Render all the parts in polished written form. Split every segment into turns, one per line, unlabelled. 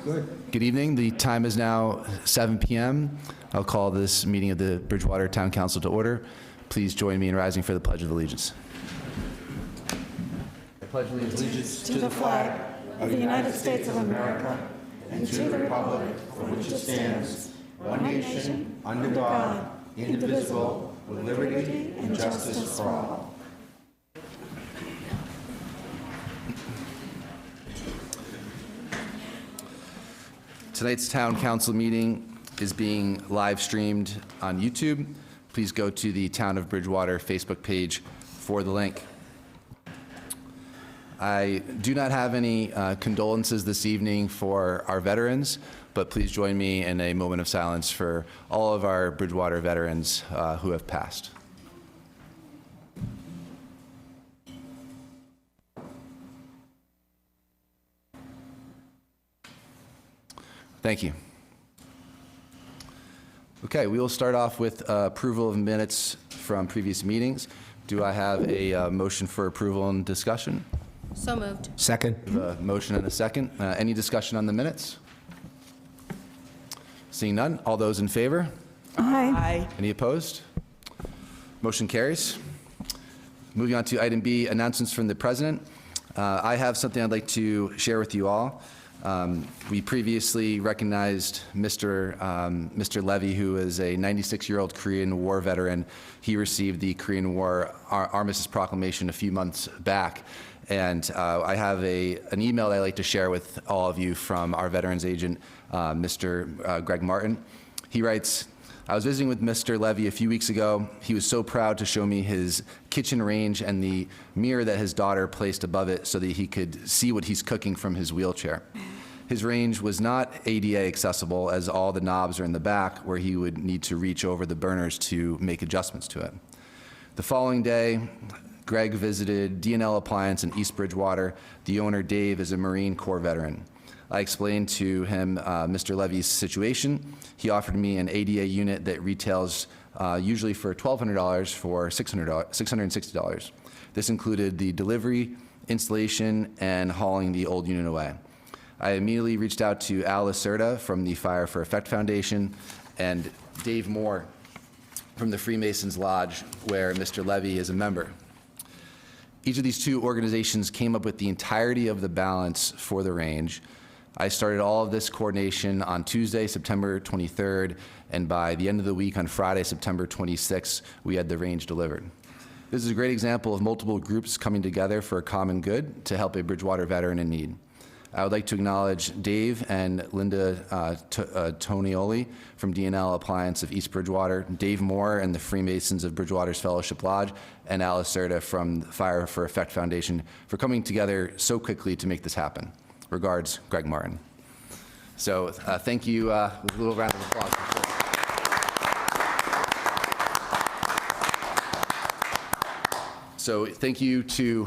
Good evening. The time is now 7 p.m. I'll call this meeting of the Bridgewater Town Council to order. Please join me in rising for the Pledge of Allegiance. I pledge allegiance
to the flag of the United States of America and to the republic for which it stands, one nation, under God, indivisible, with liberty and justice for all.
Tonight's Town Council meeting is being live streamed on YouTube. Please go to the Town of Bridgewater Facebook page for the link. I do not have any condolences this evening for our veterans, but please join me in a moment of silence for all of our Bridgewater veterans who have passed. Thank you. Okay, we will start off with approval of minutes from previous meetings. Do I have a motion for approval and discussion?
So moved.
Second.
A motion and a second. Any discussion on the minutes? Seeing none, all those in favor?
Aye.
Any opposed? Motion carries. Moving on to item B, announcements from the president. I have something I'd like to share with you all. We previously recognized Mr. Levy, who is a 96-year-old Korean War veteran. He received the Korean War Armistice Proclamation a few months back. And I have an email that I'd like to share with all of you from our veterans agent, Mr. Greg Martin. He writes, I was visiting with Mr. Levy a few weeks ago. He was so proud to show me his kitchen range and the mirror that his daughter placed above it so that he could see what he's cooking from his wheelchair. His range was not ADA accessible, as all the knobs are in the back where he would need to reach over the burners to make adjustments to it. The following day, Greg visited D&L Appliance in East Bridgewater. The owner, Dave, is a Marine Corps veteran. I explained to him Mr. Levy's situation. He offered me an ADA unit that retails usually for $1,200 for $660. This included the delivery, installation, and hauling the old unit away. I immediately reached out to Al Lacerda from the Fire for Effect Foundation and Dave Moore from the Freemasons Lodge, where Mr. Levy is a member. Each of these two organizations came up with the entirety of the balance for the range. I started all of this coordination on Tuesday, September 23rd, and by the end of the week on Friday, September 26th, we had the range delivered. This is a great example of multiple groups coming together for a common good to help a Bridgewater veteran in need. I would like to acknowledge Dave and Linda Tonioli from D&L Appliance of East Bridgewater, Dave Moore and the Freemasons of Bridgewater's Fellowship Lodge, and Al Lacerda from the Fire for Effect Foundation for coming together so quickly to make this happen. Regards, Greg Martin. So thank you. With a little round of applause. So thank you to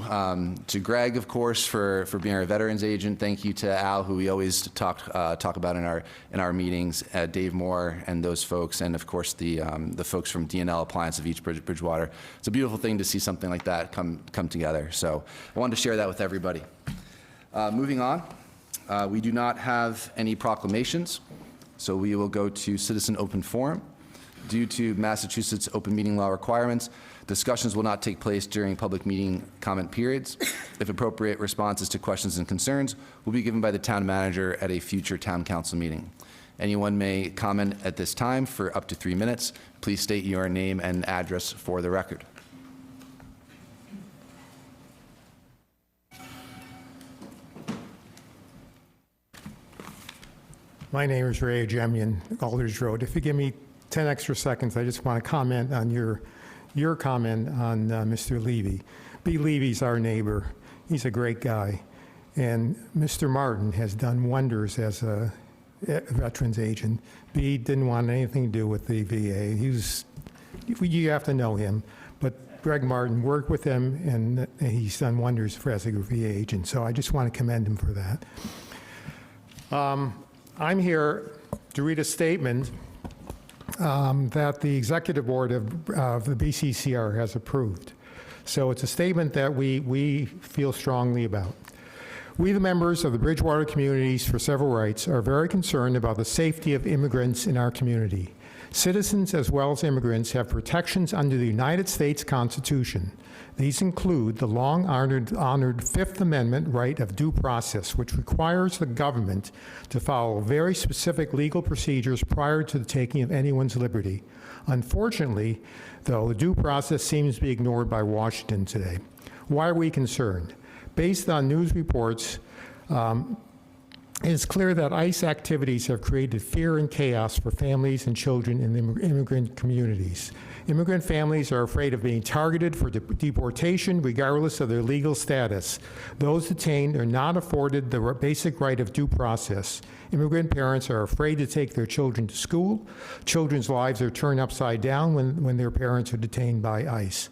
Greg, of course, for being our veterans agent. Thank you to Al, who we always talk about in our meetings, Dave Moore and those folks, and of course the folks from D&L Appliance of East Bridgewater. It's a beautiful thing to see something like that come together. So I wanted to share that with everybody. Moving on, we do not have any proclamations, so we will go to citizen open forum. Due to Massachusetts open meeting law requirements, discussions will not take place during public meeting comment periods. If appropriate, responses to questions and concerns will be given by the town manager at a future town council meeting. Anyone may comment at this time for up to 3 minutes. Please state your name and address for the record.
My name is Ray Jemian, Alders Road. If you give me 10 extra seconds, I just want to comment on your comment on Mr. Levy. B. Levy's our neighbor. He's a great guy. And Mr. Martin has done wonders as a veterans agent. B. didn't want anything to do with the VA. You have to know him. But Greg Martin worked with him, and he's done wonders as a VA agent. So I just want to commend him for that. I'm here to read a statement that the executive board of the BCCR has approved. So it's a statement that we feel strongly about. We, the members of the Bridgewater Communities for Civil Rights, are very concerned about the safety of immigrants in our community. Citizens as well as immigrants have protections under the United States Constitution. These include the long-honored Fifth Amendment right of due process, which requires the government to follow very specific legal procedures prior to the taking of anyone's liberty. Unfortunately, though, the due process seems to be ignored by Washington today. Why are we concerned? Based on news reports, it is clear that ICE activities have created fear and chaos for families and children in the immigrant communities. Immigrant families are afraid of being targeted for deportation regardless of their legal status. Those detained are not afforded the basic right of due process. Immigrant parents are afraid to take their children to school. Children's lives are turned upside down when their parents are detained by ICE.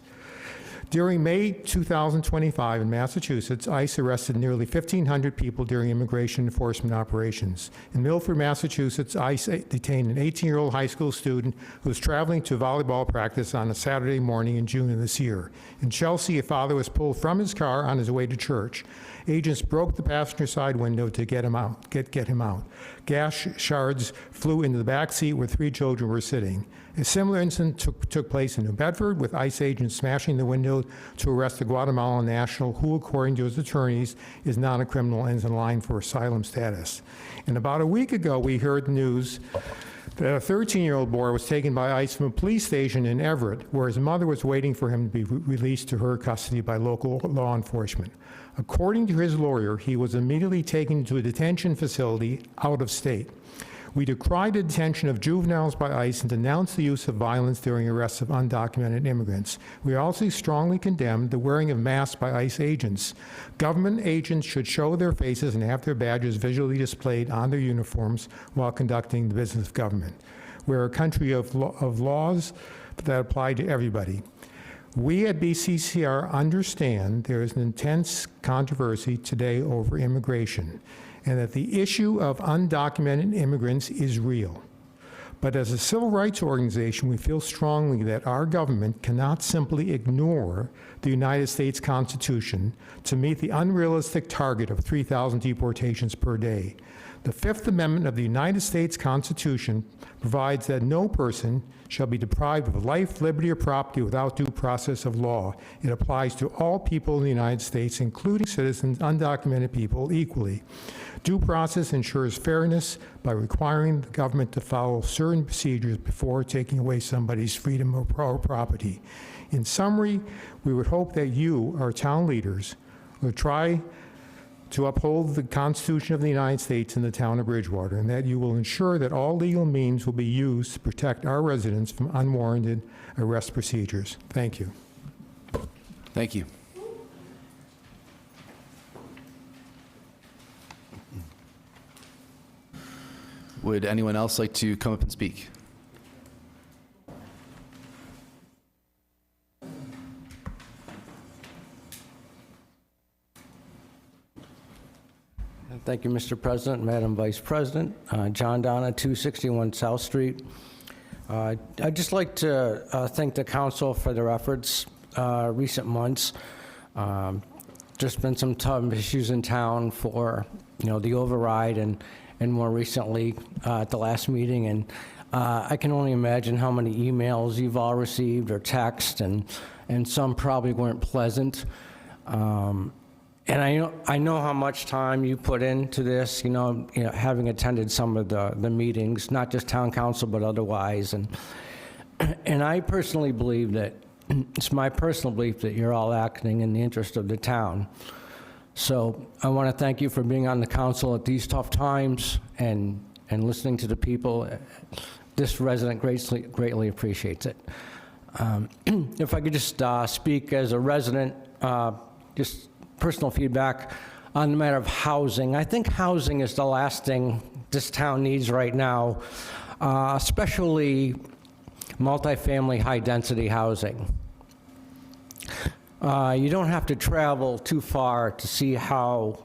During May 2025 in Massachusetts, ICE arrested nearly 1,500 people during immigration enforcement operations. In Milford, Massachusetts, ICE detained an 18-year-old high school student who was traveling to volleyball practice on a Saturday morning in June of this year. In Chelsea, a father was pulled from his car on his way to church. Agents broke the passenger side window to get him out. Gas shards flew into the back seat where 3 children were sitting. A similar incident took place in New Bedford, with ICE agents smashing the window to arrest a Guatemalan national who, according to his attorneys, is not a criminal and is in line for asylum status. And about a week ago, we heard news that a 13-year-old boy was taken by ICE from a police station in Everett, where his mother was waiting for him to be released to her custody by local law enforcement. According to his lawyer, he was immediately taken to a detention facility out of state. We decry the detention of juveniles by ICE and denounce the use of violence during arrests of undocumented immigrants. We also strongly condemn the wearing of masks by ICE agents. Government agents should show their faces and have their badges visually displayed on their uniforms while conducting the business of government. We're a country of laws that apply to everybody. We at BCCR understand there is an intense controversy today over immigration, and that the issue of undocumented immigrants is real. But as a civil rights organization, we feel strongly that our government cannot simply ignore the United States Constitution to meet the unrealistic target of 3,000 deportations per day. The Fifth Amendment of the United States Constitution provides that no person shall be deprived of life, liberty, or property without due process of law. It applies to all people in the United States, including citizens, undocumented people, equally. Due process ensures fairness by requiring the government to follow certain procedures before taking away somebody's freedom or property. In summary, we would hope that you, our town leaders, will try to uphold the Constitution of the United States in the town of Bridgewater, and that you will ensure that all legal means will be used to protect our residents from unwarranted arrest procedures. Thank you.
Thank you. Would anyone else like to come up and speak?
Thank you, Mr. President, Madam Vice President. John Donna, 261 South Street. I'd just like to thank the council for their efforts recent months. Just been some tough issues in town for, the override and more recently at the last meeting. And I can only imagine how many emails you've all received or text, and some probably weren't pleasant. And I know how much time you put into this, having attended some of the meetings, not just town council, but otherwise. And I personally believe that, it's my personal belief that you're all acting in the interest of the town. So I want to thank you for being on the council at these tough times and listening to the people. This resident greatly appreciates it. If I could just speak as a resident, just personal feedback on the matter of housing. I think housing is the last thing this town needs right now, especially multifamily high-density housing. You don't have to travel too far to see how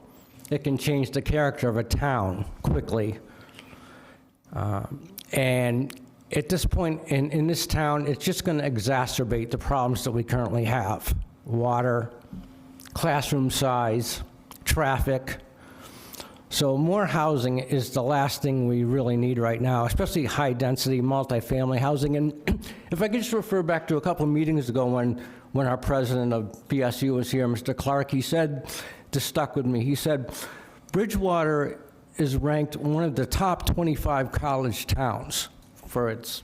it can change the character of a town quickly. And at this point in this town, it's just going to exacerbate the problems that we currently have. Water, classroom size, traffic, So more housing is the last thing we really need right now, especially high-density, multifamily housing. And if I could just refer back to a couple of meetings ago when our president of PSU was here, Mr. Clark, he said, this stuck with me, he said, Bridgewater is ranked one of the top 25 college towns for its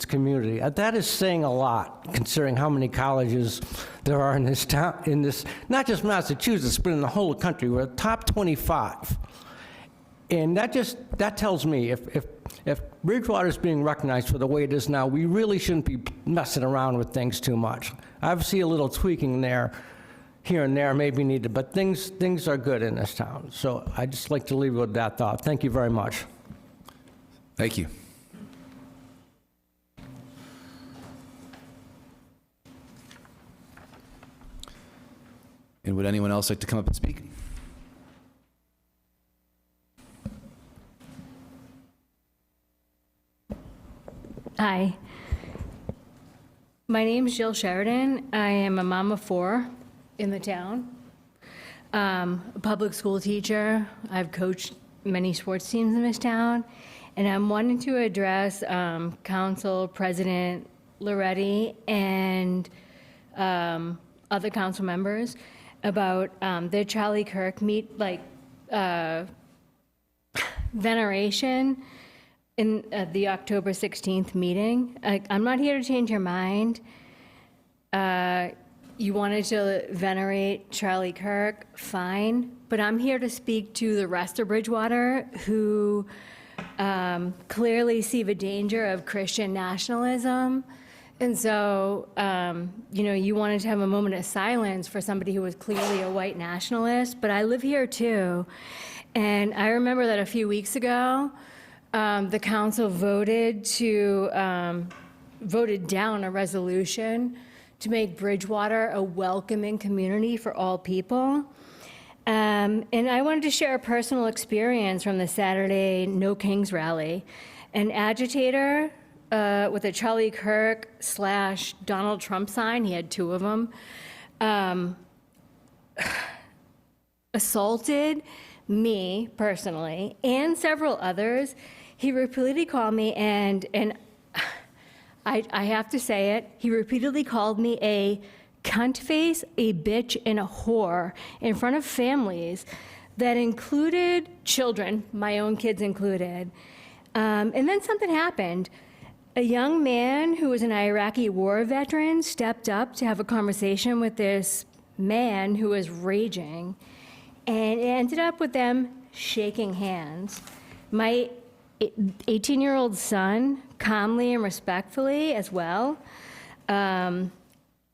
community. That is saying a lot, considering how many colleges there are in this town, not just Massachusetts, but in the whole country. We're top 25. And that tells me if Bridgewater is being recognized for the way it is now, we really shouldn't be messing around with things too much. I see a little tweaking there, here and there, maybe needed, but things are good in this town. So I'd just like to leave you with that thought. Thank you very much.
Thank you. And would anyone else like to come up and speak?
Hi. My name is Jill Sheridan. I am a mom of 4 in the town. A public school teacher. I've coached many sports teams in this town. And I'm wanting to address Council President Loretti and other council members about their Charlie Kirk veneration in the October 16th meeting. I'm not here to change your mind. You wanted to venerate Charlie Kirk, fine, but I'm here to speak to the rest of Bridgewater who clearly see the danger of Christian nationalism. And so, you wanted to have a moment of silence for somebody who was clearly a white nationalist, but I live here too. And I remember that a few weeks ago, the council voted down a resolution to make Bridgewater a welcoming community for all people. And I wanted to share a personal experience from the Saturday No Kings rally. An agitator with a Charlie Kirk / Donald Trump sign, he had 2 of them, assaulted me personally and several others. He repeatedly called me, and I have to say it, he repeatedly called me a cunt face, a bitch, and a whore in front of families that included children, my own kids included. And then something happened. A young man who was an Iraqi war veteran stepped up to have a conversation with this man who was raging, and it ended up with them shaking hands. My 18-year-old son, calmly and respectfully as well, had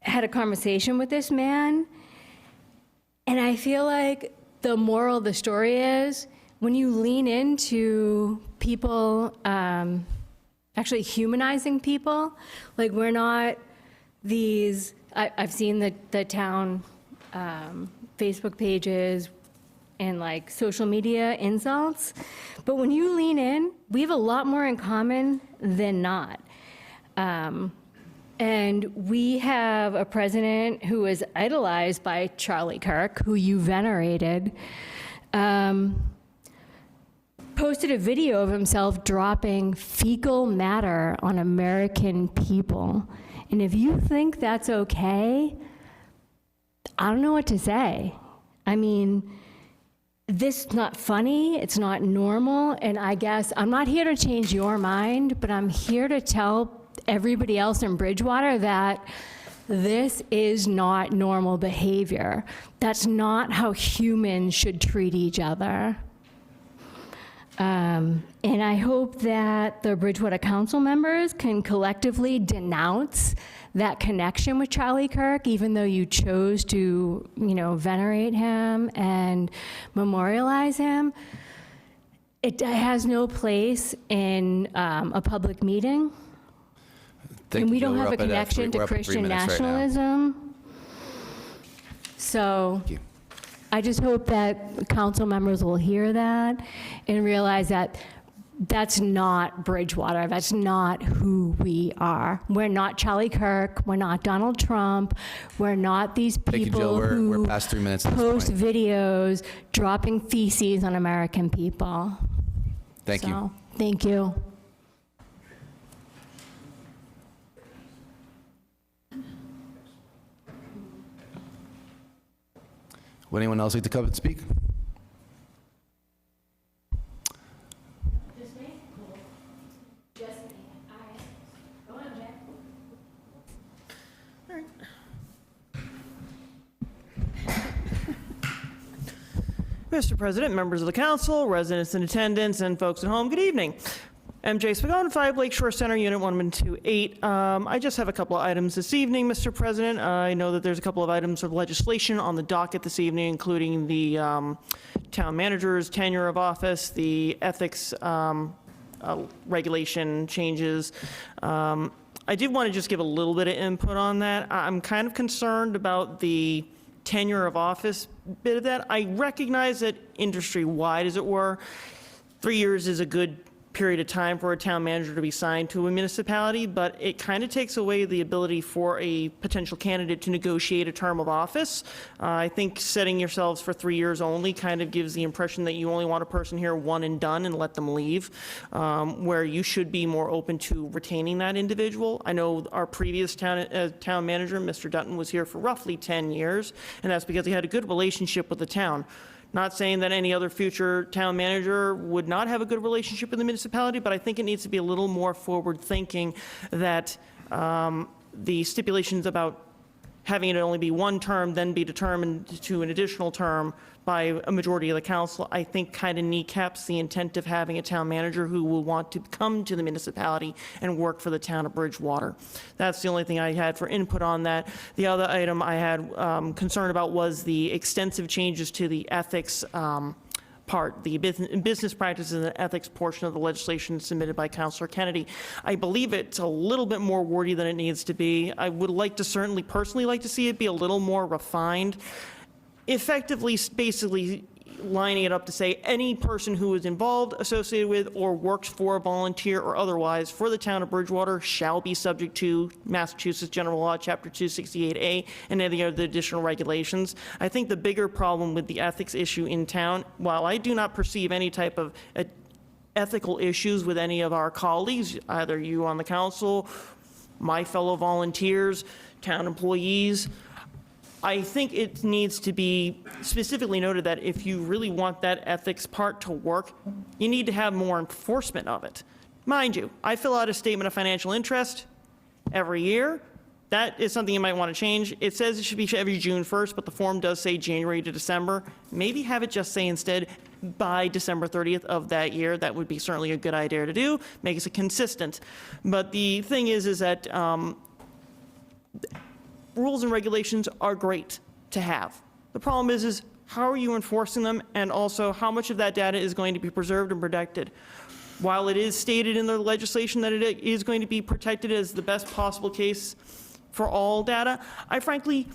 a conversation with this man, and I feel like the moral of the story is when you lean into people actually humanizing people, like we're not these, I've seen the town Facebook pages and like social media insults, but when you lean in, we have a lot more in common than not. And we have a president who is idolized by Charlie Kirk, who you venerated, posted a video of himself dropping fecal matter on American people. And if you think that's okay, I don't know what to say. I mean, this is not funny, it's not normal, and I guess I'm not here to change your mind, but I'm here to tell everybody else in Bridgewater that this is not normal behavior. That's not how humans should treat each other. And I hope that the Bridgewater Council members can collectively denounce that connection with Charlie Kirk, even though you chose to, venerate him and memorialize him. It has no place in a public meeting. And we don't have a connection to Christian nationalism. So
Thank you.
I just hope that council members will hear that and realize that That's not Bridgewater. That's not who we are. We're not Charlie Kirk. We're not Donald Trump. We're not these
Thank you, Jill.
people
We're
who
past 3 minutes at this
post
point.
videos dropping feces on American people.
Thank you.
So, thank you.
Would anyone else like to come and speak?
Just me? Cool. Just me. All right. Go on, Jack.
Mr. President, members of the council, residents in attendance, and folks at home, good evening. MJ Spagon, 5 Lakeshore Center, Unit 128. I just have a couple of items this evening, Mr. President. I know that there's a couple of items of legislation on the docket this evening, including the town manager's tenure of office, the ethics regulation changes. I did want to just give a little bit of input on that. I'm kind of concerned about the tenure of office bit of that. I recognize that industry-wide, as it were, 3 years is a good period of time for a town manager to be signed to a municipality, but it kind of takes away the ability for a potential candidate to negotiate a term of office. I think setting yourselves for 3 years only kind of gives the impression that you only want a person here one and done and let them leave, where you should be more open to retaining that individual. I know our previous town manager, Mr. Dutton, was here for roughly 10 years, and that's because he had a good relationship with the town. Not saying that any other future town manager would not have a good relationship with the municipality, but I think it needs to be a little more forward-thinking that the stipulations about having it only be one term, then be determined to an additional term by a majority of the council, I think kind of kneecaps the intent of having a town manager who will want to come to the municipality and work for the town of Bridgewater. That's the only thing I had for input on that. The other item I had concern about was the extensive changes to the ethics part, the business practices and ethics portion of the legislation submitted by Councilor Kennedy. I believe it's a little bit more wordy than it needs to be. I would like to certainly personally like to see it be a little more refined. Effectively, basically lining it up to say any person who is involved, associated with, or works for, volunteer, or otherwise for the town of Bridgewater shall be subject to Massachusetts General Law, Chapter 268A, and any other additional regulations. I think the bigger problem with the ethics issue in town, while I do not perceive any type of ethical issues with any of our colleagues, either you on the council, my fellow volunteers, town employees, I think it needs to be specifically noted that if you really want that ethics part to work, you need to have more enforcement of it. Mind you, I fill out a statement of financial interest every year. That is something you might want to change. It says it should be every June 1st, but the form does say January to December. Maybe have it just say instead by December 30th of that year. That would be certainly a good idea to do, makes it consistent. But the thing is that rules and regulations are great to have. The problem is how are you enforcing them, and also how much of that data is going to be preserved and protected? While it is stated in the legislation that it is going to be protected as the best possible case for all data, I frankly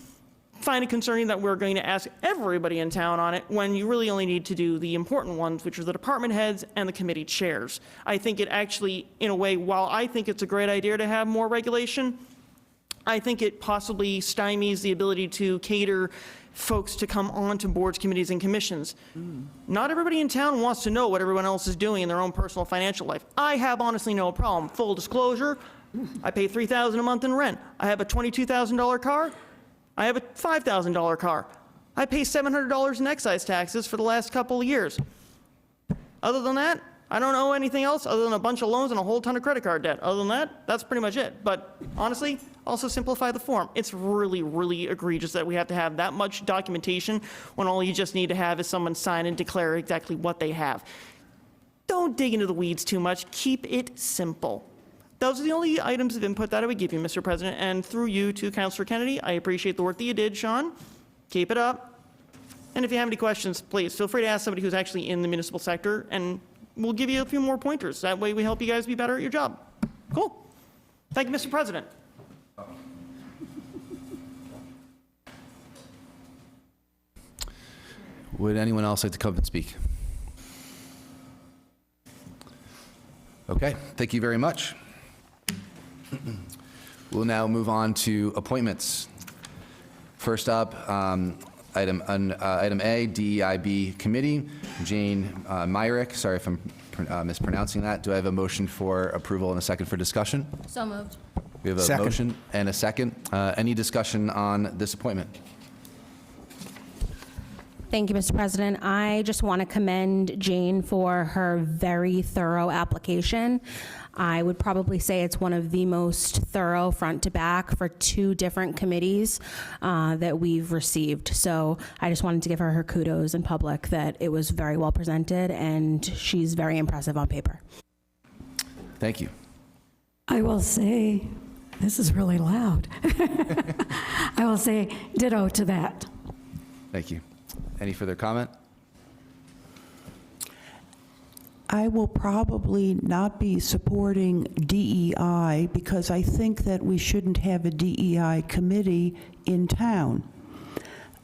find it concerning that we're going to ask everybody in town on it when you really only need to do the important ones, which are the department heads and the committee chairs. I think it actually, in a way, while I think it's a great idea to have more regulation, I think it possibly stymies the ability to cater folks to come on to boards, committees, and commissions. Not everybody in town wants to know what everyone else is doing in their own personal financial life. I have honestly no problem. Full disclosure, I pay $3,000 a month in rent. I have a $22,000 car. I have a $5,000 car. I pay $700 in excise taxes for the last couple of years. Other than that, I don't owe anything else other than a bunch of loans and a whole ton of credit card debt. Other than that, that's pretty much it. But honestly, also simplify the form. It's really, really egregious that we have to have that much documentation when all you just need to have is someone sign and declare exactly what they have. Don't dig into the weeds too much. Keep it simple. Those are the only items of input that I would give you, Mr. President, and through you to Councilor Kennedy. I appreciate the work that you did, Sean. Keep it up. And if you have any questions, please feel free to ask somebody who's actually in the municipal sector, and we'll give you a few more pointers. That way we help you guys be better at your job. Cool. Thank you, Mr. President.
Would anyone else like to come and speak? Okay, thank you very much. We'll now move on to appointments. First up, item A, DEIB Committee, Jane Myrick. Sorry if I'm mispronouncing that. Do I have a motion for approval and a second for discussion?
So moved.
We have a
Second.
motion and a second. Any discussion on this appointment?
Thank you, Mr. President. I just want to commend Jane for her very thorough application. I would probably say it's one of the most thorough front to back for 2 different committees that we've received. So I just wanted to give her her kudos in public that it was very well presented and she's very impressive on paper.
Thank you.
I will say, this is really loud. I will say ditto to that.
Thank you. Any further comment?
I will probably not be supporting DEI because I think that we shouldn't have a DEI committee in town.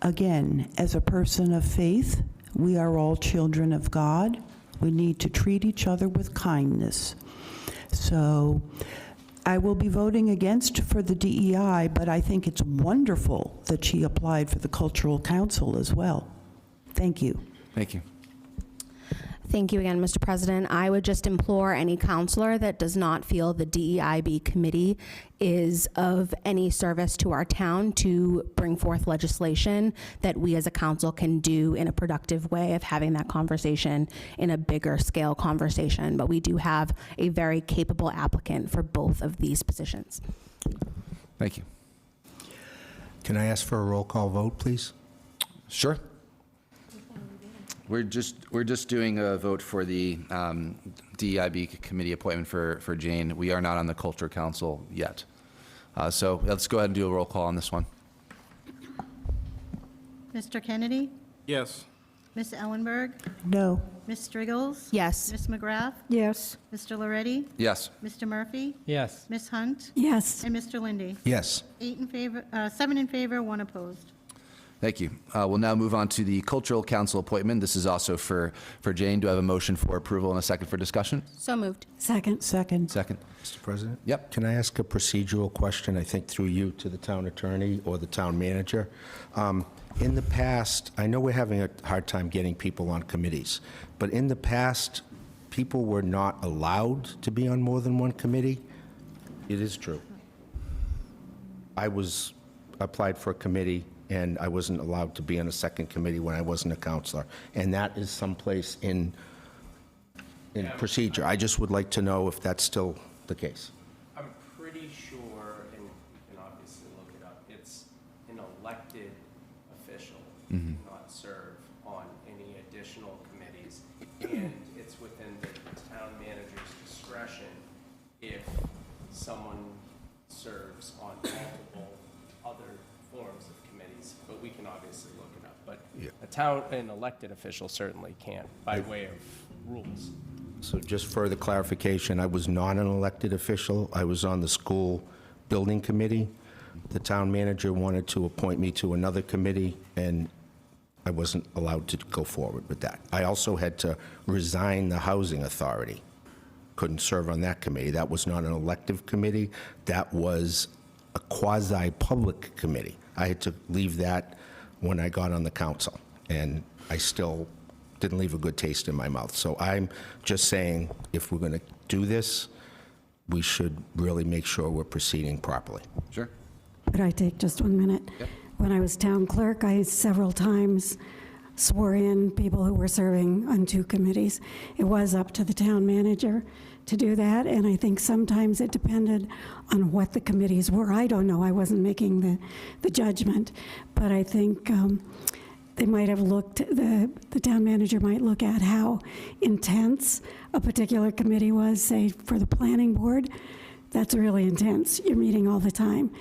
Again, as a person of faith, we are all children of God. We need to treat each other with kindness. So I will be voting against for the DEI, but I think it's wonderful that she applied for the Cultural Council as well. Thank you.
Thank you.
Thank you again, Mr. President. I would just implore any counselor that does not feel the DEIB committee is of any service to our town to bring forth legislation that we as a council can do in a productive way of having that conversation in a bigger scale conversation. But we do have a very capable applicant for both of these positions.
Thank you.
Can I ask for a roll call vote, please?
Sure. We're just doing a vote for the DEIB committee appointment for Jane. We are not on the Culture Council yet. So let's go ahead and do a roll call on this one.
Mr. Kennedy?
Yes.
Ms. Ellenberg?
No.
Ms. Striggles?
Yes.
Ms. McGrath?
Yes.
Mr. Loretti?
Yes.
Mr. Murphy?
Yes.
Ms. Hunt?
Yes.
And Mr. Lindy?
Yes.
7 in favor, 1 opposed.
Thank you. We'll now move on to the Cultural Council appointment. This is also for Jane. Do I have a motion for approval and a second for discussion?
So moved.
Second.
Second.
Second.
Mr. President?
Yep.
Can I ask a procedural question, I think through you to the town attorney or the town manager? In the past, I know we're having a hard time getting people on committees, but in the past, people were not allowed to be on more than one committee. It is true. I applied for a committee, and I wasn't allowed to be on a second committee when I wasn't a counselor. And that is someplace in procedure. I just would like to know if that's still the case.
I'm pretty sure, and you can obviously look it up, it's an elected official, not serve on any additional committees. And it's within the town manager's discretion if someone serves on multiple other forms of committees, but we can obviously look it up. But an elected official certainly can, by way of rules.
So just further clarification, I was not an elected official. I was on the school building committee. The town manager wanted to appoint me to another committee, and I wasn't allowed to go forward with that. I also had to resign the housing authority. Couldn't serve on that committee. That was not an elective committee. That was a quasi-public committee. I had to leave that when I got on the council, and I still didn't leave a good taste in my mouth. So I'm just saying, if we're going to do this, we should really make sure we're proceeding properly.
Sure.
Could I take just 1 minute?
Yep.
When I was town clerk, I several times swore in people who were serving on 2 committees. It was up to the town manager to do that, and I think sometimes it depended on what the committees were. I don't know, I wasn't making the judgment, but I think they might have looked, the town manager might look at how intense a particular committee was, say, for the planning board. That's really intense. You're meeting all the time.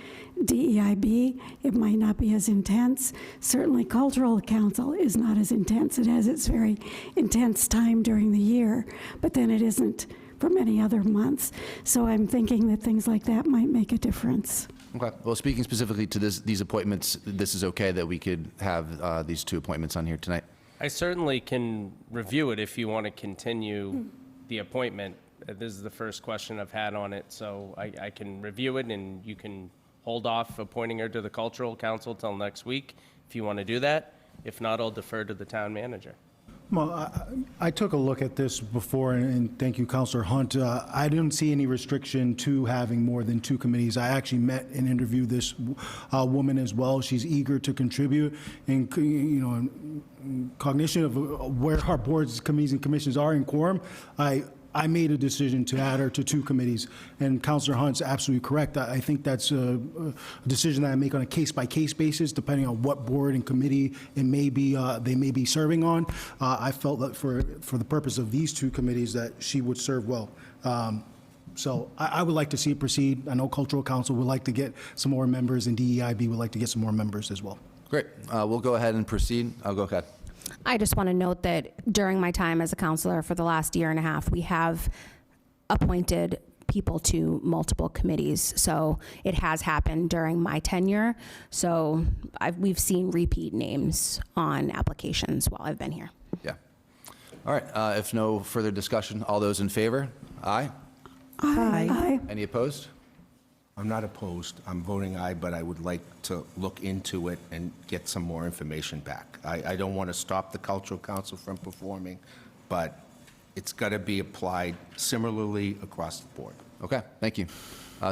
DEIB, it might not be as intense. Certainly Cultural Council is not as intense. It has its very intense time during the year, but then it isn't for many other months. So I'm thinking that things like that might make a difference.
Okay. Well, speaking specifically to these appointments, this is okay that we could have these 2 appointments on here tonight?
I certainly can review it if you want to continue the appointment this is the first question I've had on it, so I can review it, and you can hold off appointing her to the Cultural Council till next week, if you want to do that. If not, I'll defer to the town manager.
Well, I took a look at this before, and thank you, Councilor Hunt. I didn't see any restriction to having more than 2 committees. I actually met and interviewed this woman as well. She's eager to contribute, and, you know, in cognition of where our boards, committees, and commissions are in quorum, I made a decision to add her to 2 committees, and Councilor Hunt's absolutely correct. I think that's a decision that I make on a case-by-case basis, depending on what board and committee it may be, they may be serving on. I felt that for the purpose of these 2 committees, that she would serve well. So I would like to see it proceed. I know Cultural Council would like to get some more members, and DEIB would like to get some more members as well.
Great. We'll go ahead and proceed. I'll go ahead.
I just want to note that during my time as a counselor for the last year and a half, we have appointed people to multiple committees. So it has happened during my tenure. So we've seen repeat names on applications while I've been here.
Yeah. All right. If no further discussion, all those in favor? Aye.
Aye.
Any opposed?
I'm not opposed. I'm voting aye, but I would like to look into it and get some more information back. I don't want to stop the Cultural Council from performing, but it's got to be applied similarly across the board.
Okay, thank you.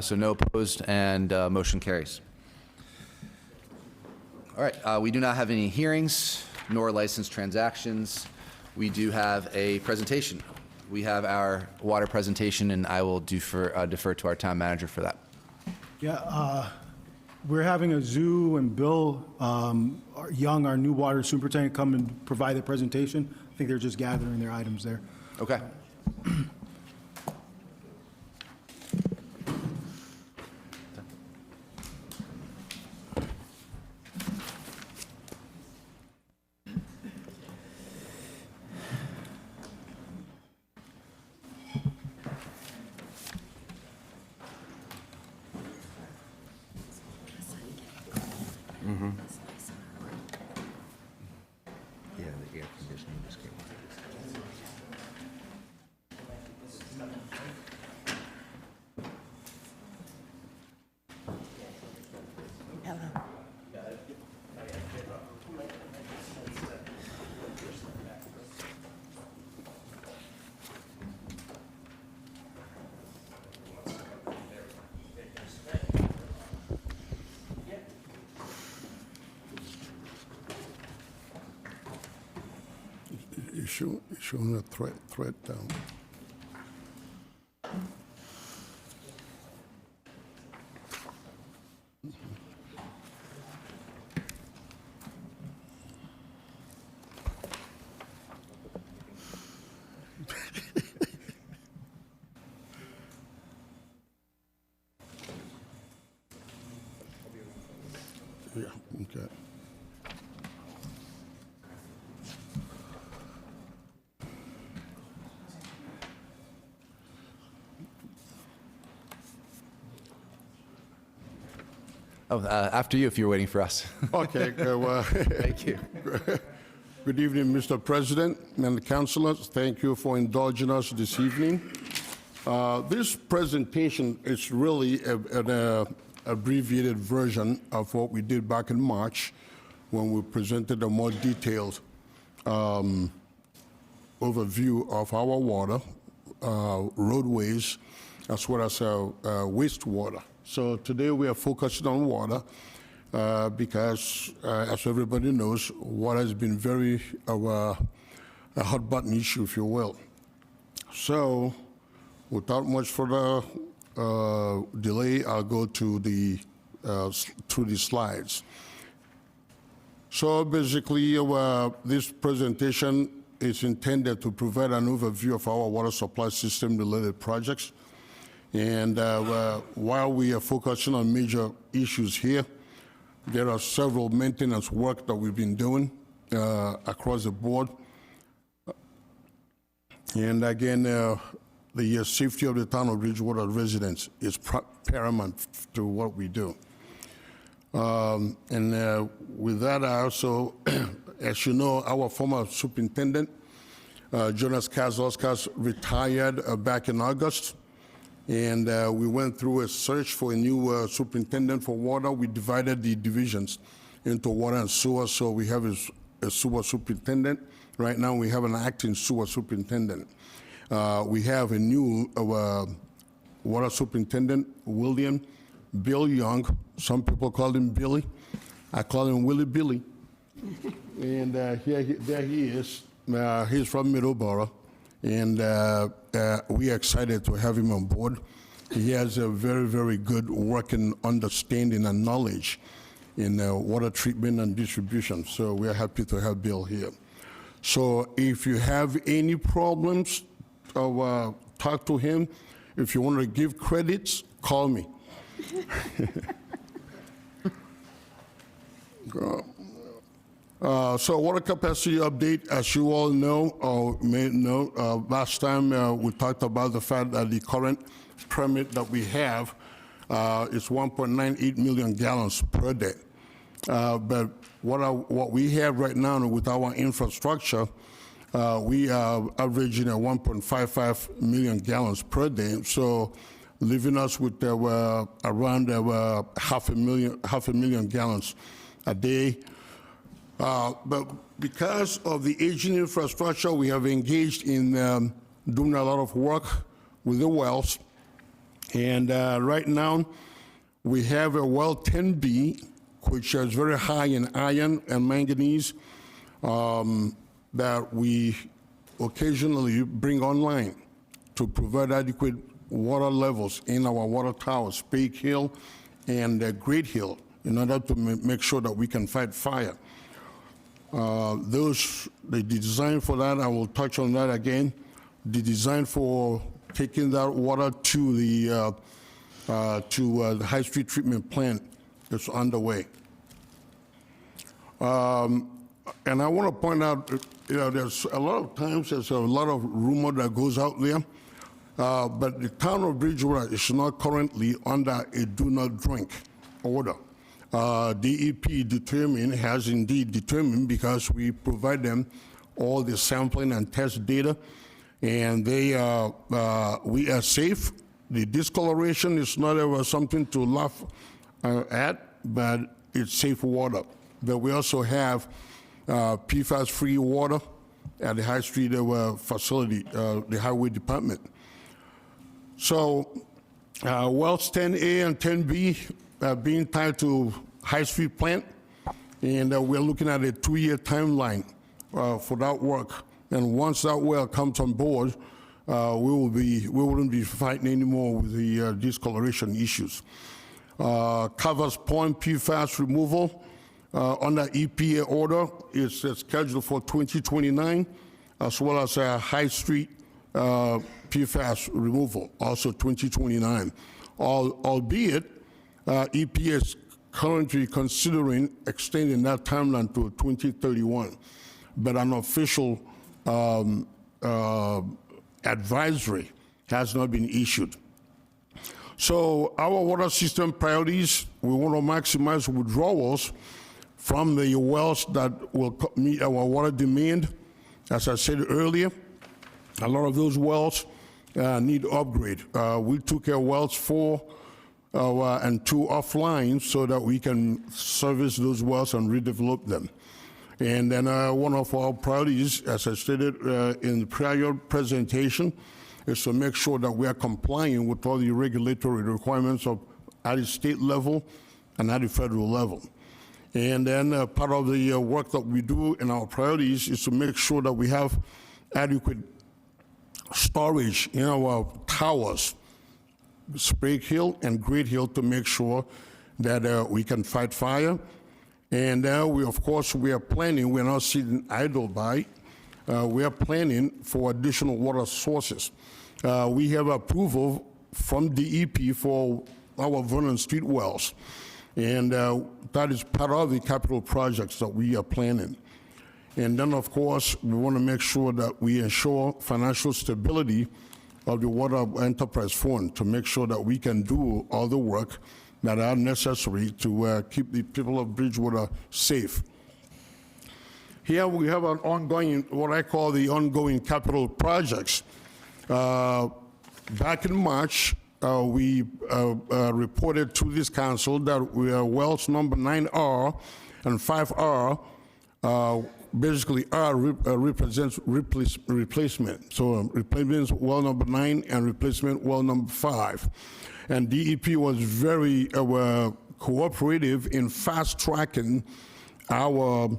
So no opposed, and motion carries. All right, we do not have any hearings nor licensed transactions. We do have a presentation. We have our water presentation, and I will defer to our town manager for that.
Yeah, we're having a zoo, and Bill Young, our new water superintendent, come and provide the presentation. I think they're just gathering their items there.
Okay.
Yeah, the air conditioning just came on.
It's showing a threat down. Yeah, okay.
Oh, after you, if you're waiting for us.
Okay, well,
Thank you.
good evening, Mr. President and the councilors. Thank you for indulging us this evening. This presentation is really an abbreviated version of what we did back in March when we presented a more detailed overview of our water, roadways, as well as wastewater. So today we are focusing on water because, as everybody knows, water has been very a hot button issue, if you will. So, without much further delay, I'll go to through the slides. So basically, this presentation is intended to provide an overview of our water supply system related projects. And while we are focusing on major issues here, there are several maintenance work that we've been doing across the board. And again, the safety of the town of Bridgewater residents is paramount to what we do. And with that, I also, as you know, our former superintendent Jonas Kazlauskas retired back in August, and we went through a search for a new superintendent for water. We divided the divisions into water and sewer, so we have a sewer superintendent. Right now, we have an acting sewer superintendent. We have a new water superintendent, William Bill Young. Some people call him Billy. I call him Willie Billy. And there he is. He's from Middleborough, and we are excited to have him on board. He has a very, very good working understanding and knowledge in water treatment and distribution, so we are happy to have Bill here. So if you have any problems, talk to him. If you want to give credits, call me. So water capacity update, as you all know, or may know, last time we talked about the fact that the current permit that we have is 1.98 million gallons per day. But what we have right now with our infrastructure, we are averaging at 1.55 million gallons per day. So leaving us with around half a million gallons a day. But because of the aging infrastructure, we have engaged in doing a lot of work with the wells. And right now, we have a well 10B, which is very high in iron and manganese, that we occasionally bring online to provide adequate water levels in our water towers, Sprague Hill and Great Hill, in order to make sure that we can fight fire. The design for that, I will touch on that again. The design for taking that water to the High Street treatment plant is underway. And I want to point out, there's a lot of times there's a lot of rumor that goes out there, but the town of Bridgewater is not currently under a do not drink order. DEP has indeed determined, because we provide them all the sampling and test data, and we are safe. The discoloration is not ever something to laugh at, but it's safe water. But we also have PFAS-free water at the High Street facility, the Highway Department. So wells 10A and 10B being tied to High Street plant, and we're looking at a 2-year timeline for that work. And once that well comes on board, we wouldn't be fighting anymore with the discoloration issues. Covers Point PFAS removal under EPA order is scheduled for 2029, as well as High Street PFAS removal, also 2029. Albeit, EPA is currently considering extending that timeline to 2031, but an official advisory has not been issued. So our water system priorities, we want to maximize withdrawals from the wells that will meet our water demand. As I said earlier, a lot of those wells need upgrade. We took our wells 4 and 2 offline so that we can service those wells and redevelop them. And then one of our priorities, as I stated in the prior presentation, is to make sure that we are complying with all the regulatory requirements at the state level and at the federal level. And then part of the work that we do in our priorities is to make sure that we have adequate storage in our towers, Sprague Hill and Great Hill, to make sure that we can fight fire. And we are planning, we're not sitting idle by, we are planning for additional water sources. We have approval from DEP for our Vernon Street wells, and that is part of the capital projects that we are planning. And then, of course, we want to make sure that we ensure financial stability of the Water Enterprise Fund to make sure that we can do all the work that are necessary to keep the people of Bridgewater safe. here we have an ongoing, what I call the ongoing capital projects. Back in March, we reported to this council that we are wells number 9R and 5R, basically R represents replacement. So replacement well number 9 and replacement well number 5. And DEP was very cooperative in fast tracking our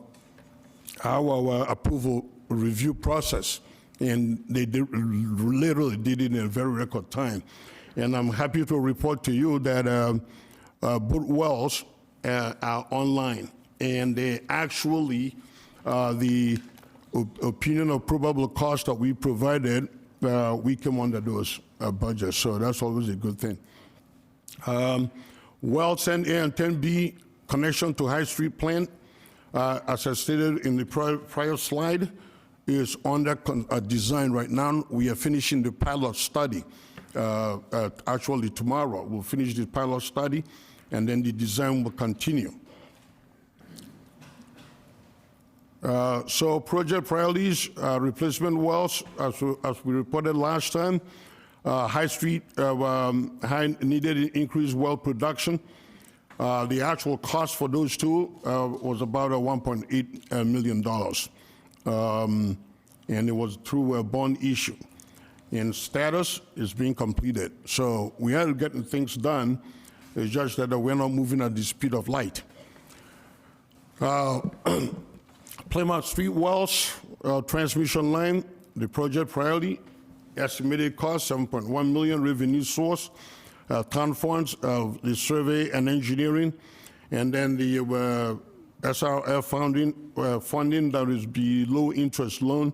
approval review process. And they literally did it in a very record time. And I'm happy to report to you that both wells are online. And they actually, the opinion of probable cost that we provided, we came under those budgets. So that's always a good thing. Wells 10A and 10B connection to High Street plant, as I stated in the prior slide, is under design right now. We are finishing the pilot study. Actually, tomorrow we'll finish the pilot study, and then the design will continue. So project priorities, replacement wells, as we reported last time. High Street needed increased well production. The actual cost for those two was about $1.8 million. And it was through a bond issue. And status is being completed. So we are getting things done. It's just that we're not moving at the speed of light. Plymouth Street Wells transmission line, the project priority, estimated cost $7.1 million, revenue source, town funds, the survey and engineering, and then the SRF funding that is below interest loan.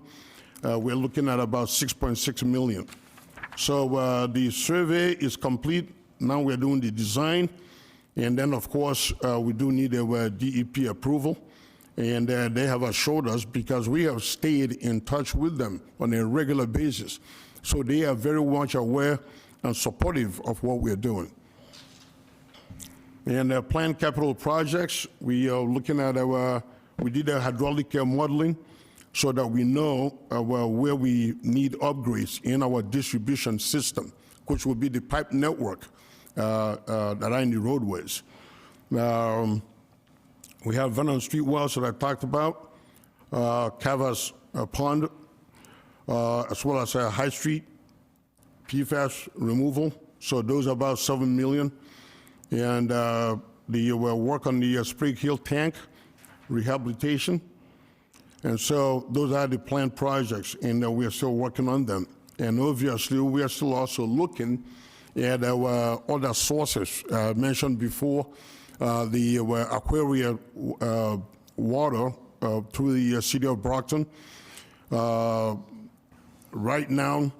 We're looking at about $6.6 million. So the survey is complete. Now we're doing the design, and then of course we do need a DEP approval. And they have assured us, because we have stayed in touch with them on a regular basis. So they are very much aware and supportive of what we're doing. And planned capital projects, we are looking at we did a hydraulic modeling so that we know where we need upgrades in our distribution system, which will be the pipe network that are in the roadways. We have Vernon Street wells that I talked about, Cavas Pond, as well as High Street PFAS removal. So those are about $7 million. And the work on the Sprague Hill tank rehabilitation. And so those are the planned projects, and we are still working on them. And obviously, we are still also looking at our other sources mentioned before. The Aquaria water through the city of Brockton. Right now,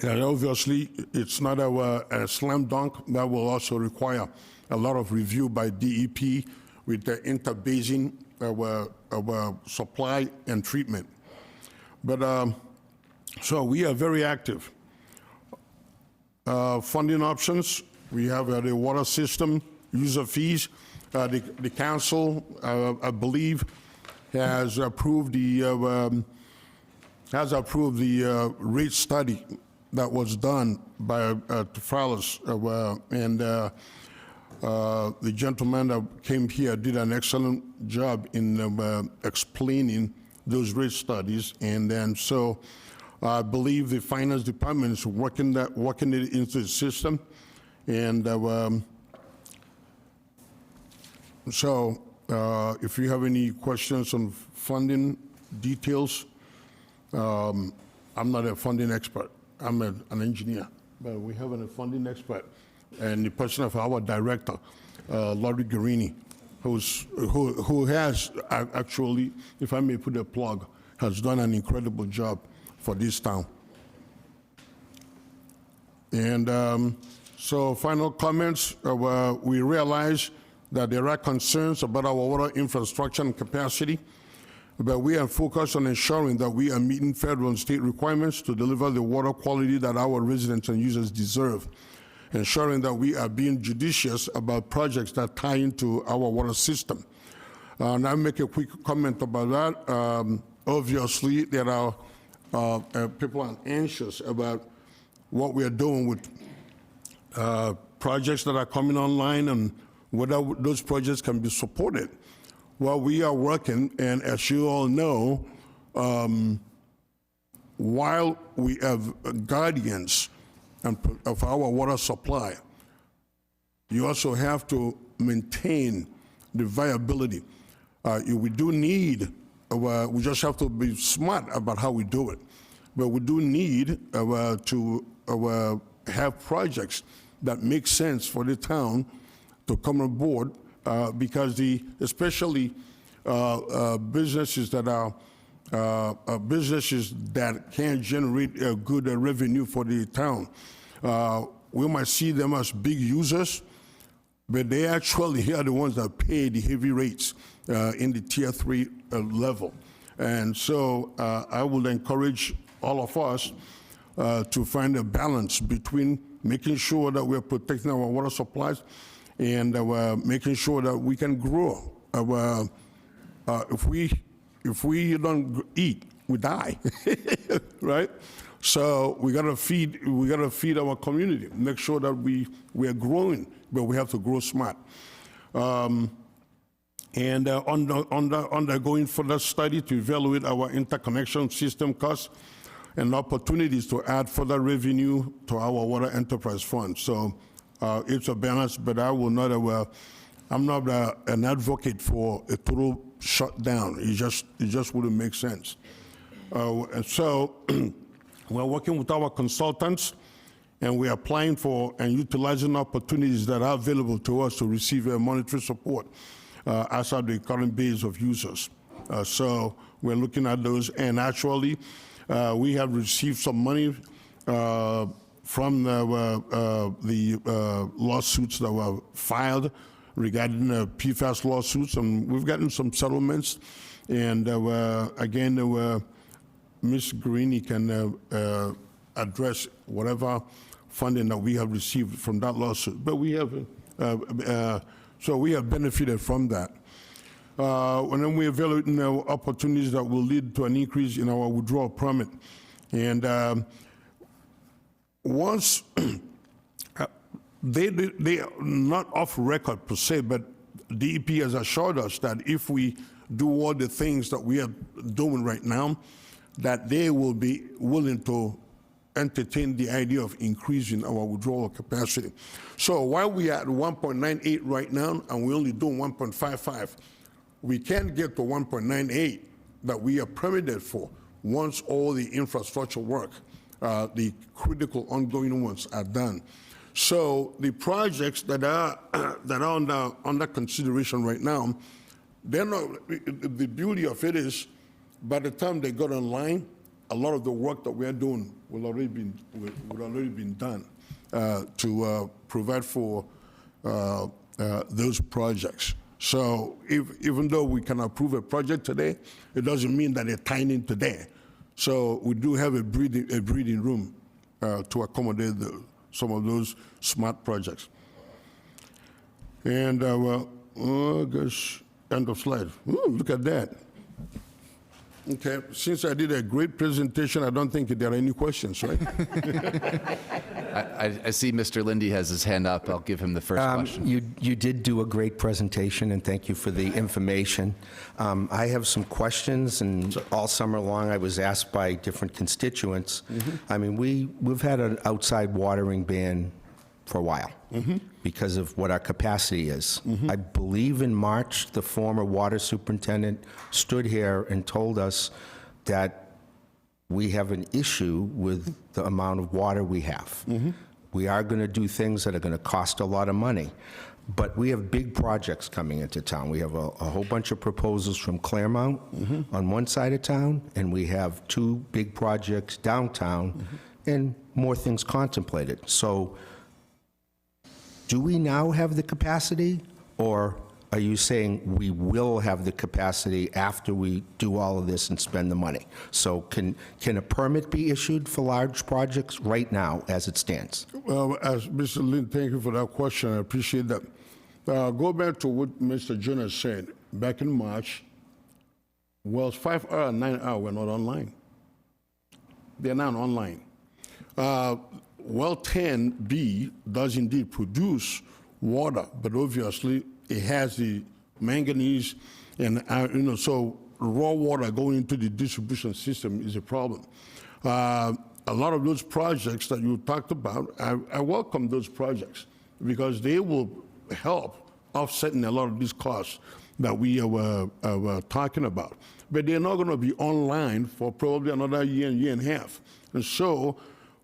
obviously, it's not a slam dunk. That will also require a lot of review by DEP with the interbasin supply and treatment. But so we are very active. Funding options, we have the water system, user fees. The council, I believe, has approved the rate study that was done by Tufralis, and the gentleman that came here did an excellent job in explaining those rate studies. And then so I believe the finance department is working it into the system. And so if you have any questions on funding details, I'm not a funding expert. I'm an engineer, but we have a funding expert, and the person of our director, Laurie Guarini, who has actually, if I may put a plug, has done an incredible job for this town. And so final comments, we realize that there are concerns about our water infrastructure and capacity, but we are focused on ensuring that we are meeting federal and state requirements to deliver the water quality that our residents and users deserve, ensuring that we are being judicious about projects that tie into our water system. And I'll make a quick comment about that. Obviously, there are people are anxious about what we are doing with projects that are coming online and whether those projects can be supported. Well, we are working, and as you all know, while we have guardians of our water supply, you also have to maintain the viability. We do need, we just have to be smart about how we do it. But we do need to have projects that make sense for the town to come on board because especially businesses that are businesses that can generate a good revenue for the town. We might see them as big users, but they actually are the ones that pay the heavy rates in the tier 3 level. And so I would encourage all of us to find a balance between making sure that we're protecting our water supplies and making sure that we can grow. If we don't eat, we die, right? So we gotta feed our community. Make sure that we are growing, but we have to grow smart. And undergoing further study to evaluate our interconnection system costs and opportunities to add further revenue to our water enterprise fund. So it's a balance, but I'm not an advocate for a total shutdown. It just wouldn't make sense. And so we're working with our consultants, and we're applying for and utilizing opportunities that are available to us to receive monetary support outside the current base of users. So we're looking at those, and actually we have received some money from the lawsuits that were filed regarding the PFAS lawsuits, and we've gotten some settlements. And again, Ms. Greeny can address whatever funding that we have received from that lawsuit. But we have, so we have benefited from that. And then we're evaluating opportunities that will lead to an increase in our withdrawal permit. And once, they are not off record per se, but DEP has assured us that if we do all the things that we are doing right now, that they will be willing to entertain the idea of increasing our withdrawal capacity. So while we are at 1.98 right now, and we're only doing 1.55, we can get to 1.98 that we are permitted for once all the infrastructure work, the critical ongoing ones are done. So the projects that are under consideration right now, they're not, the beauty of it is, by the time they got online, a lot of the work that we are doing will already been done to provide for those projects. So even though we can approve a project today, it doesn't mean that they're tying in today. So we do have a breathing room to accommodate some of those smart projects. And oh gosh, end of slide. Ooh, look at that. Okay, since I did a great presentation, I don't think there are any questions, right?
I see Mr. Lindy has his hand up. I'll give him the first question.
You did do a great presentation, and thank you for the information. I have some questions, and all summer long I was asked by different constituents. I mean, we've had an outside watering ban for a while because of what our capacity is. I believe in March, the former water superintendent stood here and told us that we have an issue with the amount of water we have. We are going to do things that are going to cost a lot of money, but we have big projects coming into town. We have a whole bunch of proposals from Claremont on one side of town, and we have 2 big projects downtown, and more things contemplated. So do we now have the capacity, or are you saying we will have the capacity after we do all of this and spend the money? So can a permit be issued for large projects right now as it stands?
Well, as Mr. Lin, thank you for that question. I appreciate that. Go back to what Mr. Jonas said. back in March, wells 5R and 9R were not online. They're now online. Well 10B does indeed produce water, but obviously it has the manganese and, so raw water going into the distribution system is a problem. A lot of those projects that you talked about, I welcome those projects because they will help offsetting a lot of these costs that we were talking about. But they're not going to be online for probably another year and a half. And so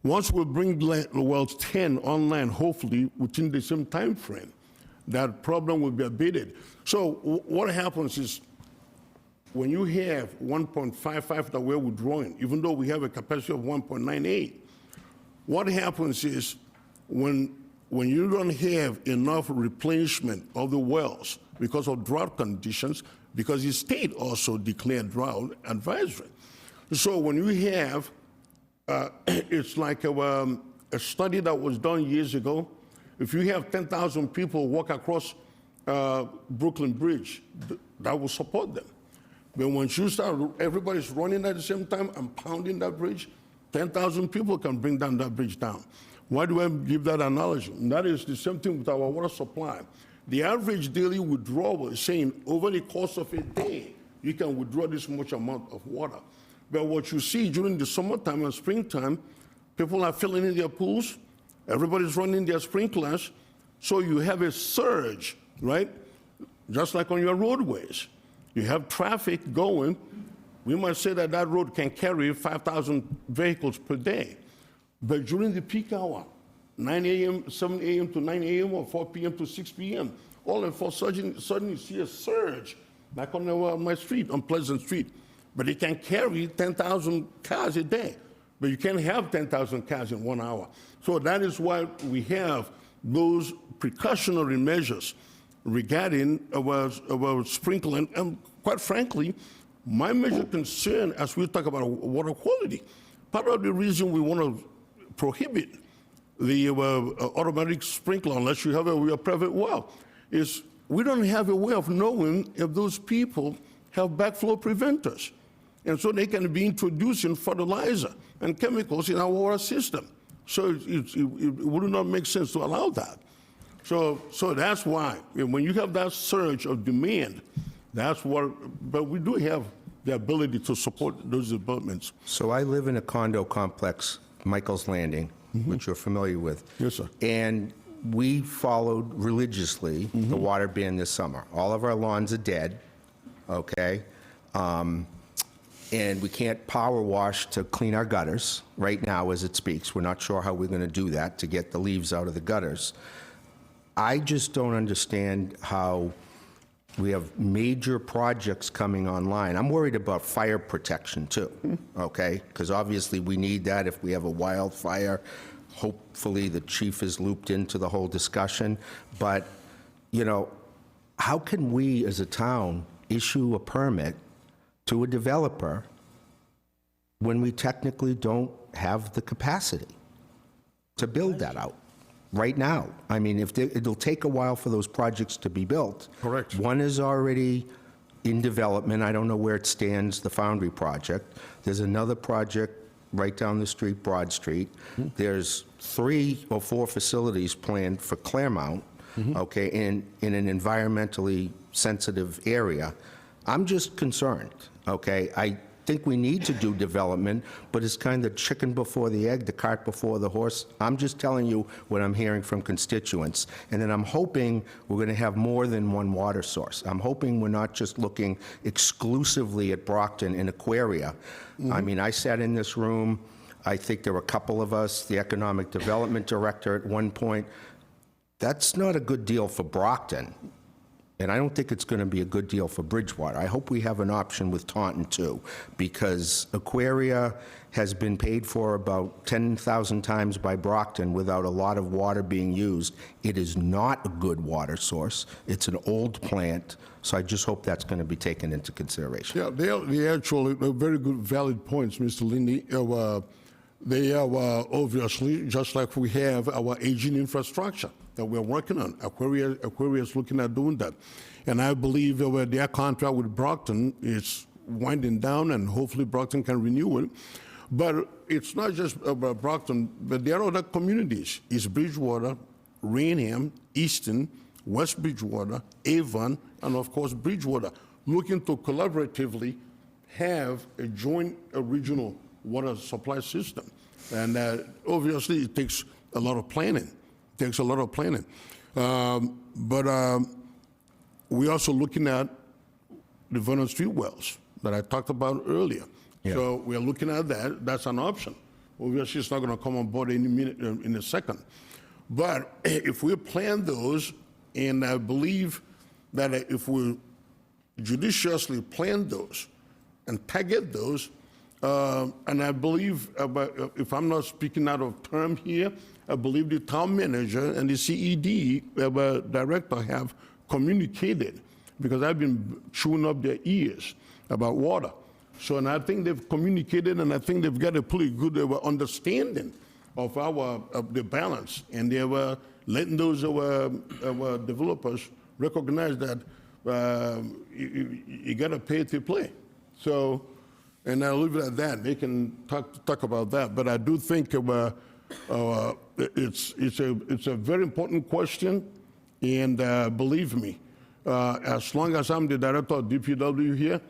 once we bring wells 10 online, hopefully within the same time frame, that problem will be abated. So what happens is when you have 1.55 that we're withdrawing, even though we have a capacity of 1.98, what happens is when you don't have enough replenishment of the wells because of drought conditions, because the state also declared drought advisory. So when you have, it's like a study that was done years ago. If you have 10,000 people walk across Brooklyn Bridge, that will support them. But once you start, everybody's running at the same time and pounding that bridge, 10,000 people can bring down that bridge down. Why do I give that analogy? And that is the same thing with our water supply. The average daily withdrawal is saying over the course of a day, you can withdraw this much amount of water. But what you see during the summertime and springtime, people are filling in their pools, everybody's running their sprinklers, so you have a surge, right? Just like on your roadways. You have traffic going. We might say that that road can carry 5,000 vehicles per day. But during the peak hour, 9 a.m., 7 a.m. to 9 a.m. or 4 p.m. to 6 p.m., all of a sudden you see a surge like on my street, on Pleasant Street. But it can carry 10,000 cars a day. But you can't have 10,000 cars in 1 hour. So that is why we have those precautionary measures regarding our sprinkling. And quite frankly, my major concern as we talk about water quality, part of the reason we want to prohibit the automatic sprinkler unless you have a private well is we don't have a way of knowing if those people have backflow preventers. And so they can be introducing fertilizer and chemicals in our water system. So it would not make sense to allow that. So that's why, when you have that surge of demand, that's what, but we do have the ability to support those developments.
So I live in a condo complex, Michael's Landing, which you're familiar with.
Yes, sir.
And we followed religiously the water ban this summer. All of our lawns are dead, okay? And we can't power wash to clean our gutters right now as it speaks. We're not sure how we're going to do that to get the leaves out of the gutters. I just don't understand how we have major projects coming online. I'm worried about fire protection too, okay? Because obviously we need that if we have a wildfire. Hopefully the chief is looped into the whole discussion. But, how can we as a town issue a permit to a developer when we technically don't have the capacity to build that out right now? I mean, it'll take a while for those projects to be built.
Correct.
One is already in development. I don't know where it stands, the Foundry project. There's another project right down the street, Broad Street. There's 3 or 4 facilities planned for Claremont, okay, in an environmentally sensitive area. I'm just concerned, okay? I think we need to do development, but it's kind of chicken before the egg, the cart before the horse. I'm just telling you what I'm hearing from constituents. And then I'm hoping we're going to have more than one water source. I'm hoping we're not just looking exclusively at Brockton and Aquaria. I mean, I sat in this room. I think there were a couple of us, the economic development director at one point. That's not a good deal for Brockton. And I don't think it's going to be a good deal for Bridgewater. I hope we have an option with Taunton too, because Aquaria has been paid for about 10,000 times by Brockton without a lot of water being used. It is not a good water source. It's an old plant, so I just hope that's going to be taken into consideration.
Yeah, they actually very good, valid points, Mr. Lindy. They are obviously, just like we have our aging infrastructure that we're working on. Aquarius is looking at doing that. And I believe their contract with Brockton is winding down, and hopefully Brockton can renew it. But it's not just about Brockton, but there are other communities. East Bridgewater, Rainham, Easton, West Bridgewater, Avon, and of course Bridgewater, looking to collaboratively have a joint regional water supply system. And obviously it takes a lot of planning. We're also looking at the Vernon Street wells that I talked about earlier.
Yeah.
So we're looking at that. That's an option. Obviously, it's not going to come on board any minute, in a second. But if we plan those, and I believe that if we judiciously plan those and target those, and I believe, if I'm not speaking out of term here, I believe the town manager and the CED director have communicated, because I've been chewing up their ears about water. So, and I think they've communicated, and I think they've got a pretty good understanding of the balance, and they were letting those developers recognize that you got to pay to play. So, and I'll leave it at that. They can talk about that. But I do think it's a very important question, and believe me, as long as I'm the director of DPW here,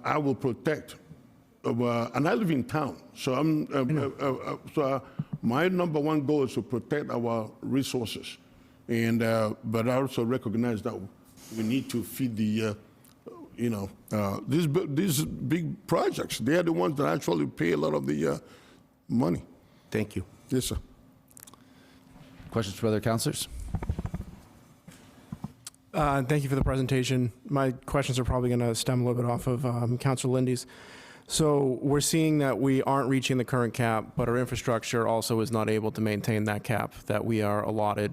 I will protect. And I live in town, so so my number one goal is to protect our resources, and but I also recognize that we need to feed the, these big projects. They are the ones that actually pay a lot of the money.
Thank you.
Yes, sir.
Questions for other councilors?
Thank you for the presentation. My questions are probably going to stem a little bit off of Councilor Lindy's. So we're seeing that we aren't reaching the current cap, but our infrastructure also is not able to maintain that cap that we are allotted,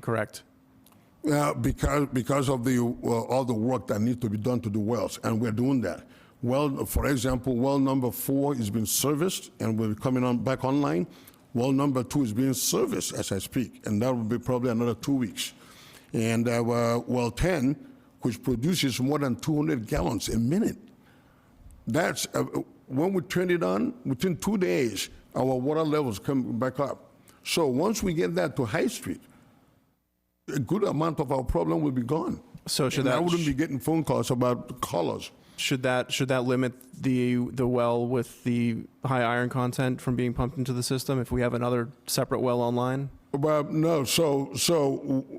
correct?
Because of all the work that needs to be done to the wells, and we're doing that. Well, for example, well number 4 is being serviced, and will be coming back online. Well number 2 is being serviced as I speak, and that will be probably another 2 weeks. And well 10, which produces more than 200 gallons a minute. That's, when we turn it on, within 2 days, our water levels come back up. So once we get that to High Street, a good amount of our problem will be gone.
So should
and
that
I wouldn't be getting phone calls about colors.
Should that limit the well with the high iron content from being pumped into the system if we have another separate well online?
Well, no. So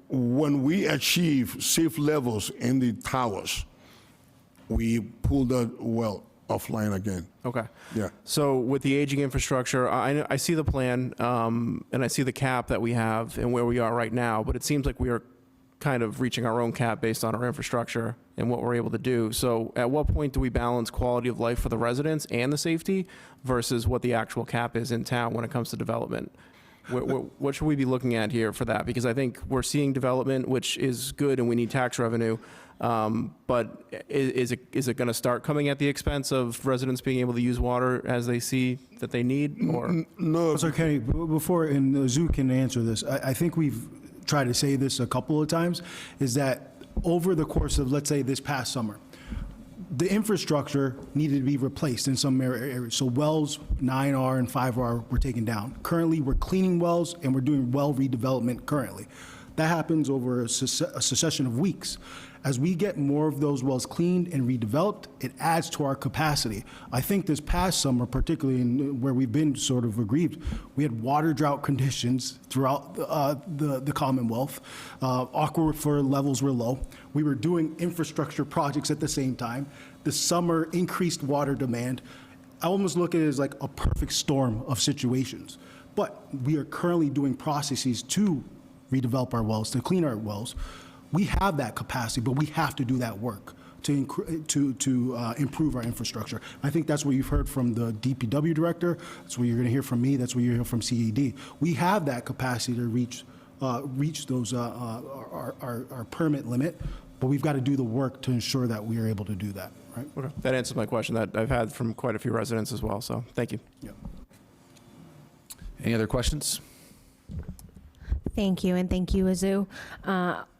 when we achieve safe levels in the towers, we pull the well offline again.
Okay.
Yeah.
So with the aging infrastructure, I see the plan, and I see the cap that we have and where we are right now, but it seems like we are kind of reaching our own cap based on our infrastructure and what we're able to do. So at what point do we balance quality of life for the residents and the safety versus what the actual cap is in town when it comes to development? What should we be looking at here for that? Because I think we're seeing development, which is good, and we need tax revenue. But is it going to start coming at the expense of residents being able to use water as they see that they need? Or
No.
So Kenny, before, and Zoo can answer this, I think we've tried to say this a couple of times, is that over the course of, let's say, this past summer, the infrastructure needed to be replaced in some areas. So wells 9R and 5R were taken down. Currently, we're cleaning wells and we're doing well redevelopment currently. That happens over a succession of weeks. As we get more of those wells cleaned and redeveloped, it adds to our capacity. I think this past summer, particularly where we've been sort of aggrieved, we had water drought conditions throughout the Commonwealth. Aquifer levels were low. We were doing infrastructure projects at the same time. The summer increased water demand. I almost look at it as like a perfect storm of situations. But we are currently doing processes to redevelop our wells, to clean our wells. We have that capacity, but we have to do that work to improve our infrastructure. I think that's what you've heard from the DPW director. That's what you're going to hear from me. That's what you're hearing from CED. We have that capacity to reach those our permit limit, but we've got to do the work to ensure that we are able to do that. Right?
okay. That answers my question that I've had from quite a few residents as well. So thank you.
Yeah.
Any other questions?
Thank you, and thank you, Azu.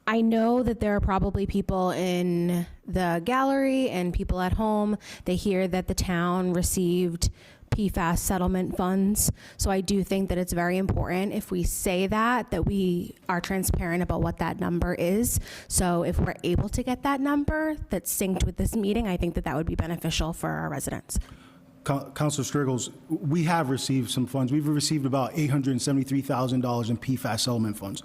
I know that there are probably people in the gallery and people at home. They hear that the town received PFAS settlement funds. So I do think that it's very important if we say that we are transparent about what that number is. So if we're able to get that number that's synced with this meeting, I think that that would be beneficial for our residents.
Councilor Striggles, we have received some funds. We've received about $873,000 in PFAS settlement funds.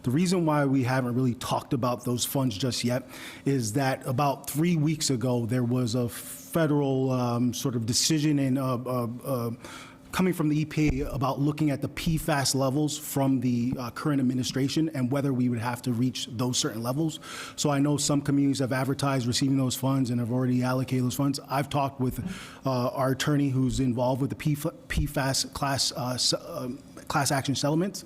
The reason why we haven't really talked about those funds just yet is that about 3 weeks ago, there was a federal sort of decision coming from the EPA about looking at the PFAS levels from the current administration and whether we would have to reach those certain levels. So I know some communities have advertised receiving those funds and have already allocated those funds. I've talked with our attorney who's involved with the PFAS class action settlements.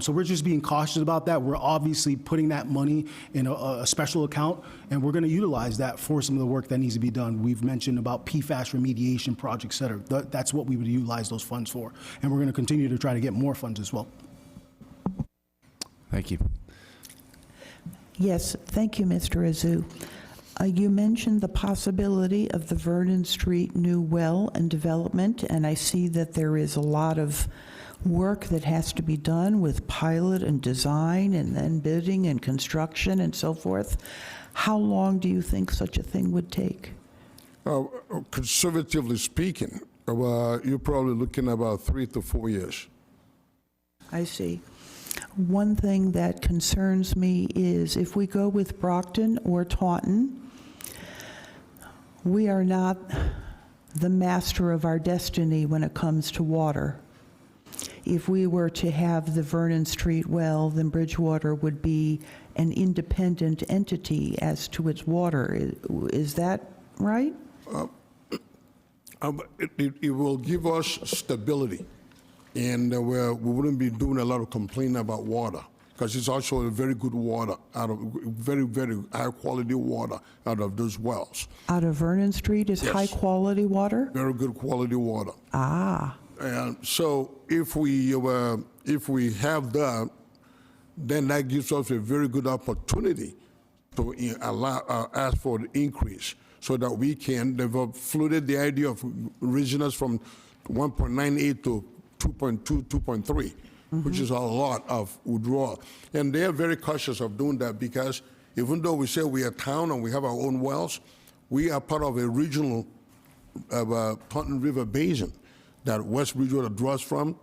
So we're just being cautious about that. We're obviously putting that money in a special account, and we're going to utilize that for some of the work that needs to be done. We've mentioned about PFAS remediation projects, et cetera. That's what we would utilize those funds for. And we're going to continue to try to get more funds as well.
Thank you.
Yes, thank you, Mr. Azu. You mentioned the possibility of the Vernon Street new well and development, and I see that there is a lot of work that has to be done with pilot and design and then bidding and construction and so forth. How long do you think such a thing would take?
Conservatively speaking, you're probably looking about 3 to 4 years.
I see. One thing that concerns me is if we go with Brockton or Taunton, we are not the master of our destiny when it comes to water. If we were to have the Vernon Street well, then Bridgewater would be an independent entity as to its water. Is that right?
It will give us stability, and we wouldn't be doing a lot of complaining about water, because it's also a very good water, out of very, very high quality water out of those wells.
Out of Vernon Street is
Yes.
high quality water?
Very good quality water.
Ah.
And so if we have that, then that gives us a very good opportunity to ask for the increase, so that we can. They've floated the idea of raising us from 1.98 to 2.2, 2.3, which is a lot of withdrawal. And they are very cautious of doing that, because even though we say we are a town and we have our own wells, we are part of a regional Taunton River Basin that West Bridgewater draws from,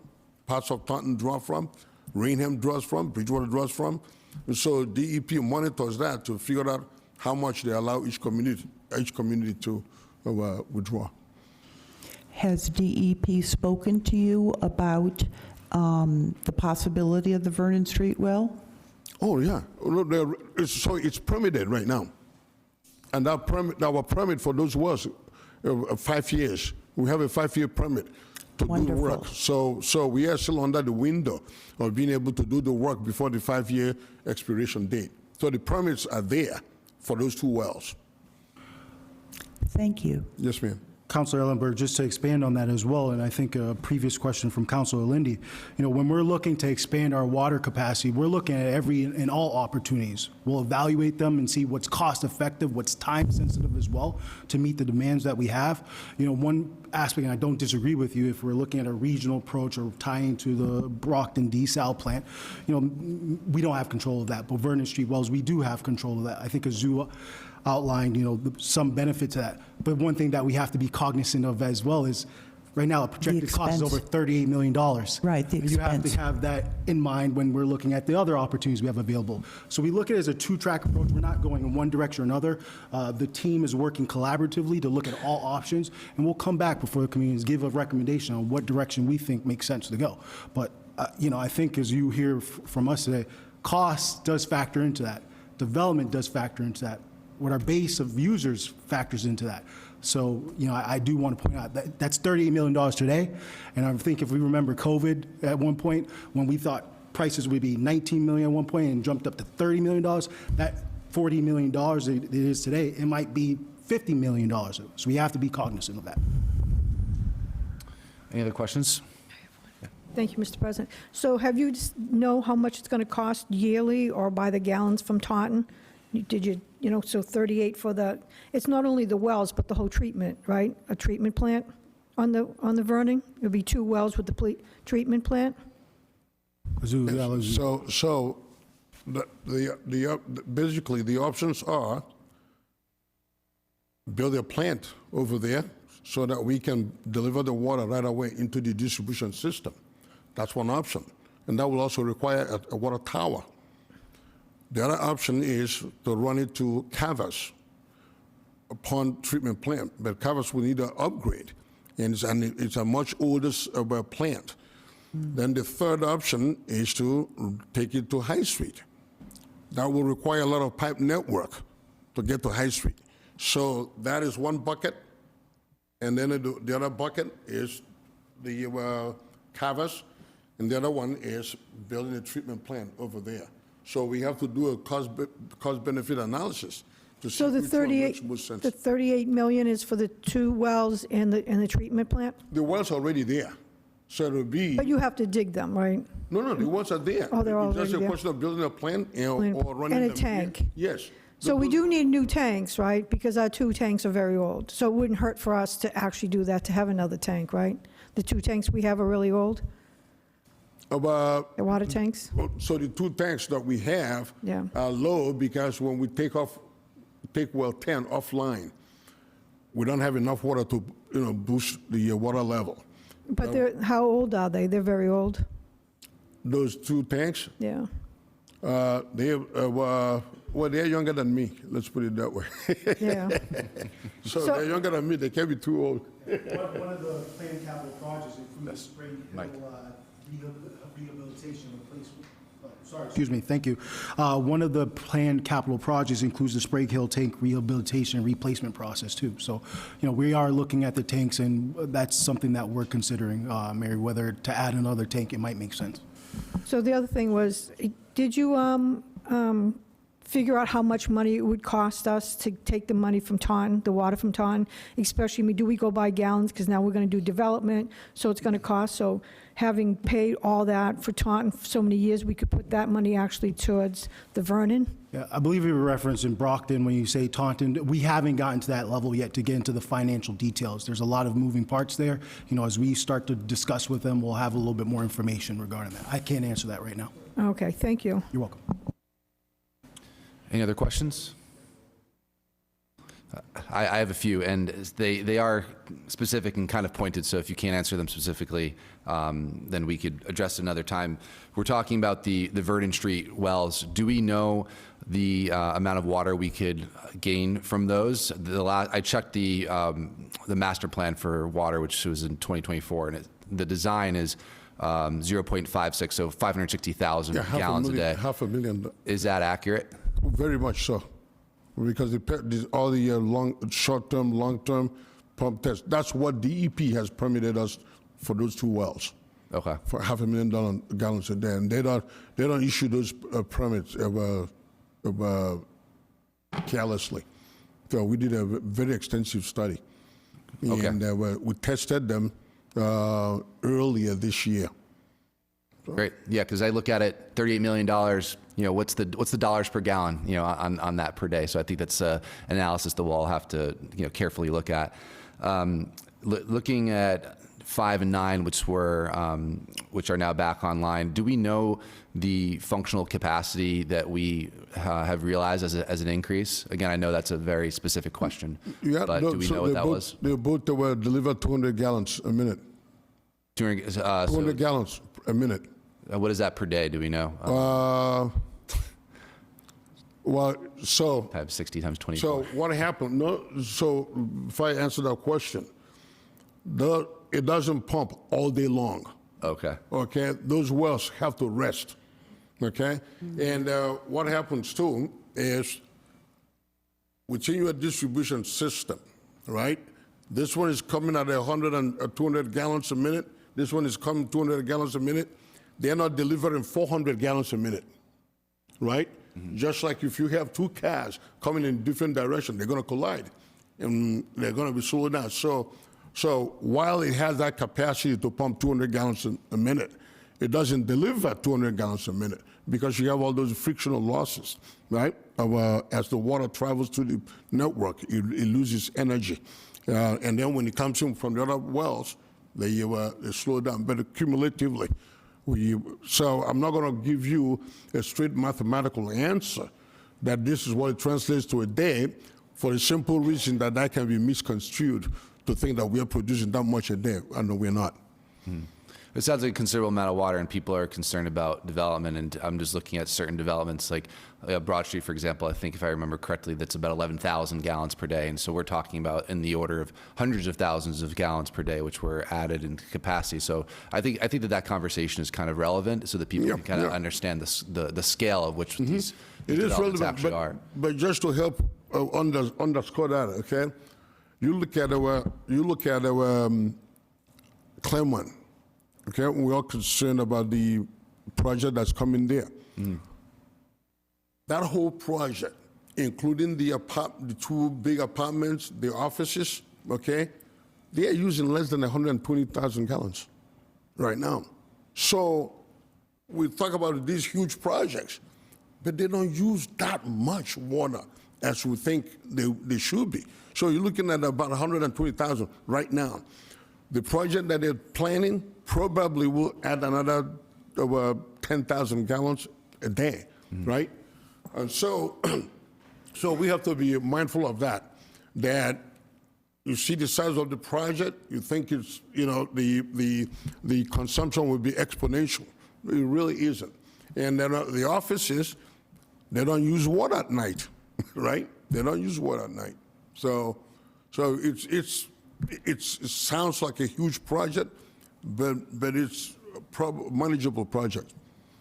parts of Taunton draw from, Rainham draws from, Bridgewater draws from. And so DEP monitors that to figure out how much they allow each community to withdraw.
Has DEP spoken to you about the possibility of the Vernon Street well?
Oh, yeah. So it's permitted right now. And our permit for those wells, 5 years. We have a 5-year permit to do the work. So we are still under the window of being able to do the work before the 5-year expiration date. So the permits are there for those 2 wells.
Thank you.
Yes, ma'am.
Councilor Ellenberg, just to expand on that as well, and I think a previous question from Councilor Lindy, when we're looking to expand our water capacity, we're looking at every and all opportunities. We'll evaluate them and see what's cost effective, what's time sensitive as well to meet the demands that we have. One aspect, and I don't disagree with you, if we're looking at a regional approach or tying to the Brockton desal plant, we don't have control of that. But Vernon Street wells, we do have control of that. I think Azu outlined, some benefit to that. But one thing that we have to be cognizant of as well is, right now, the projected cost is over $38 million.
Right, the
You have
expense.
to have that in mind when we're looking at the other opportunities we have available. So we look at it as a 2-track approach. We're not going in one direction or another. The team is working collaboratively to look at all options, and we'll come back before the communities, give a recommendation on what direction we think makes sense to go. But, I think as you hear from us today, cost does factor into that. Development does factor into that. What our base of users factors into that. So, I do want to point out that that's $38 million today. And I think if we remember COVID at one point, when we thought prices would be $19 million at one point and jumped up to $30 million, that $40 million it is today, it might be $50 million. So we have to be cognizant of that.
Any other questions?
Thank you, Mr. President. So have you know how much it's going to cost yearly or by the gallons from Taunton? Did you, so 38 for the, it's not only the wells, but the whole treatment, right? A treatment plant on the Vernon? It'll be 2 wells with the treatment plant?
So basically, the options are build a plant over there so that we can deliver the water right away into the distribution system. That's one option. And that will also require a water tower. The other option is to run it to Cavas upon treatment plant. But Cavas will need an upgrade, and it's a much older plant. Then the third option is to take it to High Street. That will require a lot of pipe network to get to High Street. So that is one bucket. And then the other bucket is the Cavas, and the other one is building a treatment plant over there. So we have to do a cost-benefit analysis to see
So the
which one makes more
38,
sense.
the 38 million is for the 2 wells and the treatment plant?
The well's already there, so it'll be,
But you have to dig them, right?
no, the wells are there.
Oh, they're
It's just
already
a
there.
question of building a plant or running
And a
them.
tank.
Yes.
So we do need new tanks, right? Because our 2 tanks are very old. So it wouldn't hurt for us to actually do that, to have another tank, right? The 2 tanks we have are really old,
About
the water tanks?
So the 2 tanks that we have
Yeah.
are low because when we take well 10 offline, we don't have enough water to, boost the water level.
But how old are they? They're very old?
Those 2 tanks,
Yeah.
they're younger than me, let's put it that way.
Yeah.
So
So-
they're younger than me, they can't be too old.
One of the planned capital projects includes spring
Mike.
rehabilitation replacement. Excuse me, thank you. One of the planned capital projects includes the Sprague Hill tank rehabilitation and replacement process too. So, we are looking at the tanks, and that's something that we're considering, Mary, whether to add another tank, it might make sense.
So the other thing was, did you figure out how much money it would cost us to take the money from Taunton, the water from Taunton? Especially, do we go by gallons? Because now we're going to do development, so it's going to cost. So having paid all that for Taunton for so many years, we could put that money actually towards the Vernon?
Yeah, I believe you referenced in Brockton when you say Taunton. We haven't gotten to that level yet to get into the financial details. There's a lot of moving parts there. As we start to discuss with them, we'll have a little bit more information regarding that. I can't answer that right now.
Okay, thank you.
You're welcome.
Any other questions? I have a few, and they are specific and kind of pointed, so if you can't answer them specifically, then we could address it another time. We're talking about the Vernon Street wells. Do we know the amount of water we could gain from those? I checked the master plan for water, which was in 2024, and the design is 0.56, so 560,000 gallons a day.
$500,000.
Is that accurate?
Very much so, because all the short-term, long-term pump tests, that's what DEP has permitted us for those 2 wells.
Okay.
For $500,000 gallons a day, and they don't issue those permits carelessly. So we did a very extensive study,
Okay.
and we tested them earlier this year.
Great. Yeah, because I look at it, $38 million. What's the dollars per gallon? On that per day. So I think that's an analysis that we'll all have to carefully look at. Looking at 5 and 9, which are now back online. Do we know the functional capacity that we have realized as an increase? Again, I know that's a very specific question.
Yeah,
but do we know what that was?
They both were delivered 200 gallons a minute. 200 gallons a minute.
What is that per day? Do we know?
Well, so
Times 60 times 24.
So what happened? So if I answer that question, it doesn't pump all day long.
Okay.
Okay, those wells have to rest. Okay, and what happens too is within your distribution system, right? This one is coming at 100 and 200 gallons a minute. This one is coming 200 gallons a minute. They're not delivering 400 gallons a minute, right? Mm-hmm. Just like if you have 2 cars coming in different directions, they're going to collide, and they're going to be slowed down. So while it has that capacity to pump 200 gallons a minute, it doesn't deliver 200 gallons a minute because you have all those frictional losses, right? As the water travels through the network, it loses energy. And then when it comes in from the other wells, they slow down. But cumulatively, so I'm not going to give you a straight mathematical answer that this is what it translates to a day, for the simple reason that that can be misconstrued to think that we are producing that much a day, and we're not.
It sounds like a considerable amount of water, and people are concerned about development. And I'm just looking at certain developments, like Broad Street, for example. I think, if I remember correctly, that's about 11,000 gallons per day. And so we're talking about in the order of hundreds of thousands of gallons per day, which were added in capacity. So I think that conversation is kind of relevant, so that people can kind of understand the scale of which these
It is
developments
relevant,
actually are.
but just to help underscore that, okay? You look at our Claremont, okay? We're all concerned about the project that's coming there. That whole project, including the two big apartments, the offices, okay? They are using less than 120,000 gallons right now. So we talk about these huge projects, but they don't use that much water as we think they should be. So you're looking at about 120,000 right now. The project that they're planning probably will add another 10,000 gallons a day, right? And so, so we have to be mindful of that, that you see the size of the project, you think it's, the consumption will be exponential. It really isn't. And then the offices, they don't use water at night, right? They don't use water at night. So it sounds like a huge project, but it's a manageable project.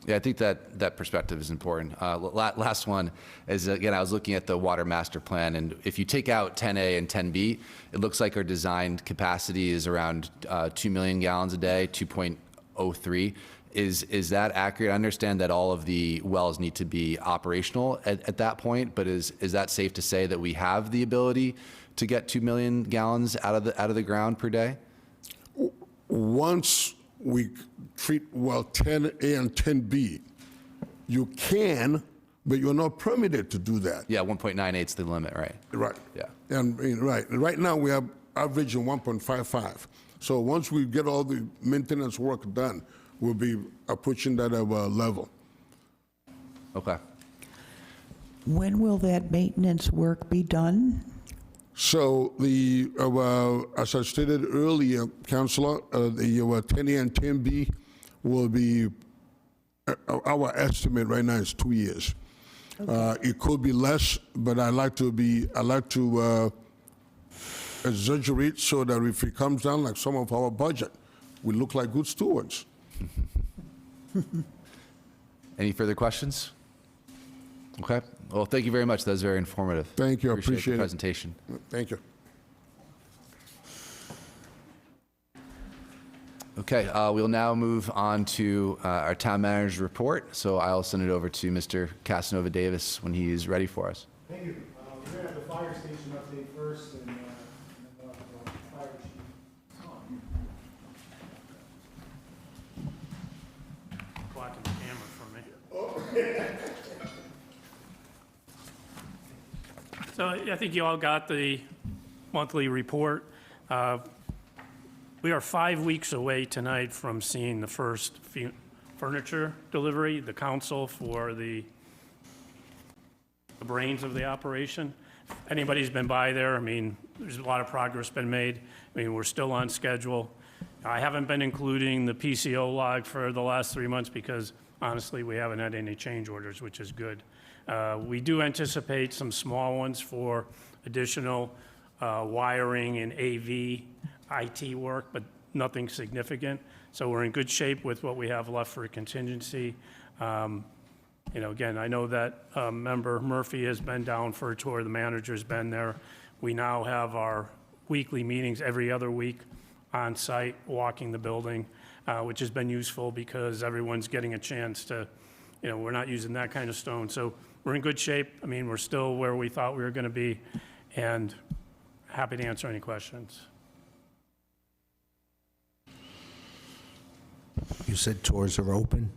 Yeah, I think that perspective is important. Last one is, again, I was looking at the water master plan, and if you take out 10A and 10B, it looks like our designed capacity is around 2 million gallons a day, 2.03. Is that accurate? I understand that all of the wells need to be operational at that point, but is that safe to say that we have the ability to get 2 million gallons out of the ground per day?
Once we treat well 10A and 10B, you can, but you're not permitted to do that.
Yeah, 1.98 is the limit, right?
Right.
Yeah.
And right now we are averaging 1.55. So once we get all the maintenance work done, we'll be approaching that level.
Okay.
When will that maintenance work be done?
So as I stated earlier, Councilor, the 10A and 10B will be, our estimate right now is 2 years. Okay. It could be less, but I like to exaggerate so that if it comes down like some of our budget, we look like good stewards.
Any further questions? Okay. Well, thank you very much. That was very informative.
Thank you. I
Appreciate
appreciate
the
it.
presentation.
Thank you.
Okay, we'll now move on to our town manager's report. So I'll send it over to Mr. Casanova Davis when he is ready for us.
Thank you. We're going to have the fire station update first, and then we'll have the fire chief.
Blocking the camera for me. So I think you all got the monthly report. We are 5 weeks away tonight from seeing the first furniture delivery, the council for the brains of the operation. If anybody's been by there, I mean, there's a lot of progress been made. I mean, we're still on schedule. I haven't been including the PCO log for the last 3 months because honestly, we haven't had any change orders, which is good. We do anticipate some small ones for additional wiring and AV IT work, but nothing significant. So we're in good shape with what we have left for a contingency. Again, I know that member Murphy has been down for a tour. The manager's been there. We now have our weekly meetings every other week on site, walking the building, which has been useful because everyone's getting a chance to, we're not using that kind of stone. So we're in good shape. I mean, we're still where we thought we were going to be, and happy to answer any questions.
You said tours are open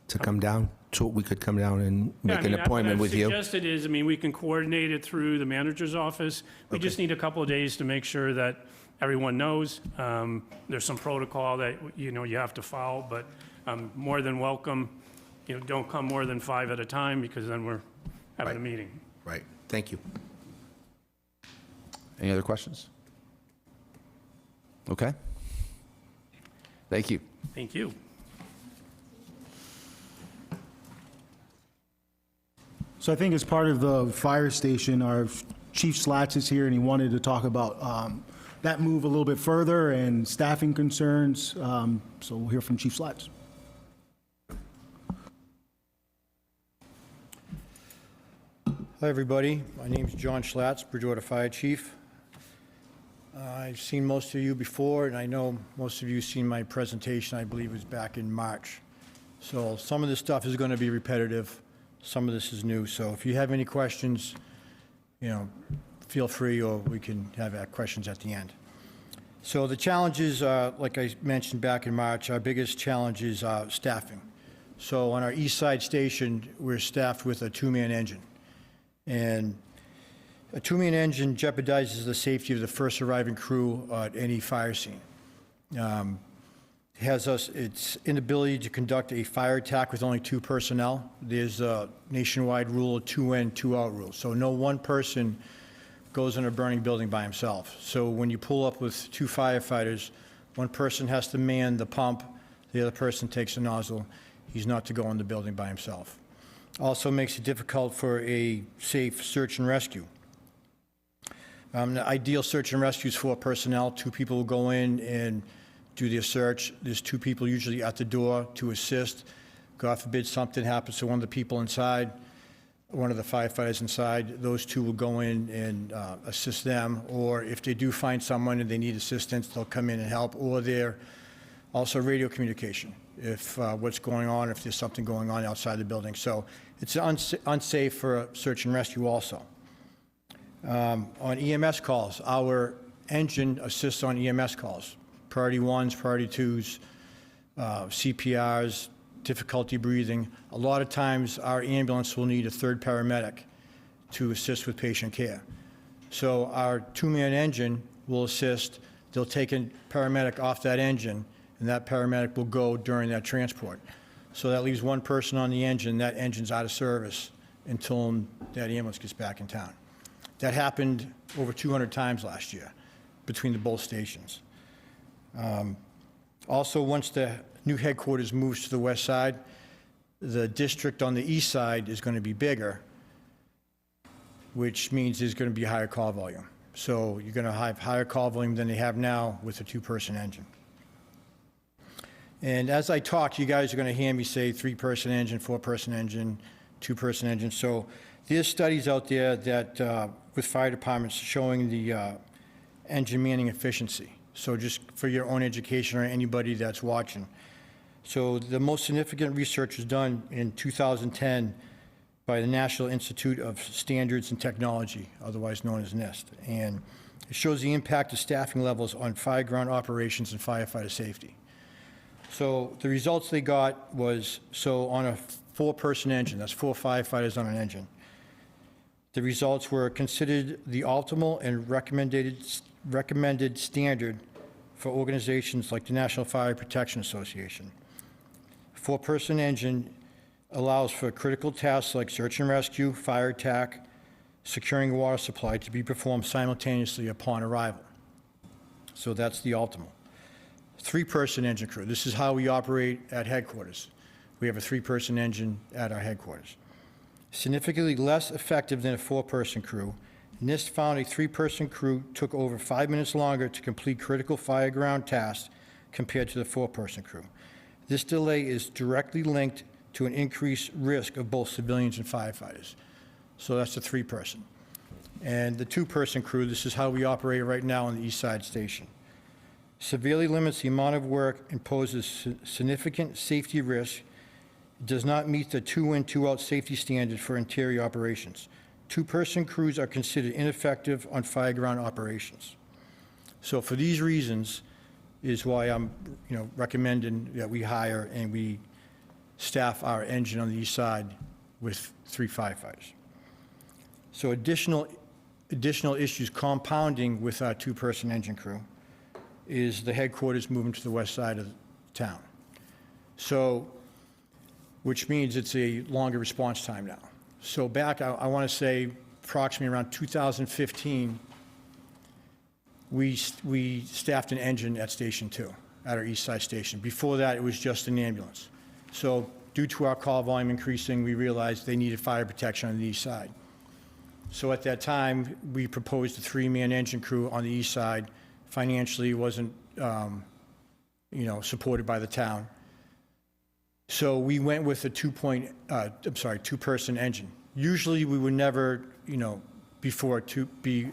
to come down? We could come down and
Yeah,
make an appointment with
What
you?
I've suggested is, we can coordinate it through the manager's office. We just need a couple of days to make sure that everyone knows. There's some protocol that, you have to follow, but more than welcome. Don't come more than 5 at a time, because then we're having a meeting.
Right, thank you.
Any other questions? Okay. Thank you.
Thank you.
So I think as part of the fire station, our Chief Slats is here, and he wanted to talk about that move a little bit further and staffing concerns. So we'll hear from Chief Slats.
Hi, everybody. My name's John Schatz, Bridgewater Fire Chief. I've seen most of you before, and I know most of you seen my presentation, I believe it was back in March. So some of this stuff is going to be repetitive. Some of this is new. So if you have any questions, feel free, or we can have questions at the end. So the challenges, like I mentioned back in March, our biggest challenge is staffing. So on our east side station, we're staffed with a 2-man engine. And a 2-man engine jeopardizes the safety of the first arriving crew at any fire scene. Its inability to conduct a fire attack with only 2 personnel. There's a nationwide rule of 2 in, 2 out rule. So no one person goes in a burning building by himself. So when you pull up with 2 firefighters, one person has to man the pump, the other person takes the nozzle. He's not to go in the building by himself. Also makes it difficult for a safe search and rescue. The ideal search and rescue is 4 personnel. 2 people will go in and do their search. There's 2 people usually at the door to assist. God forbid something happens to one of the people inside, one of the firefighters inside, those 2 will go in and assist them. Or if they do find someone and they need assistance, they'll come in and help. Or they're also radio communication, if what's going on, if there's something going on outside the building. So it's unsafe for a search and rescue also. On EMS calls, our engine assists on EMS calls. Priority 1s, priority 2s, CPRs, difficulty breathing. A lot of times our ambulance will need a 3rd paramedic to assist with patient care. So our 2-man engine will assist. They'll take a paramedic off that engine, and that paramedic will go during that transport. So that leaves 1 person on the engine. That engine's out of service until that ambulance gets back in town. That happened over 200 times last year between the both stations. Also, once the new headquarters moves to the west side, the district on the east side is going to be bigger, which means there's going to be higher call volume. So you're going to have higher call volume than they have now with a 2-person engine. And as I talk, you guys are going to hear me say 3-person engine, 4-person engine, 2-person engine. So there's studies out there that with fire departments showing the engine manning efficiency. So just for your own education or anybody that's watching. So the most significant research was done in 2010 by the National Institute of Standards and Technology, otherwise known as NIST. And it shows the impact of staffing levels on fire ground operations and firefighter safety. So the results they got was, so on a 4-person engine, that's 4 firefighters on an engine, the results were considered the optimal and recommended standard for organizations like the National Fire Protection Association. 4-person engine allows for critical tasks like search and rescue, fire attack, securing water supply to be performed simultaneously upon arrival. So that's the optimal. 3-person engine crew. This is how we operate at headquarters. We have a 3-person engine at our headquarters. Significantly less effective than a 4-person crew. NIST found a 3-person crew took over 5 minutes longer to complete critical fire ground tasks compared to the 4-person crew. This delay is directly linked to an increased risk of both civilians and firefighters. So that's the 3-person. And the 2-person crew, this is how we operate right now on the East Side Station. Severely limits the amount of work and poses significant safety risk. It does not meet the 2 in, 2 out safety standard for interior operations. 2-person crews are considered ineffective on fire ground operations. So for these reasons, is why I'm, recommending that we hire and we staff our engine on the east side with 3 firefighters. So additional issues compounding with our 2-person engine crew is the headquarters moving to the west side of town. So, which means it's a longer response time now. So back, I want to say approximately around 2015, we staffed an engine at Station 2, at our east side station. Before that, it was just an ambulance. So due to our call volume increasing, we realized they needed fire protection on the east side. So at that time, we proposed a 3-man engine crew on the east side. Financially, it wasn't, supported by the town. So we went with a 2-person engine. Usually, we would never, before be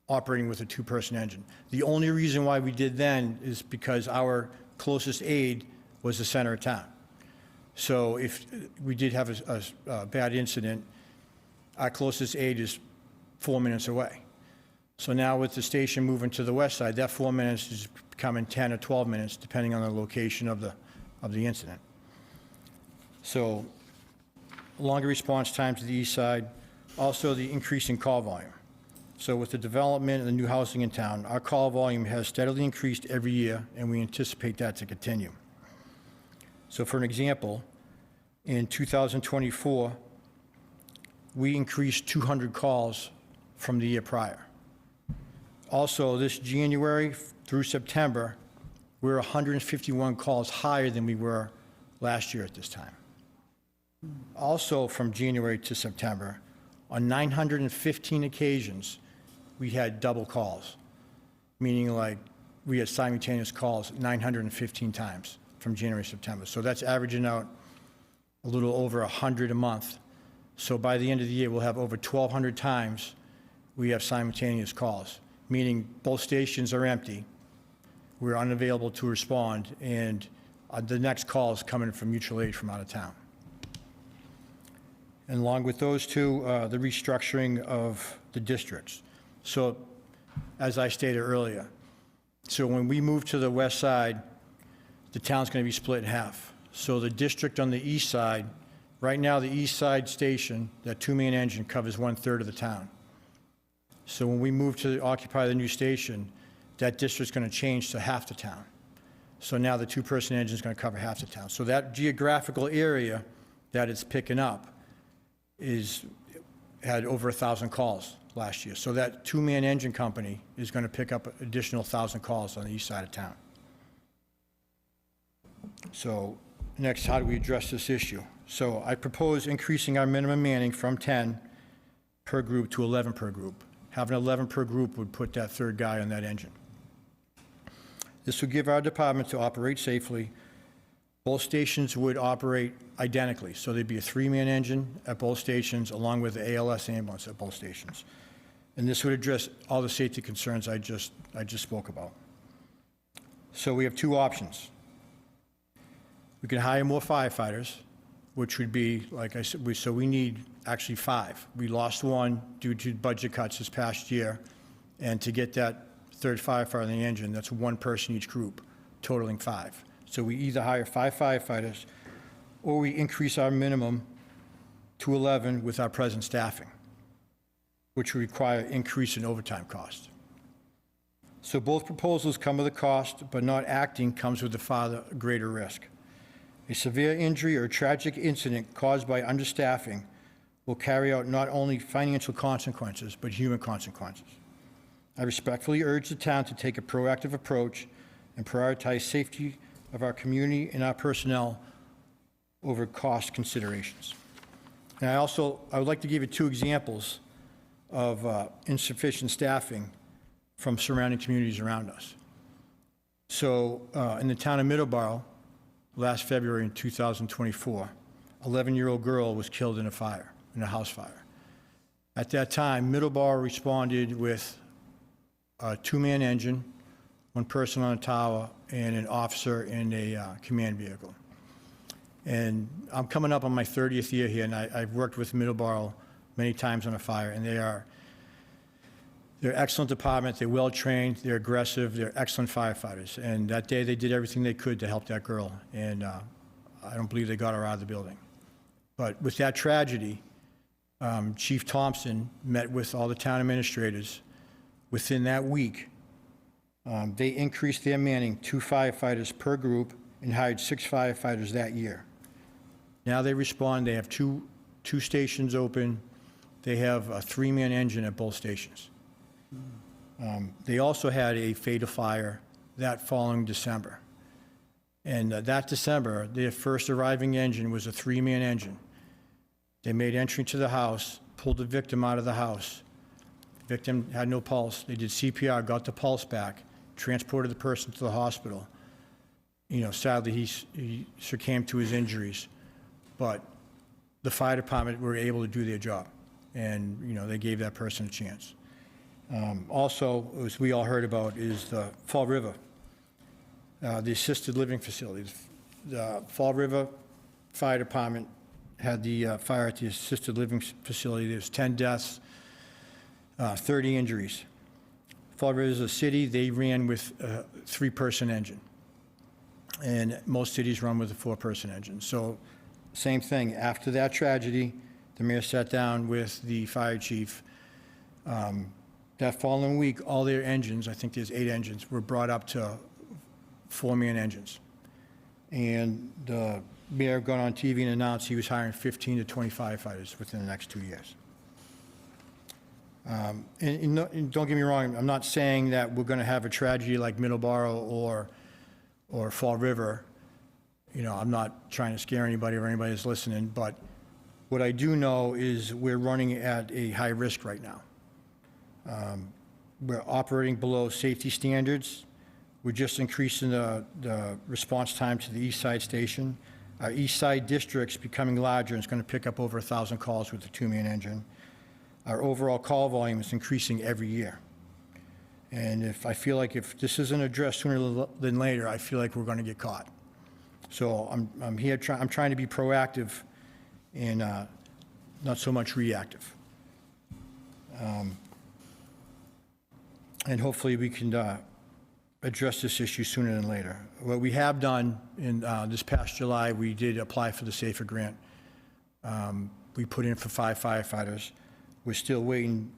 operating with a 2-person engine. The only reason why we did then is because our closest aid was the center of town. So if we did have a bad incident, our closest aid is 4 minutes away. So now with the station moving to the west side, that 4 minutes is becoming 10 or 12 minutes, depending on the location of the incident. So longer response time to the east side, also the increasing call volume. So with the development and the new housing in town, our call volume has steadily increased every year, and we anticipate that to continue. So for an example, in 2024, we increased 200 calls from the year prior. Also, this January through September, we're 151 calls higher than we were last year at this time. Also, from January to September, on 915 occasions, we had double calls, meaning like we had simultaneous calls 915 times from January to September. So that's averaging out a little over 100 a month. So by the end of the year, we'll have over 1,200 times we have simultaneous calls, meaning both stations are empty, we're unavailable to respond, and the next call is coming from mutual aid from out of town. And along with those two, the restructuring of the districts. So, as I stated earlier, so when we move to the west side, the town's going to be split in half. So the district on the east side, right now, the east side station, that 2-man engine covers 1/3 of the town. So when we move to occupy the new station, that district's going to change to half the town. So now the 2-person engine is going to cover half the town. So that geographical area that it's picking up had over 1,000 calls last year. So that 2-man engine company is going to pick up additional 1,000 calls on the east side of town. So next, how do we address this issue? So I propose increasing our minimum manning from 10 per group to 11 per group. Having 11 per group would put that 3rd guy on that engine. This would give our department to operate safely. Both stations would operate identically, so there'd be a 3-man engine at both stations along with the ALS ambulance at both stations. And this would address all the safety concerns I just spoke about. So we have 2 options. We can hire more firefighters, which would be, like I said, so we need actually 5. We lost 1 due to budget cuts this past year, and to get that 3rd firefighter in the engine, that's 1 person each group, totaling 5. So we either hire 5 firefighters, or we increase our minimum to 11 with our present staffing, which would require increase in overtime cost. So both proposals come with a cost, but not acting comes with a far greater risk. A severe injury or tragic incident caused by understaffing will carry out not only financial consequences, but human consequences. I respectfully urge the town to take a proactive approach and prioritize safety of our community and our personnel over cost considerations. And I would like to give you 2 examples of insufficient staffing from surrounding communities around us. So in the town of Middleborough, last February in 2024, 11-year-old girl was killed in a fire, in a house fire. At that time, Middleborough responded with a 2-man engine, 1 person on a tower, and an officer in a command vehicle. And I'm coming up on my 30th year here, and I've worked with Middleborough many times on a fire, and They're an excellent department, they're well-trained, they're aggressive, they're excellent firefighters. And that day, they did everything they could to help that girl, and I don't believe they got her out of the building. But with that tragedy, Chief Thompson met with all the town administrators. Within that week, they increased their manning, 2 firefighters per group, and hired 6 firefighters that year. Now they respond, they have two stations open, they have a 3-man engine at both stations. They also had a fatal fire that following December. And that December, their first arriving engine was a 3-man engine. They made entry to the house, pulled the victim out of the house. Victim had no pulse. They did CPR, got the pulse back, transported the person to the hospital. You know, sadly, he succumbed to his injuries. But the fire department were able to do their job. And, you know, they gave that person a chance. Also, as we all heard about, is the Fall River, the assisted living facilities. The Fall River Fire Department had the fire at the assisted living facility. There's 10 deaths, 30 injuries. Fall River is a city, they ran with a 3-person engine. And most cities run with a 4-person engine. So same thing, after that tragedy, the mayor sat down with the fire chief. That following week, all their engines, I think there's 8 engines, were brought up to 4-man engines. And the mayor got on TV and announced he was hiring 15 to 20 firefighters within the next 2 years. And don't get me wrong, I'm not saying that we're going to have a tragedy like Middleborough or Fall River. You know, I'm not trying to scare anybody or anybody that's listening, but what I do know is we're running at a high risk right now. We're operating below safety standards. We're just increasing the response time to the East Side Station. Our East Side district's becoming larger, and it's going to pick up over 1,000 calls with the 2-man engine. Our overall call volume is increasing every year. And I feel like if this isn't addressed sooner than later, I feel like we're going to get caught. So I'm here, I'm trying to be proactive and not so much reactive. And hopefully we can address this issue sooner than later. What we have done in this past July, we did apply for the SAFER grant. We put in for 5 firefighters. We're still waiting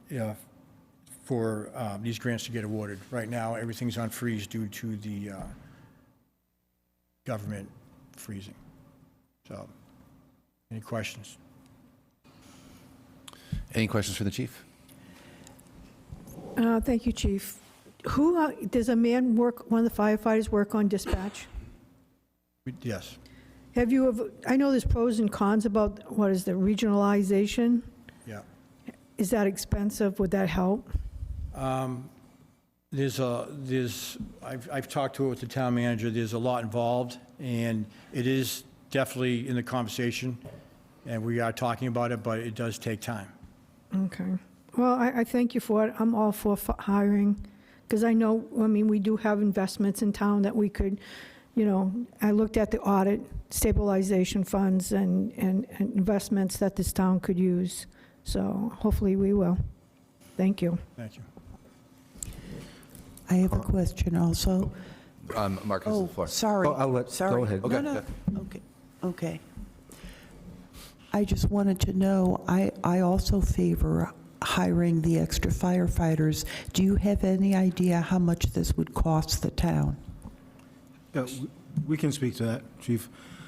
for these grants to get awarded. Right now, everything's on freeze due to the government freezing. So, any questions?
Any questions for the chief?
Thank you, Chief. Does a man work, one of the firefighters work on dispatch?
Yes.
Have you ever, I know there's pros and cons about, what is the regionalization?
Yeah.
Is that expensive? Would that help?
I've talked to it with the town manager. There's a lot involved, and it is definitely in the conversation, and we are talking about it, but it does take time.
Okay. Well, I thank you for it. I'm all for hiring, because I know, I mean, we do have investments in town that we could, you know, I looked at the audit, stabilization funds, and investments that this town could use. So hopefully we will. Thank you.
Thank you.
I have a question also.
Mark has the floor.
Sorry.
Oh, I'll
Sorry.
go ahead.
Okay.
No. Okay. I just wanted to know, I also favor hiring the extra firefighters. Do you have any idea how much this would cost the town?
Yeah, we can speak to that, Chief.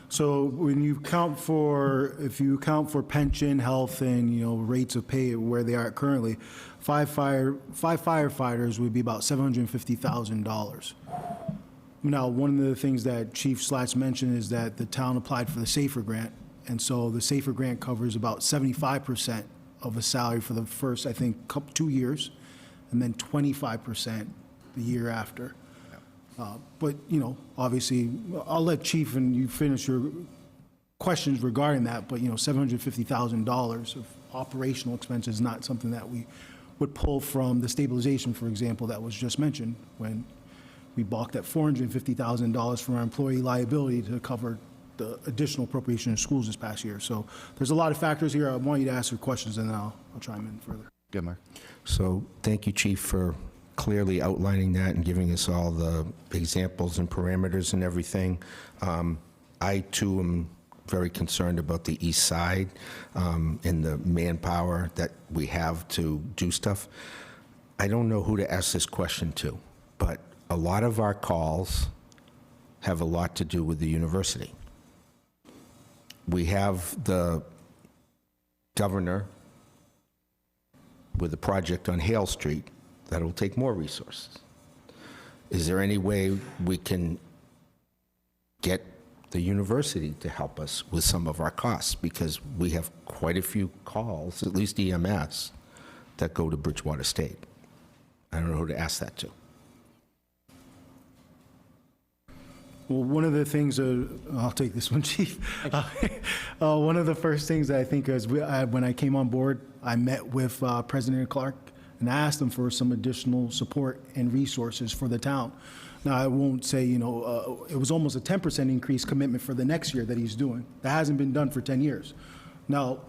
So when you count for, if you account for pension, health, and, you know, rates of pay where they are currently, 5 firefighters would be about $750,000. Now, one of the things that Chief Slatz mentioned is that the town applied for the SAFER grant, and so the SAFER grant covers about 75% of a salary for the first, I think, 2 years, and then 25% the year after. But, you know, obviously, I'll let Chief and you finish your questions regarding that, but, you know, $750,000 of operational expenses is not something that we would pull from the stabilization, for example, that was just mentioned, when we balked at $450,000 from our employee liability to cover the additional appropriation in schools this past year. So there's a lot of factors here. I want you to ask your questions, and then I'll chime in further.
Go ahead, Mark.
So thank you, Chief, for clearly outlining that and giving us all the examples and parameters and everything. I, too, am very concerned about the east side and the manpower that we have to do stuff. I don't know who to ask this question to, but a lot of our calls have a lot to do with the university. We have the governor with a project on Hale Street that will take more resources. Is there any way we can get the university to help us with some of our costs? Because we have quite a few calls, at least EMS, that go to Bridgewater State. I don't know who to ask that to.
Well, one of the things, I'll take this one, Chief. One of the first things that I think is when I came on board, I met with President Clark and I asked him for some additional support and resources for the town. Now, I won't say, it was almost a 10% increase commitment for the next year that he's doing. That hasn't been done for 10 years. Now,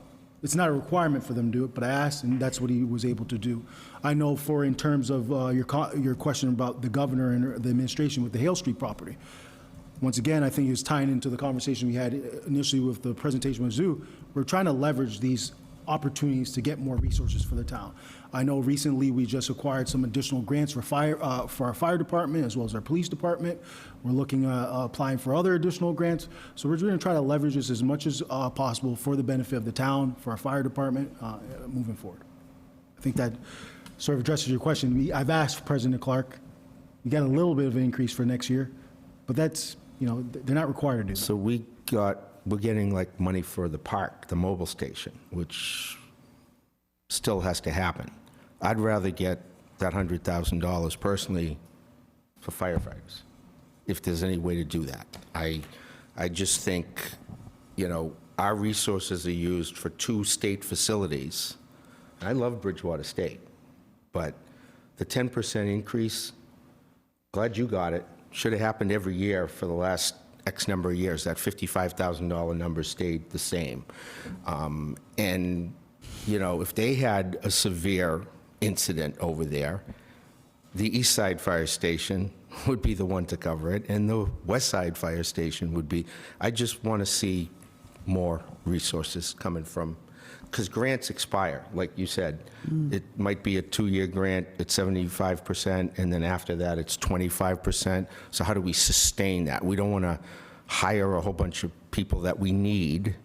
it's not a requirement for them to do it, but I asked, and that's what he was able to do. I know in terms of your question about the governor and the administration with the Hale Street property, once again, I think it's tying into the conversation we had initially with the presentation with Zoo. We're trying to leverage these opportunities to get more resources for the town. I know recently we just acquired some additional grants for our fire department as well as our police department. We're looking at applying for other additional grants. So we're going to try to leverage this as much as possible for the benefit of the town, for our fire department, moving forward. I think that sort of addresses your question. I've asked President Clark, we got a little bit of an increase for next year, but that's, they're not required to do that.
So we're getting like money for the park, the mobile station, which still has to happen. I'd rather get that $100,000 personally for firefighters, if there's any way to do that. I just think, our resources are used for 2 state facilities. I love Bridgewater State, but the 10% increase, glad you got it. Should have happened every year for the last X number of years. That $55,000 number stayed the same. And, if they had a severe incident over there, the East Side Fire Station would be the one to cover it, and the West Side Fire Station would be. I just want to see more resources coming from, because grants expire, like you said. It might be a 2-year grant at 75%, and then after that, it's 25%. So how do we sustain that? We don't want to hire a whole bunch of people that we need,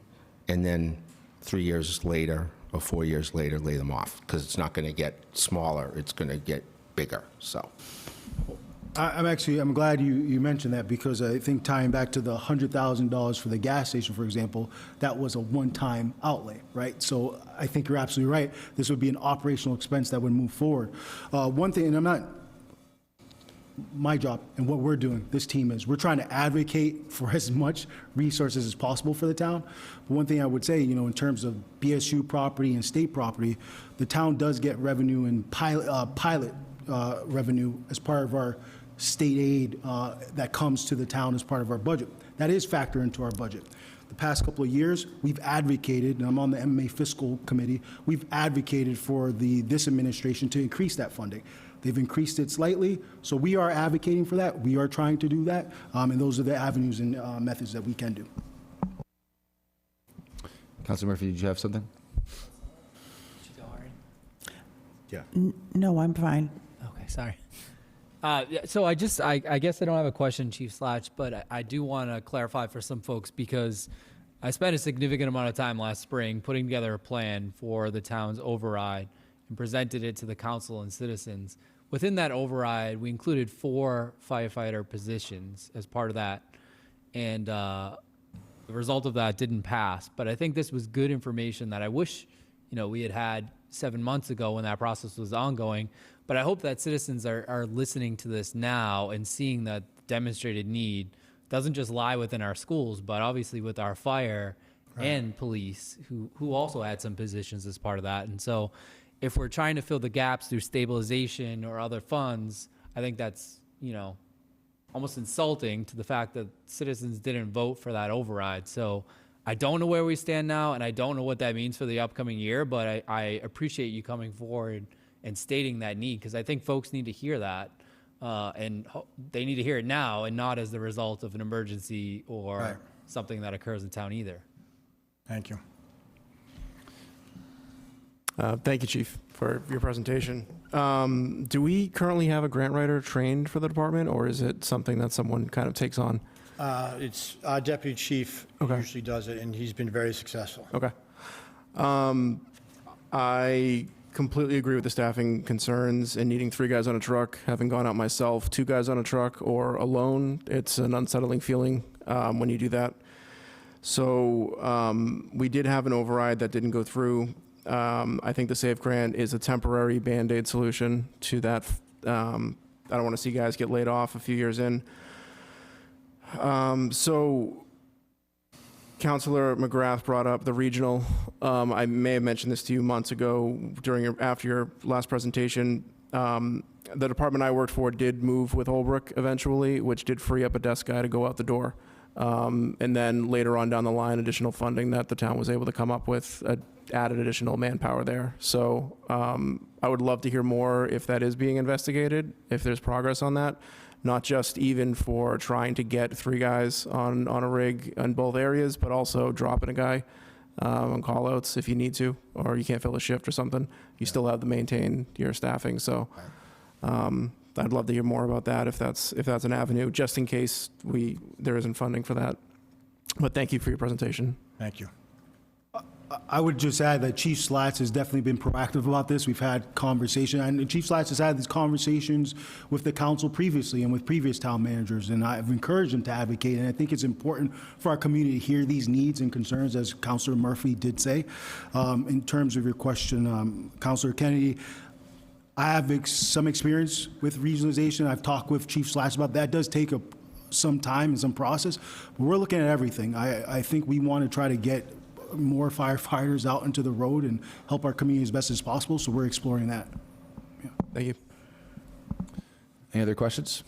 and then 3 years later or 4 years later, lay them off, because it's not going to get smaller, it's going to get bigger, so.
I'm glad you mentioned that, because I think tying back to the $100,000 for the gas station, for example, that was a one-time outlay, right? So I think you're absolutely right. This would be an operational expense that would move forward. One thing, and my job and what we're doing, this team is, we're trying to advocate for as much resources as possible for the town. But one thing I would say, in terms of BSU property and state property, the town does get revenue and pilot revenue as part of our state aid that comes to the town as part of our budget. That is factored into our budget. The past couple of years, we've advocated, and I'm on the MMA Fiscal Committee, we've advocated for this administration to increase that funding. They've increased it slightly, so we are advocating for that. We are trying to do that, and those are the avenues and methods that we can do.
Councilor Murphy, did you have something?
Yeah.
No, I'm fine.
Okay, sorry. So I guess I don't have a question, Chief Slatch, but I do want to clarify for some folks, because I spent a significant amount of time last spring putting together a plan for the town's override and presented it to the council and citizens. Within that override, we included 4 firefighter positions as part of that, and the result of that didn't pass. But I think this was good information that I wish, we had 7 months ago when that process was ongoing. But I hope that citizens are listening to this now and seeing that demonstrated need doesn't just lie within our schools, but obviously with our fire and police, who also had some positions as part of that. And so if we're trying to fill the gaps through stabilization or other funds, I think that's, almost insulting to the fact that citizens didn't vote for that override. So I don't know where we stand now, and I don't know what that means for the upcoming year, but I appreciate you coming forward and stating that need, because I think folks need to hear that, and they need to hear it now and not as the result of an emergency or
Right.
something that occurs in town either.
Thank you.
Thank you, Chief, for your presentation. Do we currently have a grant writer trained for the department, or is it something that someone kind of takes on?
It's our deputy chief who
Okay.
usually does it, and he's been very successful.
Okay. I completely agree with the staffing concerns and needing 3 guys on a truck. Having gone out myself, 2 guys on a truck or alone, it's an unsettling feeling when you do that. So we did have an override that didn't go through. I think the SAFE grant is a temporary Band-Aid solution to that. I don't want to see guys get laid off a few years in. So Councilor McGrath brought up the regional. I may have mentioned this to you months ago after your last presentation. The department I worked for did move with Holbrook eventually, which did free up a desk guy to go out the door. And then later on down the line, additional funding that the town was able to come up with added additional manpower there. So I would love to hear more if that is being investigated, if there's progress on that. Not just even for trying to get 3 guys on a rig in both areas, but also dropping a guy on call-outs if you need to, or you can't fill a shift or something. You still have to maintain your staffing. So I'd love to hear more about that if that's an avenue, just in case there isn't funding for that. But thank you for your presentation.
Thank you.
I would just add that Chief Slats has definitely been proactive about this. We've had conversation, and Chief Slats has had these conversations with the council previously and with previous town managers, and I've encouraged him to advocate, and I think it's important for our community to hear these needs and concerns, as Councilor Murphy did say. In terms of your question, Councilor Kennedy, I have some experience with regionalization. I've talked with Chief Slats about that. It does take some time and some process, but we're looking at everything. I think we want to try to get more firefighters out into the road and help our community as best as possible, so we're exploring that. Yeah.
Thank you.
Any other questions?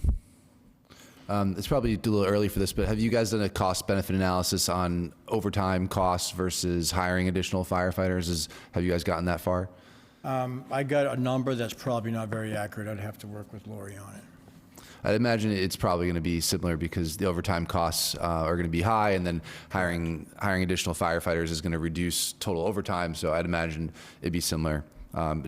It's probably a little early for this, but have you guys done a cost-benefit analysis on overtime costs versus hiring additional firefighters? Have you guys gotten that far?
I got a number that's probably not very accurate. I'd have to work with Lori on it.
I'd imagine it's probably going to be similar because the overtime costs are going to be high, and then hiring additional firefighters is going to reduce total overtime. So I'd imagine it'd be similar.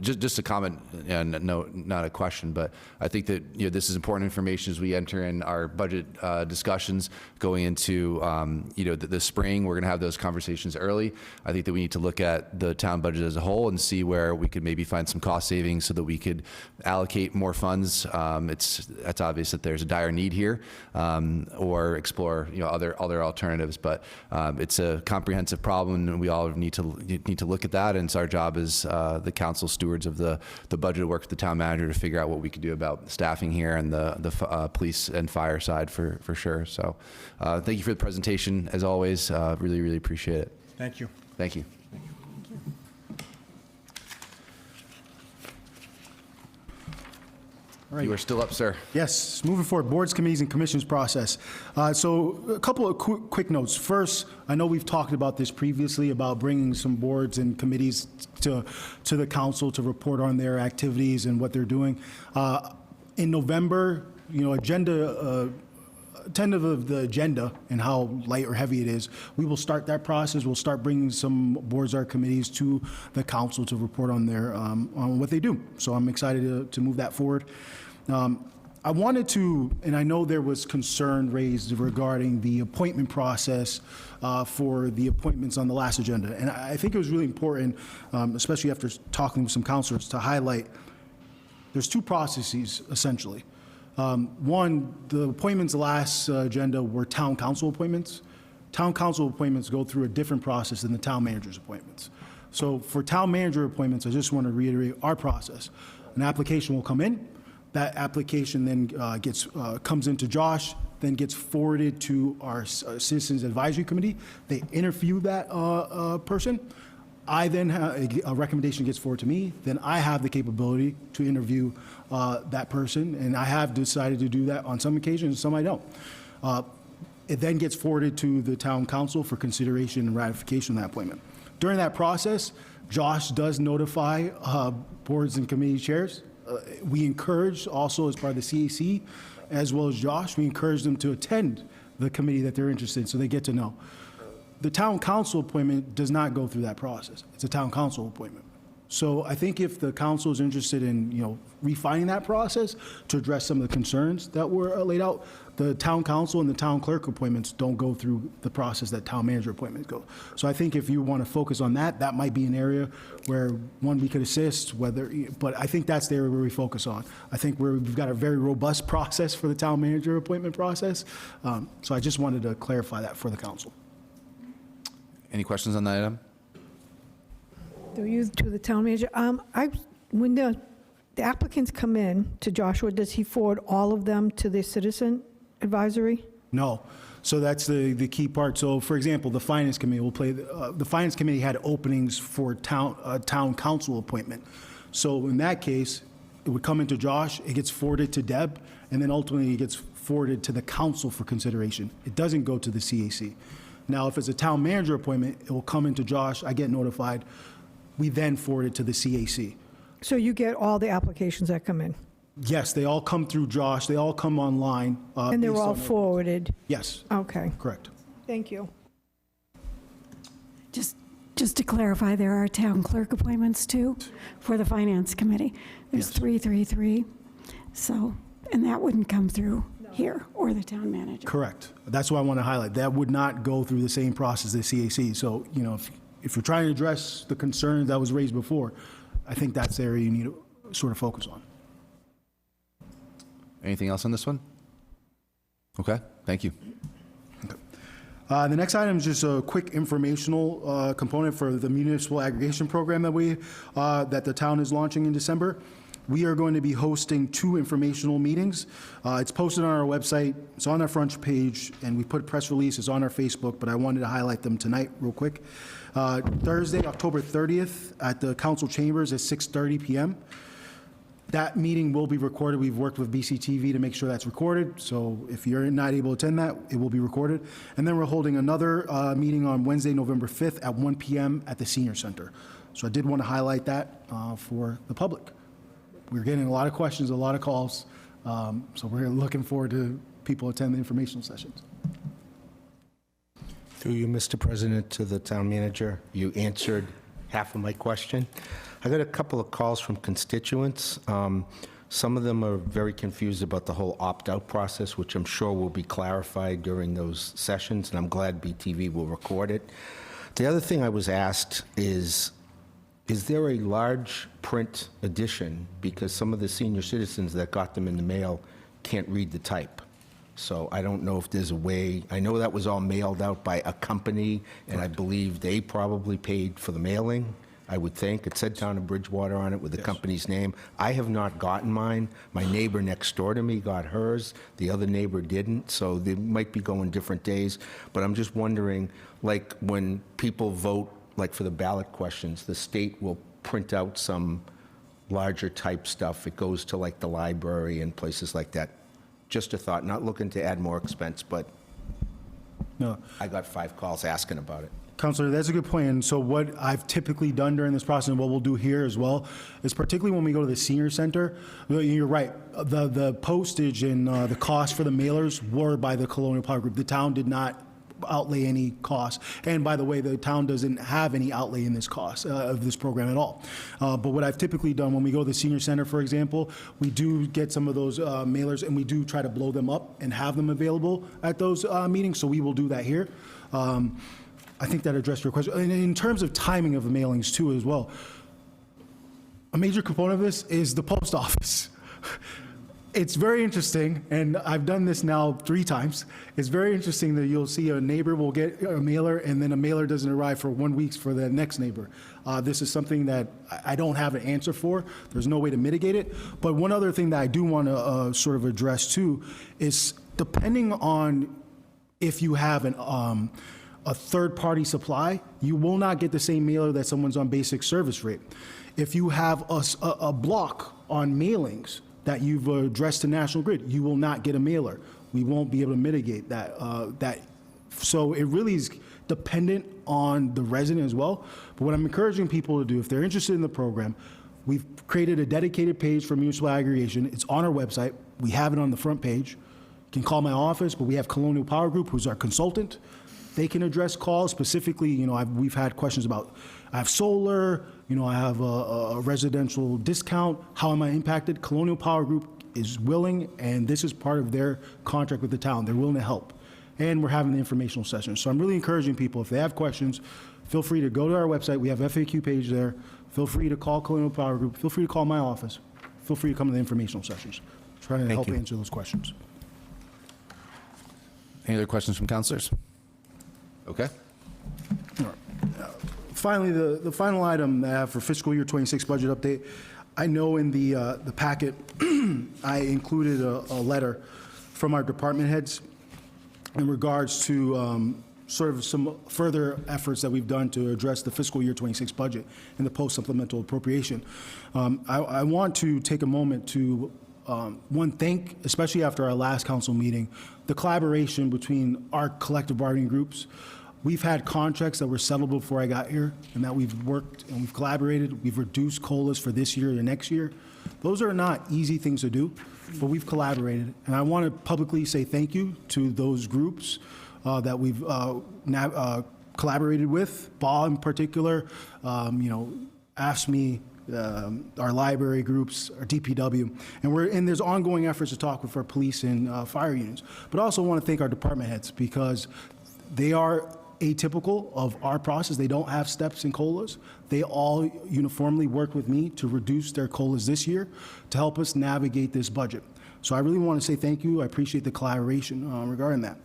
Just a comment, and no, not a question, but I think that this is important information as we enter in our budget discussions going into the spring. We're going to have those conversations early. I think that we need to look at the town budget as a whole and see where we could maybe find some cost savings so that we could allocate more funds. It's obvious that there's a dire need here, or explore other alternatives. But it's a comprehensive problem, and we all need to look at that. And it's our job as the council stewards of the budget, work with the town manager to figure out what we could do about staffing here and the police and fire side for sure. So thank you for the presentation, as always. Really, really appreciate it.
Thank you.
Thank you.
All right.
You are still up, sir.
Yes, moving forward, boards, committees, and commissions process. So a couple of quick notes. First, I know we've talked about this previously, about bringing some boards and committees to the council to report on their activities and what they're doing. In November, tentative of the agenda and how light or heavy it is, we will start that process. We'll start bringing some boards or committees to the council to report on their on what they do. So I'm excited to move that forward. I wanted to, and I know there was concern raised regarding the appointment process for the appointments on the last agenda. And I think it was really important, especially after talking with some councilors, to highlight there's 2 processes, essentially. One, the appointments the last agenda were town council appointments. Town council appointments go through a different process than the town manager's appointments. So for town manager appointments, I just want to reiterate our process. An application will come in. That application then comes into Josh, then gets forwarded to our Citizens Advisory Committee. They interview that person. I then have a recommendation gets forwarded to me. Then I have the capability to interview that person, and I have decided to do that on some occasions, some I don't. It then gets forwarded to the town council for consideration and ratification of that appointment. During that process, Josh does notify boards and committee chairs. We encourage, also as part of the CAC, as well as Josh, we encourage them to attend the committee that they're interested in, so they get to know. The town council appointment does not go through that process. It's a town council appointment. So I think if the council is interested in, refining that process to address some of the concerns that were laid out, the town council and the town clerk appointments don't go through the process that town manager appointments go. So I think if you want to focus on that, that might be an area where, one, we could assist, but I think that's the area where we focus on. I think we've got a very robust process for the town manager appointment process. So I just wanted to clarify that for the council.
Any questions on that item?
Through you to the town manager. When the applicants come in to Joshua, does he forward all of them to the citizen advisory?
No. So that's the key part. So, for example, the Finance Committee will play, the Finance Committee had openings for town council appointment. So in that case, it would come into Josh, it gets forwarded to Deb, and then ultimately it gets forwarded to the council for consideration. It doesn't go to the CAC. Now, if it's a town manager appointment, it will come into Josh, I get notified, we then forward it to the CAC.
So you get all the applications that come in?
Yes, they all come through Josh, they all come online.
And they're
based
all
on-
forwarded?
Yes,
Okay,
correct.
thank you.
Just to clarify, there are town clerk appointments too for the Finance Committee. There's
Yes.
333, so, and that wouldn't come through here or the town manager.
Correct. That's what I want to highlight. That would not go through the same process as CAC. So, if you're trying to address the concern that was raised before, I think that's the area you need to sort of focus on.
Anything else on this one? Okay, thank you.
The next item is just a quick informational component for the municipal aggregation program that the town is launching in December. We are going to be hosting 2 informational meetings. It's posted on our website, it's on our front page, and we put press releases on our Facebook, but I wanted to highlight them tonight real quick. Thursday, October 30th, at the council chambers at 6:30 p.m. That meeting will be recorded. We've worked with BCTV to make sure that's recorded, so if you're not able to attend that, it will be recorded. And then we're holding another meeting on Wednesday, November 5th at 1 p.m. at the Senior Center. So I did want to highlight that for the public. We're getting a lot of questions, a lot of calls, so we're looking forward to people attending the informational sessions.
Through you, Mr. President, to the town manager, you answered half of my question. I got a couple of calls from constituents. Some of them are very confused about the whole opt-out process, which I'm sure will be clarified during those sessions, and I'm glad BTV will record it. The other thing I was asked is there a large print edition? Because some of the senior citizens that got them in the mail can't read the type. So I don't know if there's a way, I know that was all mailed out by a company, and I believe they probably paid for the mailing, I would think. It said Town of Bridgewater on it with the company's name. I have not gotten mine. My neighbor next door to me got hers. The other neighbor didn't, so they might be going different days. But I'm just wondering, like, when people vote, like for the ballot questions, the state will print out some larger type stuff. It goes to like the library and places like that. Just a thought, not looking to add more expense, but
No.
I got 5 calls asking about it.
Counselor, that's a good point. So what I've typically done during this process, and what we'll do here as well, is particularly when we go to the senior center, you're right, the postage and the cost for the mailers were by the Colonial Power Group. The town did not outlay any cost. And by the way, the town doesn't have any outlay in this cost of this program at all. But what I've typically done when we go to the senior center, for example, we do get some of those mailers and we do try to blow them up and have them available at those meetings. So we will do that here. I think that addressed your question. And in terms of timing of the mailings too as well, a major component of this is the post office. It's very interesting, and I've done this now 3 times. It's very interesting that you'll see a neighbor will get a mailer, and then a mailer doesn't arrive for 1 week for the next neighbor. This is something that I don't have an answer for. There's no way to mitigate it. But one other thing that I do want to sort of address too is depending on if you have a third-party supply, you will not get the same mailer that someone's on basic service rate. If you have a block on mailings that you've addressed to National Grid, you will not get a mailer. we won't be able to mitigate that. So it really is dependent on the resident as well. But what I'm encouraging people to do, if they're interested in the program, we've created a dedicated page for municipal aggregation. It's on our website. We have it on the front page. You can call my office, but we have Colonial Power Group, who's our consultant. They can address calls specifically. We've had questions about, I have solar, I have a residential discount. How am I impacted? Colonial Power Group is willing, and this is part of their contract with the town. They're willing to help. And we're having the informational sessions. So I'm really encouraging people, if they have questions, feel free to go to our website. We have FAQ page there. Feel free to call Colonial Power Group. Feel free to call my office. Feel free to come to the informational sessions. Trying to help answer those questions.
Any other questions from councilors? Okay.
Finally, the final item that I have for fiscal year 26 budget update, I know in the packet, I included a letter from our department heads in regards to sort of some further efforts that we've done to address the fiscal year 26 budget and the post-supplemental appropriation. I want to take a moment to, thank, especially after our last council meeting, the collaboration between our collective bargaining groups. We've had contracts that were settled before I got here, and that we've worked and we've collaborated. We've reduced COLAs for this year and next year. Those are not easy things to do, but we've collaborated. And I want to publicly say thank you to those groups that we've collaborated with. BAW in particular, AFSCME, our library groups, our DPW, and there's ongoing efforts to talk with our police and fire unions. But I also want to thank our department heads, because they are atypical of our process. They don't have steps and COLAs. They all uniformly worked with me to reduce their COLAs this year to help us navigate this budget. So I really want to say thank you. I appreciate the collaboration regarding that.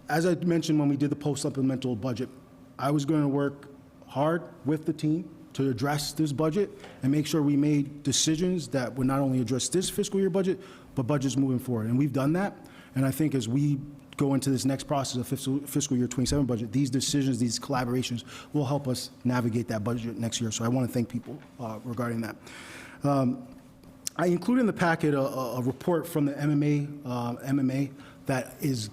As I mentioned when we did the post-supplemental budget, I was going to work hard with the team to address this budget and make sure we made decisions that would not only address this fiscal year budget, but budgets moving forward. And we've done that. And I think as we go into this next process of fiscal year 27 budget, these decisions, these collaborations will help us navigate that budget next year. So I want to thank people regarding that. I included in the packet a report from the MMA that is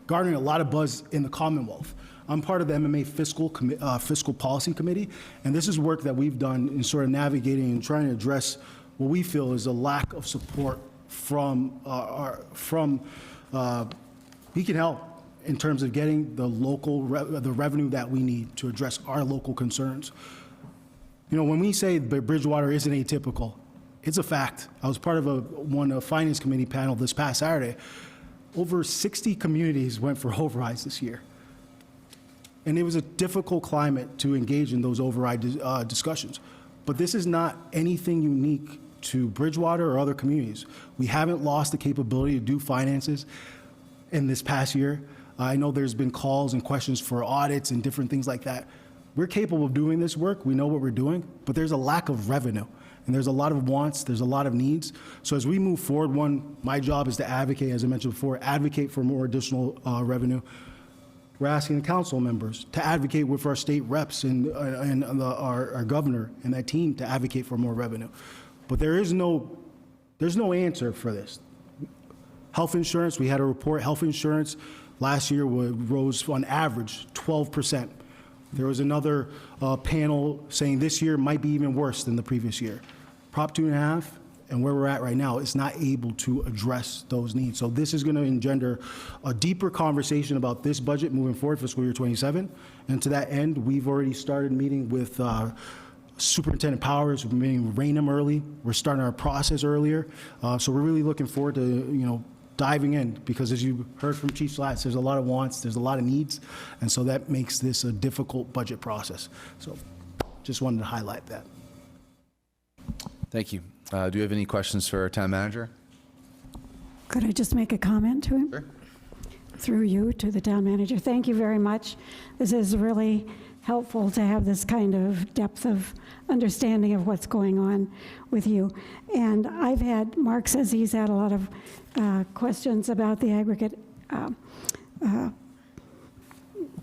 garnering a lot of buzz in the Commonwealth. I'm part of the MMA Fiscal Policy Committee, and this is work that we've done in sort of navigating and trying to address what we feel is a lack of support from Beacon Health in terms of getting the local the revenue that we need to address our local concerns. When we say Bridgewater isn't atypical, it's a fact. I was part of a finance committee panel this past Saturday. Over 60 communities went for overrides this year. And it was a difficult climate to engage in those override discussions. But this is not anything unique to Bridgewater or other communities. We haven't lost the capability to do finances in this past year. I know there's been calls and questions for audits and different things like that. We're capable of doing this work. We know what we're doing, but there's a lack of revenue. And there's a lot of wants, there's a lot of needs. So as we move forward, my job is to advocate, as I mentioned before, advocate for more additional revenue. We're asking the council members to advocate with our state reps and our governor and that team to advocate for more revenue. But there's no answer for this. Health insurance, we had a report, health insurance last year rose on average 12%. There was another panel saying this year might be even worse than the previous year. Prop 2.5 and where we're at right now is not able to address those needs. So this is going to engender a deeper conversation about this budget moving forward, fiscal year 27. And to that end, we've already started meeting with Superintendent Powers. We're meeting with Rainham early. We're starting our process earlier. So we're really looking forward to, diving in, because as you heard from Chief Slats, there's a lot of wants, there's a lot of needs, and so that makes this a difficult budget process. So just wanted to highlight that.
Thank you. Do you have any questions for our town manager?
Could I just make a comment to him?
Sure.
Through you to the town manager. Thank you very much. This is really helpful to have this kind of depth of understanding of what's going on with you. And Mark says he's had a lot of questions about the aggregate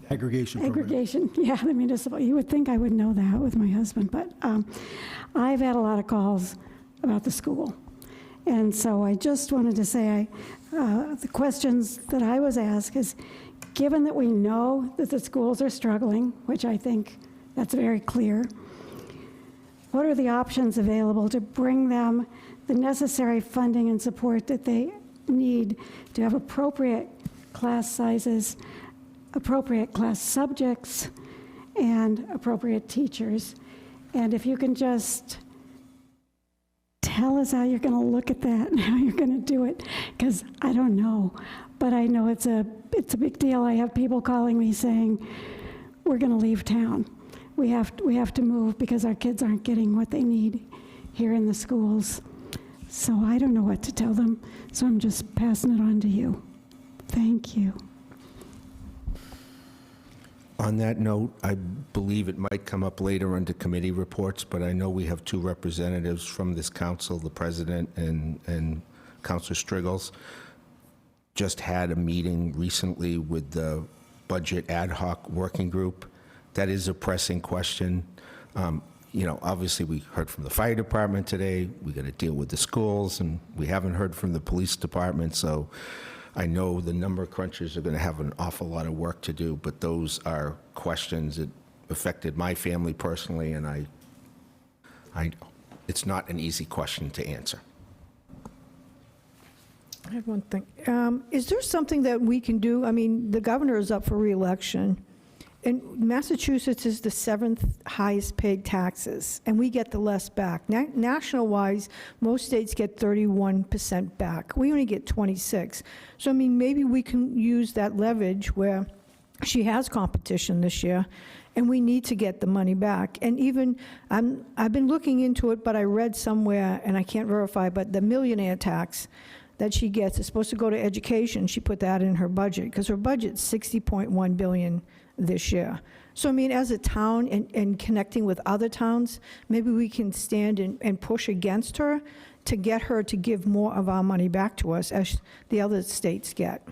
Aggregation program.
aggregation, yeah, the municipal. You would think I would know that with my husband, but I've had a lot of calls about the school. And so I just wanted to say, the questions that I was asked is, given that we know that the schools are struggling, which I think that's very clear, what are the options available to bring them the necessary funding and support that they need to have appropriate class sizes, appropriate class subjects, and appropriate teachers? And if you can just tell us how you're going to look at that and how you're going to do it, because I don't know, but I know it's a big deal. I have people calling me saying, we're going to leave town. We have to move because our kids aren't getting what they need here in the schools. So I don't know what to tell them, so I'm just passing it on to you. Thank you.
On that note, I believe it might come up later under committee reports, but I know we have two representatives from this council, the president and Councilor Striggles, just had a meeting recently with the budget ad hoc working group. That is a pressing question. You know, obviously we heard from the fire department today. We got to deal with the schools, and we haven't heard from the police department. So I know the number crunchers are going to have an awful lot of work to do, but those are questions that affected my family personally, and it's not an easy question to answer.
I have one thing. Is there something that we can do? I mean, the governor is up for re-election, and Massachusetts is the 7th highest paid taxes, and we get the less back. National-wise, most states get 31% back. We only get 26. So, I mean, maybe we can use that leverage where she has competition this year, and we need to get the money back. And even, I've been looking into it, but I read somewhere, and I can't verify, but the millionaire tax that she gets is supposed to go to education. She put that in her budget, because her budget's $60.1 billion this year. So, I mean, as a town and connecting with other towns, maybe we can stand and push against her to get her to give more of our money back to us as the other states get.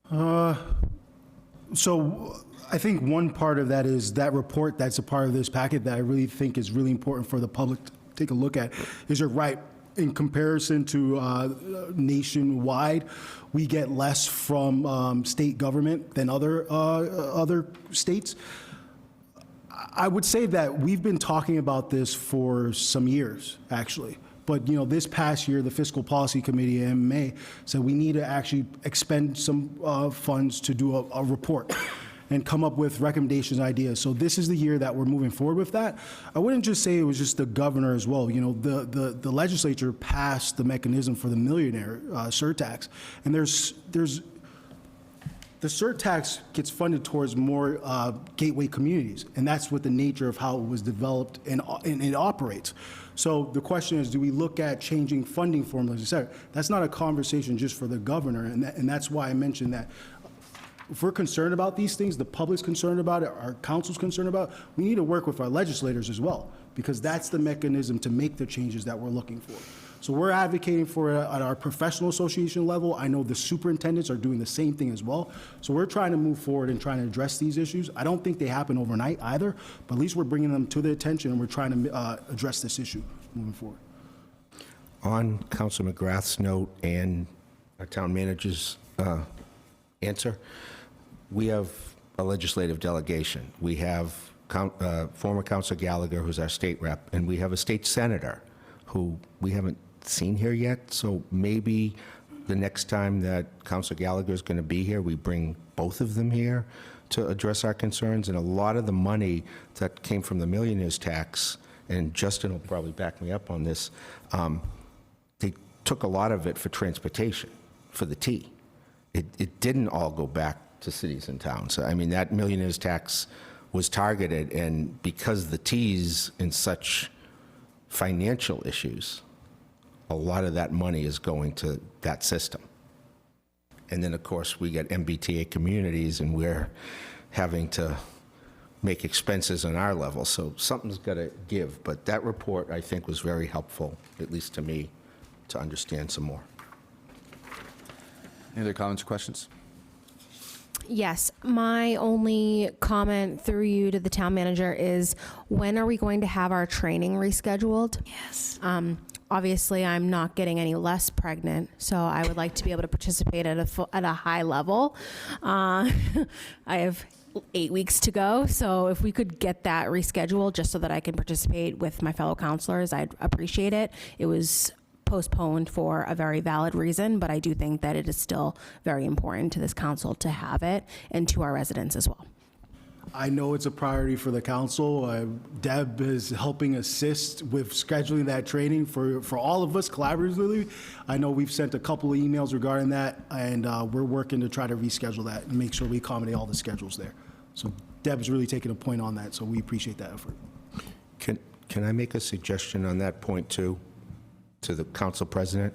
So I think one part of that is that report that's a part of this packet that I really think is really important for the public to take a look at. Is you're right. In comparison to nationwide, we get less from state government than other states. I would say that we've been talking about this for some years, actually. But, you know, this past year, the Fiscal Policy Committee, MMA, said we need to actually expend some funds to do a report and come up with recommendations and ideas. So this is the year that we're moving forward with that. I wouldn't just say it was just the governor as well. You know, the legislature passed the mechanism for the millionaire surtax, and there's the surtax gets funded towards more gateway communities, and that's what the nature of how it was developed and it operates. So the question is, do we look at changing funding formulas, et cetera? That's not a conversation just for the governor, and that's why I mentioned that. If we're concerned about these things, the public's concerned about it, our council's concerned about it, we need to work with our legislators as well, because that's the mechanism to make the changes that we're looking for. So we're advocating for it at our professional association level. I know the superintendents are doing the same thing as well. So we're trying to move forward and trying to address these issues. I don't think they happen overnight either, but at least we're bringing them to the attention, and we're trying to address this issue moving forward.
On Councilor McGrath's note and our town manager's answer, we have a legislative delegation. We have former Councilor Gallagher, who's our state rep, and we have a state senator who we haven't seen here yet. So maybe the next time that Councilor Gallagher is going to be here, we bring both of them here to address our concerns. And a lot of the money that came from the millionaire's tax, and Justin will probably back me up on this, they took a lot of it for transportation, for the T. It didn't all go back to cities and towns. I mean, that millionaire's tax was targeted, and because the T's in such financial issues, a lot of that money is going to that system. And then, of course, we get MBTA communities, and we're having to make expenses on our level. So something's got to give. But that report, I think, was very helpful, at least to me, to understand some more.
Any other comments or questions?
Yes, my only comment through you to the town manager is, when are we going to have our training rescheduled?
Yes.
Obviously, I'm not getting any less pregnant, so I would like to be able to participate at a high level. I have 8 weeks to go, so if we could get that rescheduled just so that I can participate with my fellow counselors, I'd appreciate it. It was postponed for a very valid reason, but I do think that it is still very important to this council to have it, and to our residents as well.
I know it's a priority for the council. Deb is helping assist with scheduling that training for all of us collaboratively. I know we've sent a couple of emails regarding that, and we're working to try to reschedule that and make sure we accommodate all the schedules there. So Deb's really taking a point on that, so we appreciate that effort.
Can I make a suggestion on that point too, to the council president?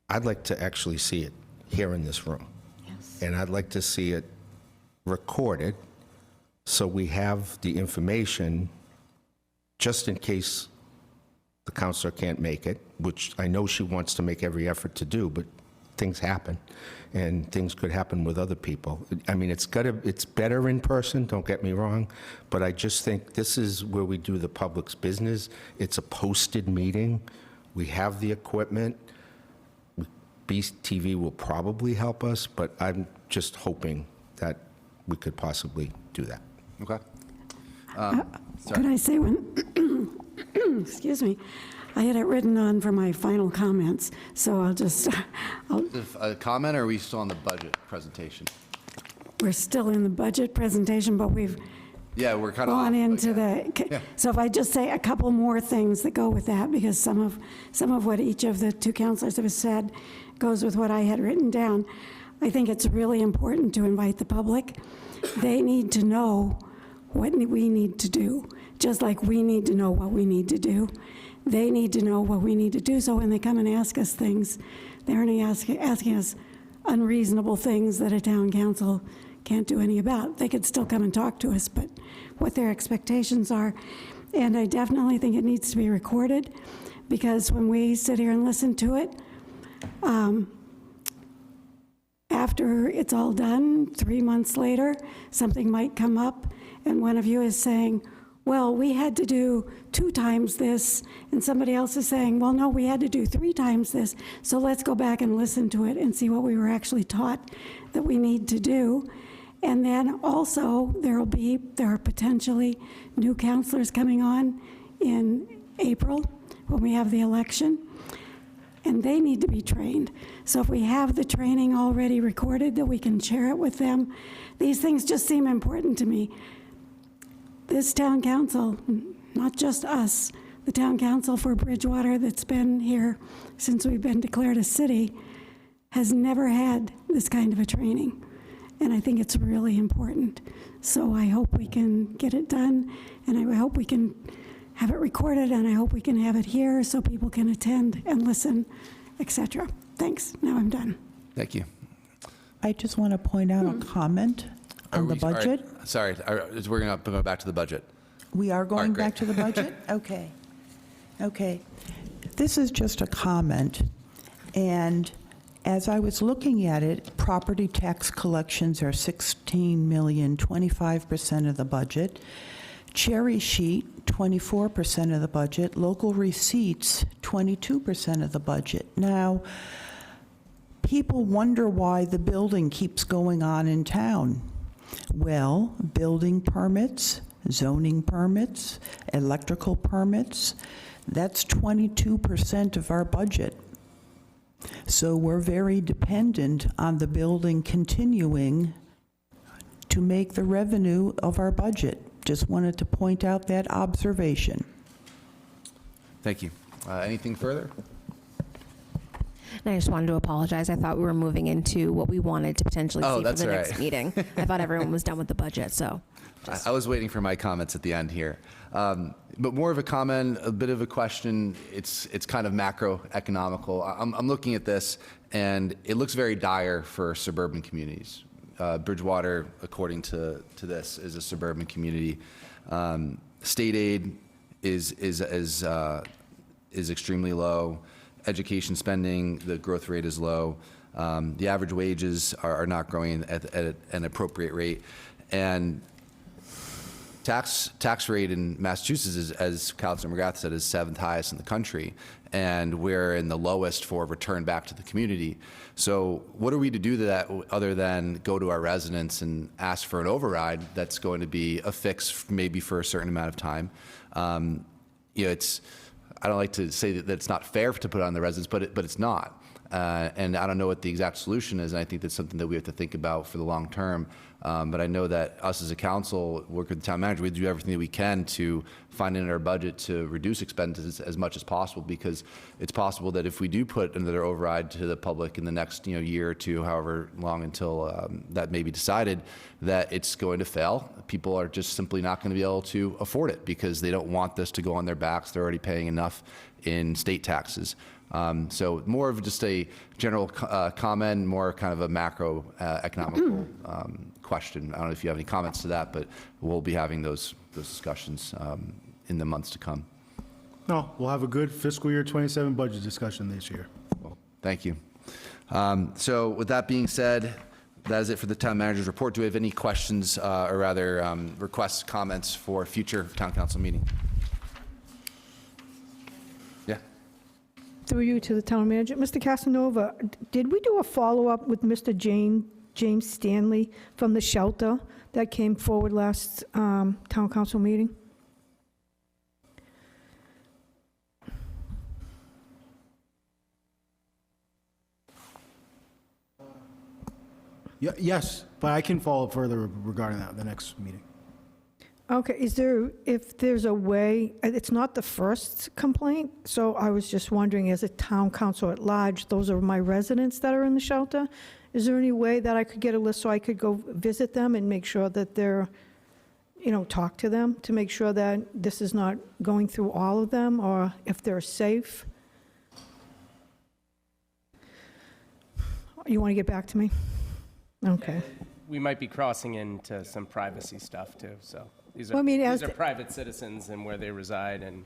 I'd like to actually see it here in this room. Yes. And I'd like to see it recorded, so we have the information just in case the counselor can't make it, which I know she wants to make every effort to do, but things happen, and things could happen with other people. I mean, it's better in person, don't get me wrong, but I just think this is where we do the public's business. It's a posted meeting. We have the equipment. Beast TV will probably help us, but I'm just hoping that we could possibly do that.
Okay.
Could I say one? Excuse me. I had it written on for my final comments, so I'll just,
A comment, or are we still on the budget presentation?
we're still in the budget presentation, but we've
Yeah, we're kind of
gone
off,
into
like,
the, so if I just say a couple more things that go with that, because some of what each of the two counselors have said goes with what I had written down. I think it's really important to invite the public. They need to know what we need to do, just like we need to know what we need to do. They need to know what we need to do, so when they come and ask us things, they're only asking us unreasonable things that a town council can't do any about. They could still come and talk to us, but what their expectations are. And I definitely think it needs to be recorded, because when we sit here and listen to it, after it's all done, 3 months later, something might come up, and one of you is saying, well, we had to do 2 times this, and somebody else is saying, well, no, we had to do 3 times this, so let's go back and listen to it and see what we were actually taught that we need to do. And then also, there are potentially new counselors coming on in April when we have the election, and they need to be trained. So if we have the training already recorded, that we can share it with them. These things just seem important to me. This town council, not just us, the town council for Bridgewater that's been here since we've been declared a city, has never had this kind of a training. And I think it's really important. So I hope we can get it done, and I hope we can have it recorded, and I hope we can have it here so people can attend and listen, etc. Thanks. Now I'm done.
Thank you.
I just want to point out a comment on the
All right,
budget.
sorry, we're going to go back to the budget.
We are going
great.
back to the budget? Okay. Okay. This is just a comment, and as I was looking at it, property tax collections are 16 million, 25% of the budget. Cherry sheet, 24% of the budget. Local receipts, 22% of the budget. Now, people wonder why the building keeps going on in town. Well, building permits, zoning permits, electrical permits, that's 22% of our budget. So we're very dependent on the building continuing to make the revenue of our budget. Just wanted to point out that observation.
Thank you. Anything further?
And I just wanted to apologize. I thought we were moving into what we wanted to potentially see for
that's
the
all
next
right.
meeting. I thought everyone was done with the budget, so.
I was waiting for my comments at the end here. But more of a comment, a bit of a question. It's kind of macroeconomical. I'm looking at this, and it looks very dire for suburban communities. Bridgewater, according to this, is a suburban community. State aid is extremely low. Education spending, the growth rate is low. The average wages are not growing at an appropriate rate. And tax rate in Massachusetts is, as Councilor McGrath said, is 7th highest in the country, and we're in the lowest for return back to the community. So what are we to do to that other than go to our residents and ask for an override that's going to be a fix maybe for a certain amount of time? I don't like to say that it's not fair to put it on the residents, but it's not. And I don't know what the exact solution is, and I think that's something that we have to think about for the long term. But I know that us as a council, work with the town manager, we do everything that we can to find in our budget to reduce expenses as much as possible, because it's possible that if we do put another override to the public in the next year or two, however long until that may be decided, that it's going to fail. People are just simply not going to be able to afford it because they don't want this to go on their backs. They're already paying enough in state taxes. So more of just a general comment, more kind of a macro economical question. I don't know if you have any comments to that, but we'll be having those discussions in the months to come.
No, we'll have a good fiscal year 27 budget discussion this year.
Well, thank you. So with that being said, that is it for the town manager's report. Do we have any questions or rather requests, comments for future town council meeting?
Through you to the town manager. Mr. Casanova, did we do a follow-up with Mr. James Stanley from the shelter that came forward last town council meeting?
Yes, but I can follow up further regarding that at the next meeting.
Okay, if there's a way, it's not the first complaint, so I was just wondering, as a town council at large, those are my residents that are in the shelter. Is there any way that I could get a list so I could go visit them and make sure that they're, talk to them to make sure that this is not going through all of them, or if they're safe? You want to get back to me? Okay.
We might be crossing into some privacy stuff too, so these are,
Well, I mean,
these are private citizens and where they reside, and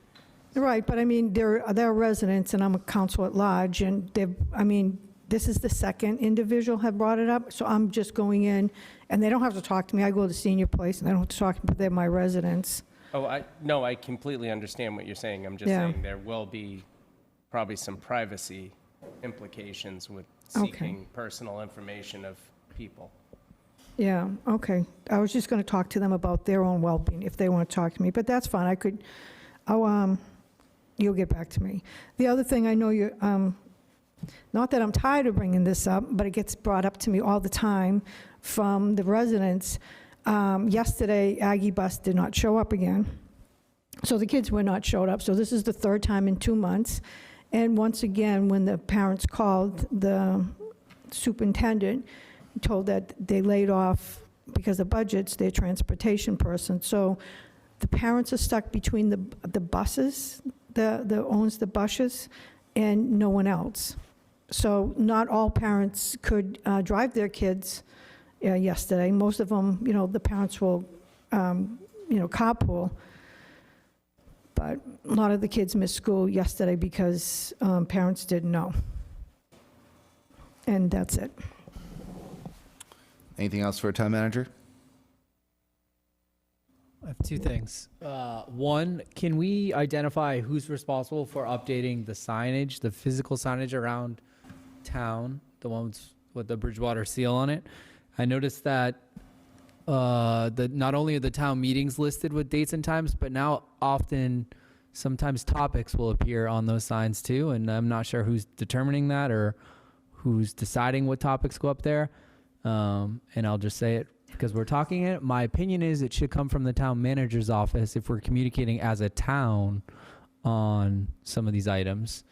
Right, but I mean, they're residents, and I'm a council at large, and this is the second individual have brought it up, so I'm just going in, and they don't have to talk to me. I go to the senior place, and they don't have to talk to me, but they're my residents.
no, I completely understand what you're saying. I'm just saying there will be probably some privacy implications with seeking personal information of people.
Yeah, okay. I was just going to talk to them about their own well-being, if they want to talk to me, but that's fine. You'll get back to me. The other thing, I know you, not that I'm tired of bringing this up, but it gets brought up to me all the time from the residents. Yesterday, Aggie Bus did not show up again. So the kids were not showed up. So this is the third time in 2 months. And once again, when the parents called, the superintendent told that they laid off, because of budgets, their transportation person. So the parents are stuck between the buses, the owns the buses, and no one else. So not all parents could drive their kids yesterday. Most of them, the parents will, carpool. But a lot of the kids missed school yesterday because parents didn't know. And that's it.
Anything else for a town manager?
I have two things. One, can we identify who's responsible for updating the signage, the physical signage around town, the ones with the Bridgewater seal on it? I noticed that not only are the town meetings listed with dates and times, but now sometimes topics will appear on those signs too, and I'm not sure who's determining that or who's deciding what topics go up there. And I'll just say it because we're talking it. My opinion is it should come from the town manager's office if we're communicating as a town on some of these items.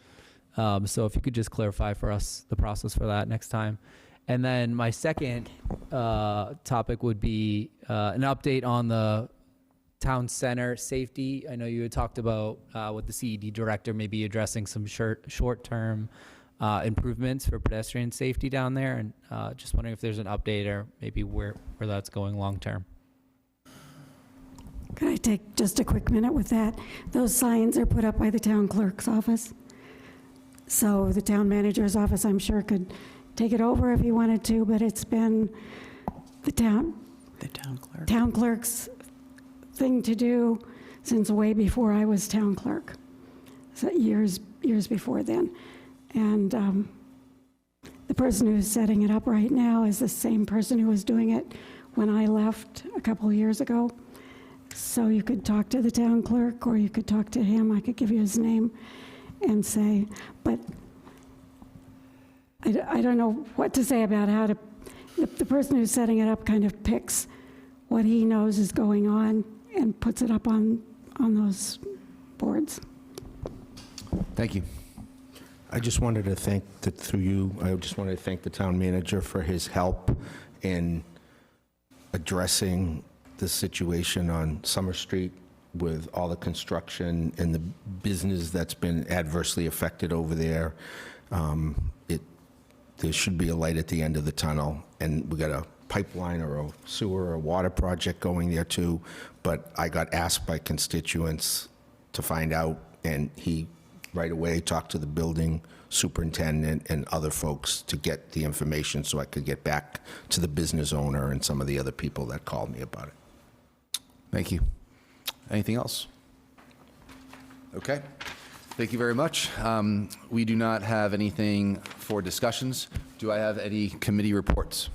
So if you could just clarify for us the process for that next time. And then my second topic would be an update on the town center safety. I know you had talked about with the CED director maybe addressing some short-term improvements for pedestrian safety down there, and just wondering if there's an update or maybe where that's going long-term.
Could I take just a quick minute with that? Those signs are put up by the town clerk's office. So the town manager's office, I'm sure, could take it over if he wanted to, but it's been the town clerk's thing to do since way before I was town clerk, so years before then. And the person who's setting it up right now is the same person who was doing it when I left a couple of years ago. So you could talk to the town clerk, or you could talk to him. I could give you his name and say, but I don't know what to say about how to, the person who's setting it up kind of picks what he knows is going on and puts it up on those boards.
Thank you.
I just wanted to thank, through you, I just wanted to thank the town manager for his help in addressing the situation on Summer Street with all the construction and the business that's been adversely affected over there. There should be a light at the end of the tunnel, and we got a pipeline or a sewer or a water project going there too, but I got asked by constituents to find out, and he right away talked to the building superintendent and other folks to get the information so I could get back to the business owner and some of the other people that called me about it.
Thank you. Anything else? Okay. Thank you very much. We do not have anything for discussions. Do I have any committee reports?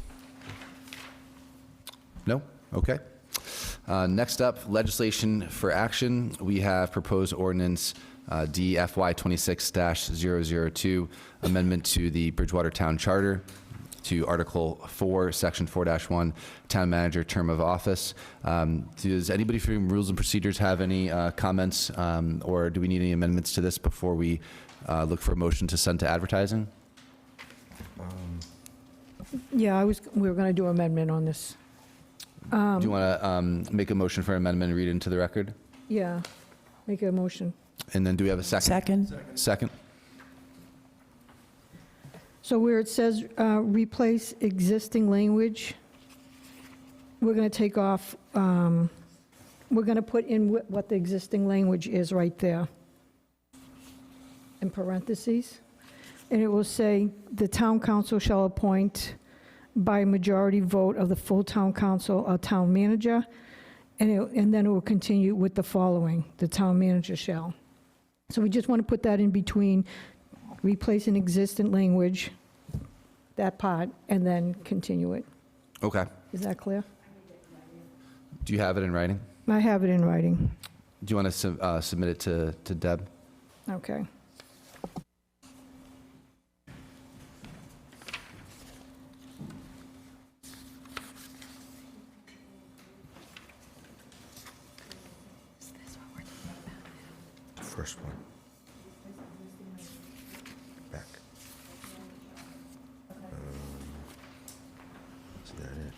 No? Okay. Next up, legislation for action. We have proposed ordinance DFY 26-002, amendment to the Bridgewater Town Charter to Article 4, Section 4-1, Town Manager Term of Office. Does anybody from Rules and Procedures have any comments, or do we need any amendments to this before we look for a motion to send to advertising?
Yeah, we were going to do amendment on this.
Do you want to make a motion for amendment and read it into the record?
Yeah, make a motion.
And then do we have a second? Second.
So where it says replace existing language, we're going to take off, we're going to put in what the existing language is right there in parentheses. And it will say, the town council shall appoint by majority vote of the full town council a town manager. And then it will continue with the following, the town manager shall. So we just want to put that in between, replace an existing language, that part, and then continue it.
Okay.
Is that clear?
Do you have it in writing?
I have it in writing.
Do you want to submit it to Deb?
Okay.
First one. Back. Is that it?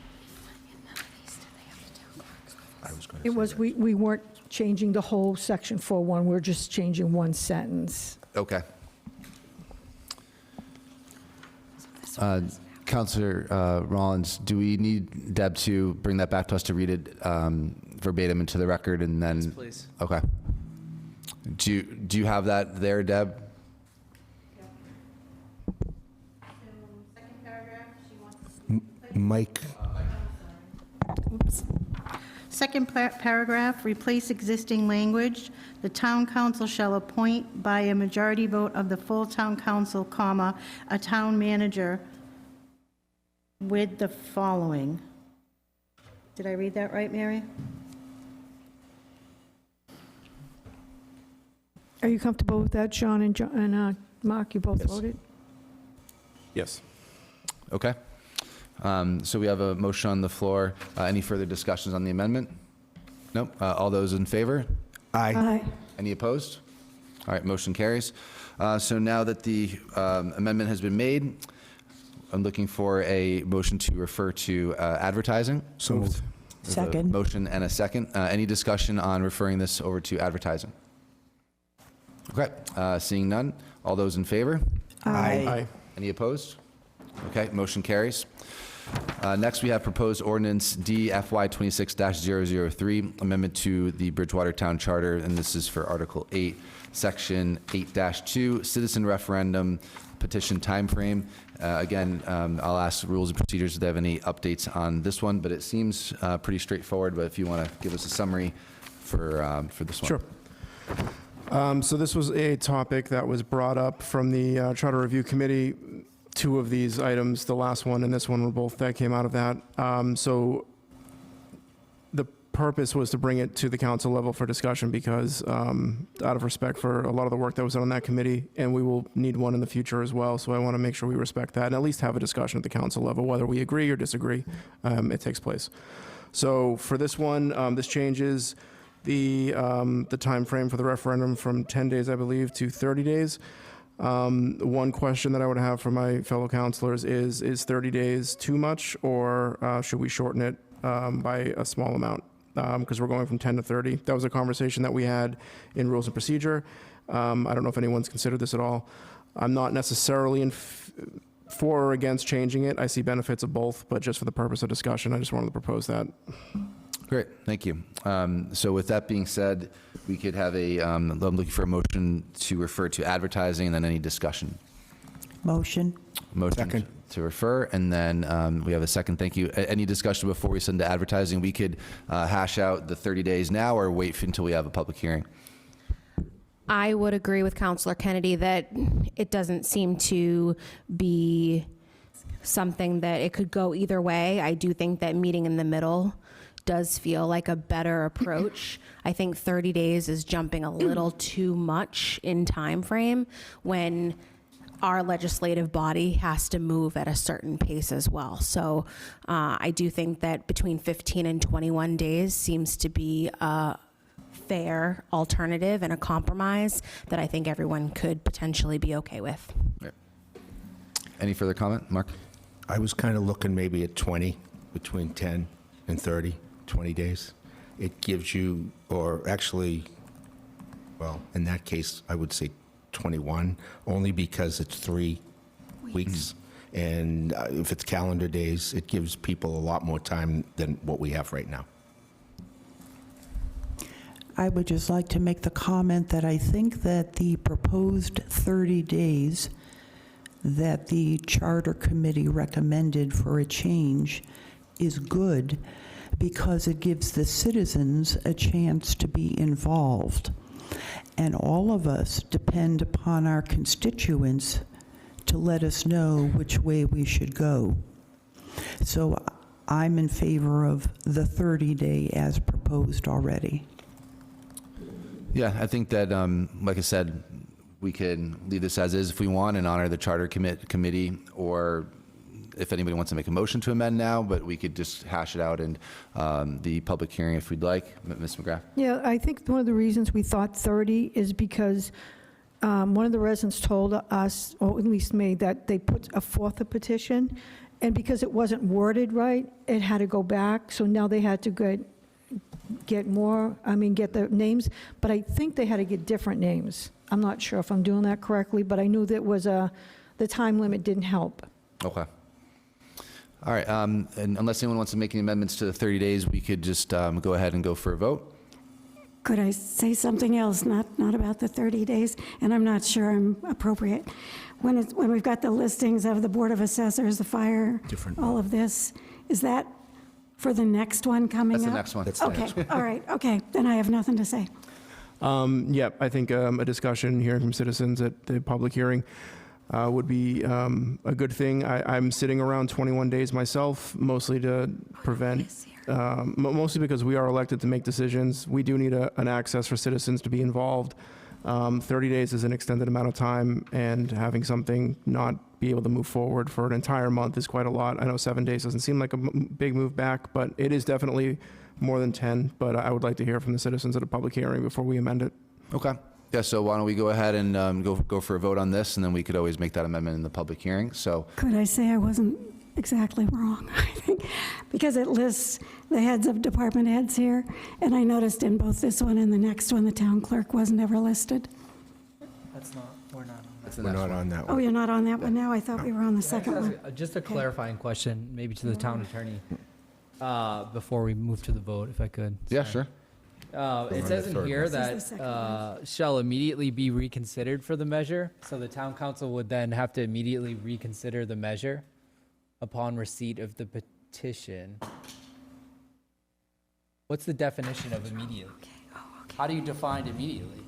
I was going to
It was, we weren't changing the whole section 4.1, we're just changing one sentence.
Okay. Councilor Rollins, do we need Deb to bring that back to us to read it verbatim into the record, and then?
Yes, please.
Okay. Do you have that there, Deb?
Mike.
Oops. Second paragraph, replace existing language. The town council shall appoint by a majority vote of the full town council, comma, a town manager with the following. Did I read that right, Mary?
Are you comfortable with that, Sean and Mark? You both
Yes.
voted?
Yes.
Okay. So we have a motion on the floor. Any further discussions on the amendment? Nope. All those in favor?
Aye.
Aye.
Any opposed? All right, motion carries. So now that the amendment has been made, I'm looking for a motion to refer to advertising.
So moved.
There's a
Second.
motion and a second. Any discussion on referring this over to advertising? Okay, seeing none. All those in favor?
Aye.
Any opposed? Okay, motion carries. Next, we have proposed ordinance DFY 26-003, amendment to the Bridgewater Town Charter, and this is for Article 8, Section 8-2, citizen referendum petition timeframe. Again, I'll ask Rules and Procedures if they have any updates on this one, but it seems pretty straightforward, but if you want to give us a summary for this one.
Sure. So this was a topic that was brought up from the Charter Review Committee. Two of these items, the last one and this one, were both that came out of that. So the purpose was to bring it to the council level for discussion because out of respect for a lot of the work that was done on that committee, and we will need one in the future as well. So I want to make sure we respect that and at least have a discussion at the council level, whether we agree or disagree, it takes place. So for this one, this changes the time frame for the referendum from 10 days, I believe, to 30 days. One question that I would have for my fellow councilors is 30 days too much, or should we shorten it by a small amount? Because we're going from 10 to 30. That was a conversation that we had in Rules and Procedure. I don't know if anyone's considered this at all. I'm not necessarily for or against changing it. I see benefits of both, but just for the purpose of discussion, I just wanted to propose that.
Great, thank you. So with that being said, we could have I'm looking for a motion to refer to advertising and then any discussion.
Motion.
Motion to refer, and then we have a second. Thank you. Any discussion before we send to advertising? We could hash out the 30 days now or wait until we have a public hearing.
I would agree with Councilor Kennedy that it doesn't seem to be something that it could go either way. I do think that meeting in the middle does feel like a better approach. I think 30 days is jumping a little too much in time frame when our legislative body has to move at a certain pace as well. So I do think that between 15 and 21 days seems to be a fair alternative and a compromise that I think everyone could potentially be okay with.
Right. Any further comment, Mark?
I was kind of looking maybe at 20, between 10 and 30, 20 days. It gives you, or actually, well, in that case, I would say 21, only because it's 3 weeks. And if it's calendar days, it gives people a lot more time than what we have right now.
I would just like to make the comment that I think that the proposed 30 days that the Charter Committee recommended for a change is good because it gives the citizens a chance to be involved. And all of us depend upon our constituents to let us know which way we should go. So I'm in favor of the 30-day as proposed already.
Yeah, I think that, like I said, we can leave this as is if we want and honor the Charter Committee, or if anybody wants to make a motion to amend now, but we could just hash it out in the public hearing if we'd like. Ms. McGrath?
Yeah, I think one of the reasons we thought 30 is because one of the residents told us, or at least me, that they put forth a petition, and because it wasn't worded right, it had to go back, so now they had to get the names, but I think they had to get different names. I'm not sure if I'm doing that correctly, but I knew that the time limit didn't help.
Okay. All right, and unless anyone wants to make any amendments to the 30 days, we could just go ahead and go for a vote.
Could I say something else, not about the 30 days? And I'm not sure I'm appropriate. When we've got the listings of the Board of Assessors, the fire, all of this, is that for the next one coming up?
That's the next one. That's the
Okay,
next one.
all right, okay, then I have nothing to say.
Yeah, I think a discussion hearing from citizens at the public hearing would be a good thing. I'm sitting around 21 days myself, mostly to prevent, mostly because we are elected to make decisions. We do need an access for citizens to be involved. 30 days is an extended amount of time, and having something not be able to move forward for an entire month is quite a lot. I know 7 days doesn't seem like a big move back, but it is definitely more than 10, but I would like to hear from the citizens at a public hearing before we amend it.
Okay. Yeah, so why don't we go ahead and go for a vote on this, and then we could always make that amendment in the public hearing. So
Could I say I wasn't exactly wrong, I think, because it lists the heads of department heads here, and I noticed in both this one and the next one, the town clerk wasn't ever listed.
We're not on that.
We're not on that
Oh,
one.
you're not on that one now? I thought we were on the second one.
Just a clarifying question, maybe to the town attorney, before we move to the vote, if I could.
yeah,
Sorry.
sure.
It says in here
This is the second
that shall immediately be reconsidered for the measure. So the town council would then have to immediately reconsider the measure upon receipt of the petition. What's the definition of immediately? How do you define immediately?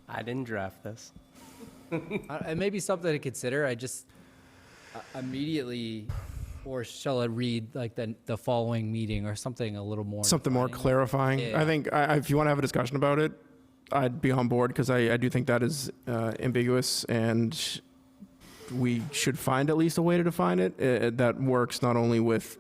I didn't draft this.
It may be something to consider. I just immediately, or shall it read like the following meeting or something a little more?
Something more
defining?
clarifying.
Yeah.
I think if you want to have a discussion about it, I'd be on board because I do think that is ambiguous and we should find at least a way to define it that works not only with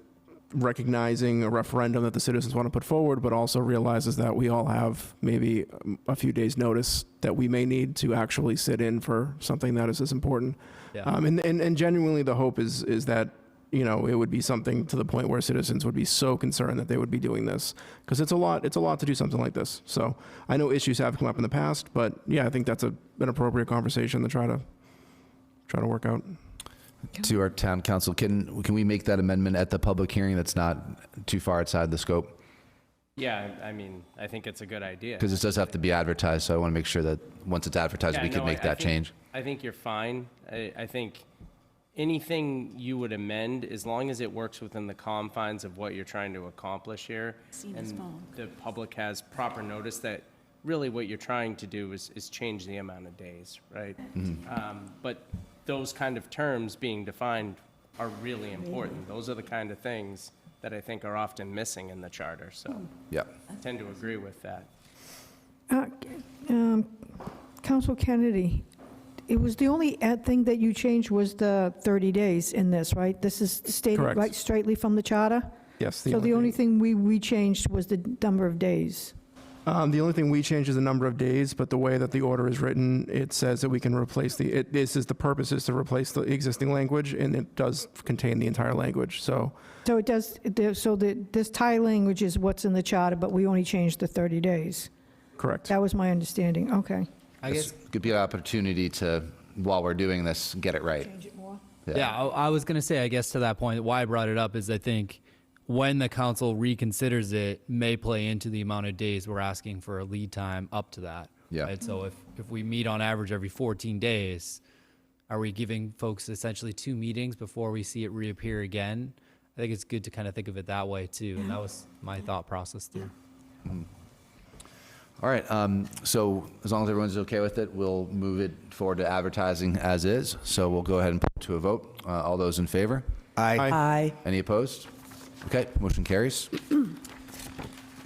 recognizing a referendum that the citizens want to put forward, but also realizes that we all have maybe a few days' notice that we may need to actually sit in for something that is as important.
Yeah.
And genuinely the hope is that, you know, it would be something to the point where citizens would be so concerned that they would be doing this, because it's a lot to do something like this. So I know issues have come up in the past, but yeah, I think that's an appropriate conversation to try to work out.
To our town council, can we make that amendment at the public hearing that's not too far outside the scope?
Yeah, I mean, I think it's a good idea.
Because this does have to be advertised, so I want to make sure that once it's advertised, we
Yeah,
can
no,
make that change.
I think you're fine. I think anything you would amend, as long as it works within the confines of what you're trying to accomplish here, and the public has proper notice that really what you're trying to do is change the amount of days, right? But those kind of terms being defined are really important. Those are the kind of things that I think are often missing in the charter, so
Yeah.
I tend to agree with that.
Council Kennedy, it was the only thing that you changed was the 30 days in this, right? This is stated
Correct.
right straightly from the charter?
Yes.
So the only thing we changed was the number of days.
The only thing we change is the number of days, but the way that the order is written, it says that we can replace the purpose is to replace the existing language, and it does contain the entire language, so.
So it does, this Thai language is what's in the charter, but we only changed the 30 days.
Correct.
That was my understanding, okay.
I guess.
This could be an opportunity to, while we're doing this, get it right.
Change it more?
Yeah, I was going to say, I guess to that point, why I brought it up is I think when the council reconsiders it may play into the amount of days we're asking for a lead time up to that.
Yeah.
Right? So if we meet on average every 14 days, are we giving folks essentially 2 meetings before we see it reappear again? I think it's good to kind of think of it that way too. And that was my thought process too.
All right, so as long as everyone's okay with it, we'll move it forward to advertising as is. So we'll go ahead and put it to a vote. All those in favor?
Aye.
Aye.
Any opposed? Okay, motion carries.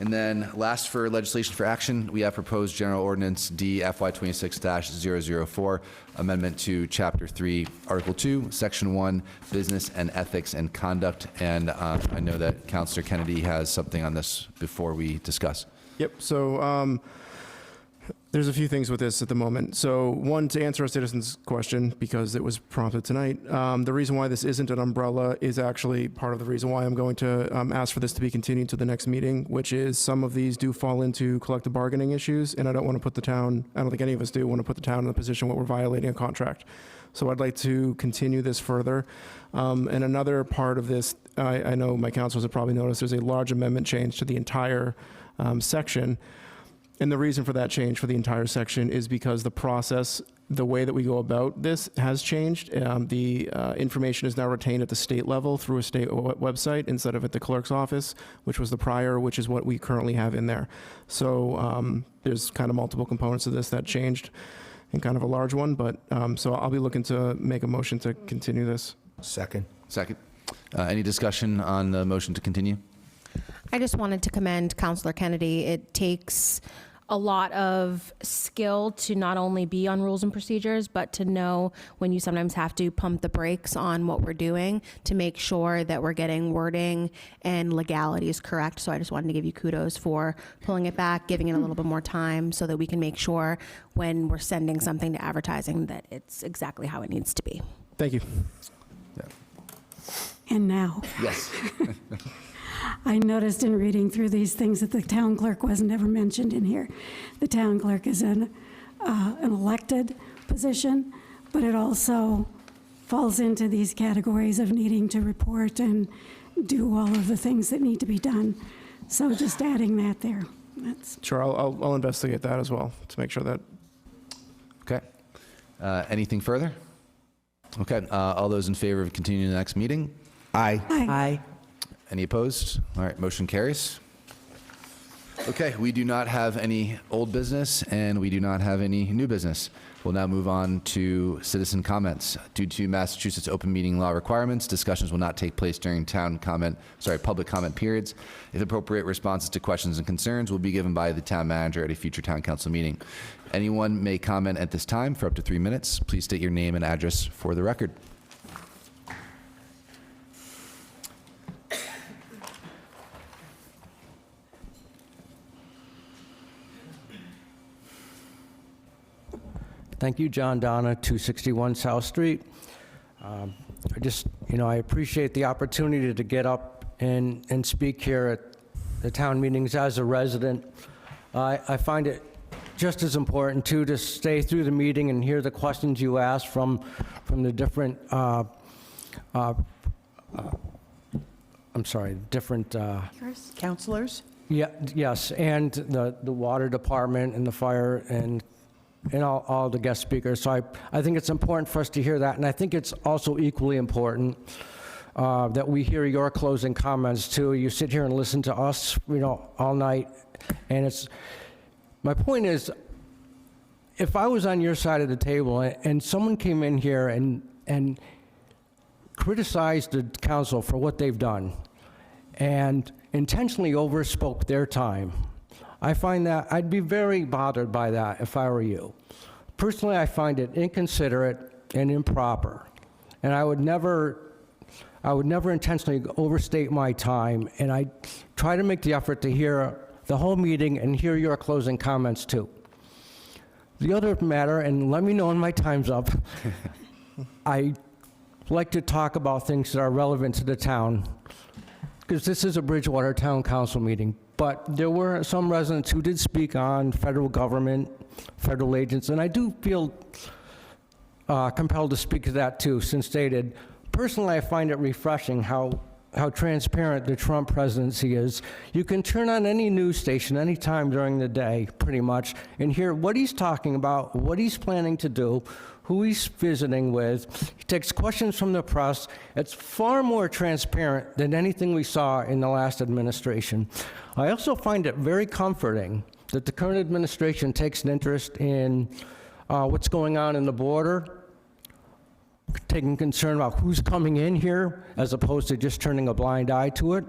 And then last for legislation for action, we have proposed General Ordinance D FY 26-004, amendment to Chapter 3, Article 2, Section 1, Business and Ethics and Conduct. And I know that Councilor Kennedy has something on this before we discuss.
Yep, so there's a few things with this at the moment. So one, to answer a citizen's question, because it was prompted tonight, the reason why this isn't an umbrella is actually part of the reason why I'm going to ask for this to be continued to the next meeting, which is some of these do fall into collective bargaining issues, and I don't want to put the town, I don't think any of us do want to put the town in a position where we're violating a contract. So I'd like to continue this further. And another part of this, I know my councilors have probably noticed, there's a large amendment change to the entire section. And the reason for that change for the entire section is because the process, the way that we go about this has changed. The information is now retained at the state level through a state website instead of at the clerk's office, which was the prior, which is what we currently have in there. So there's kind of multiple components of this that changed, and kind of a large one. But so I'll be looking to make a motion to continue this.
Second.
Second. Any discussion on the motion to continue?
I just wanted to commend Councilor Kennedy. It takes a lot of skill to not only be on rules and procedures, but to know when you sometimes have to pump the brakes on what we're doing to make sure that we're getting wording and legalities correct. So I just wanted to give you kudos for pulling it back, giving it a little bit more time so that we can make sure when we're sending something to advertising that it's exactly how it needs to be.
Thank you.
And now,
Yes.
I noticed in reading through these things that the town clerk wasn't ever mentioned in here. The town clerk is an elected position, but it also falls into these categories of needing to report and do all of the things that need to be done. So just adding that there. That's
Sure, I'll investigate that as well to make sure that.
Okay. Anything further? Okay. All those in favor of continuing the next meeting?
Aye.
Aye.
Any opposed? All right, motion carries. Okay, we do not have any old business, and we do not have any new business. We'll now move on to citizen comments. Due to Massachusetts open meeting law requirements, discussions will not take place during public comment periods. If appropriate, responses to questions and concerns will be given by the town manager at a future town council meeting. Anyone may comment at this time for up to 3 minutes. Please state your name and address for the record.
Thank you, John Donna, 261 South Street. I appreciate the opportunity to get up and speak here at the town meetings as a resident. I find it just as important, too, to stay through the meeting and hear the questions you ask from the different,
Counselors?
Yeah, yes, and the water department and the fire and all the guest speakers. So I think it's important for us to hear that, and I think it's also equally important that we hear your closing comments too. You sit here and listen to us, all night, and my point is, if I was on your side of the table and someone came in here and criticized the council for what they've done and intentionally overspoke their time, I find that I'd be very bothered by that if I were you. Personally, I find it inconsiderate and improper, and I would never intentionally overstate my time, and I try to make the effort to hear the whole meeting and hear your closing comments too. The other matter, and let me know when my time's up, I like to talk about things that are relevant to the town, because this is a Bridgewater Town Council meeting. But there were some residents who did speak on federal government, federal agents, and I do feel compelled to speak to that too, since they did. Personally, I find it refreshing how transparent the Trump presidency is. You can turn on any news station anytime during the day, pretty much, and hear what he's talking about, what he's planning to do, who he's visiting with. He takes questions from the press. It's far more transparent than anything we saw in the last administration. I also find it very comforting that the current administration takes an interest in what's going on in the border, taking concern about who's coming in here as opposed to just turning a blind eye to it,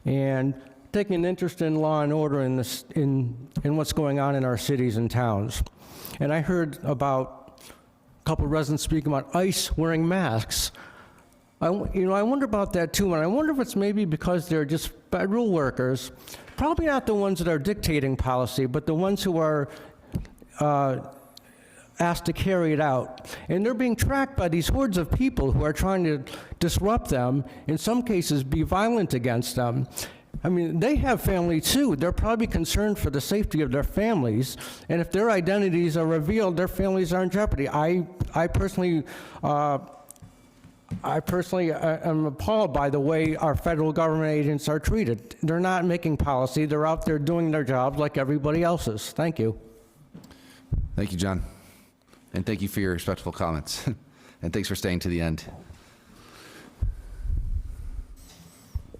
and taking an interest in law and order in what's going on in our cities and towns. And I heard about a couple of residents speaking about ICE wearing masks. I wonder about that too, and I wonder if it's maybe because they're just federal workers, probably not the ones that are dictating policy, but the ones who are asked to carry it out. And they're being tracked by these hordes of people who are trying to disrupt them, in some cases be violent against them. I mean, they have family too. They're probably concerned for the safety of their families, and if their identities are revealed, their families are in jeopardy. I personally am appalled by the way our federal government agents are treated. They're not making policy. They're out there doing their jobs like everybody else is. Thank you.
Thank you, John. And thank you for your respectful comments. And thanks for staying to the end.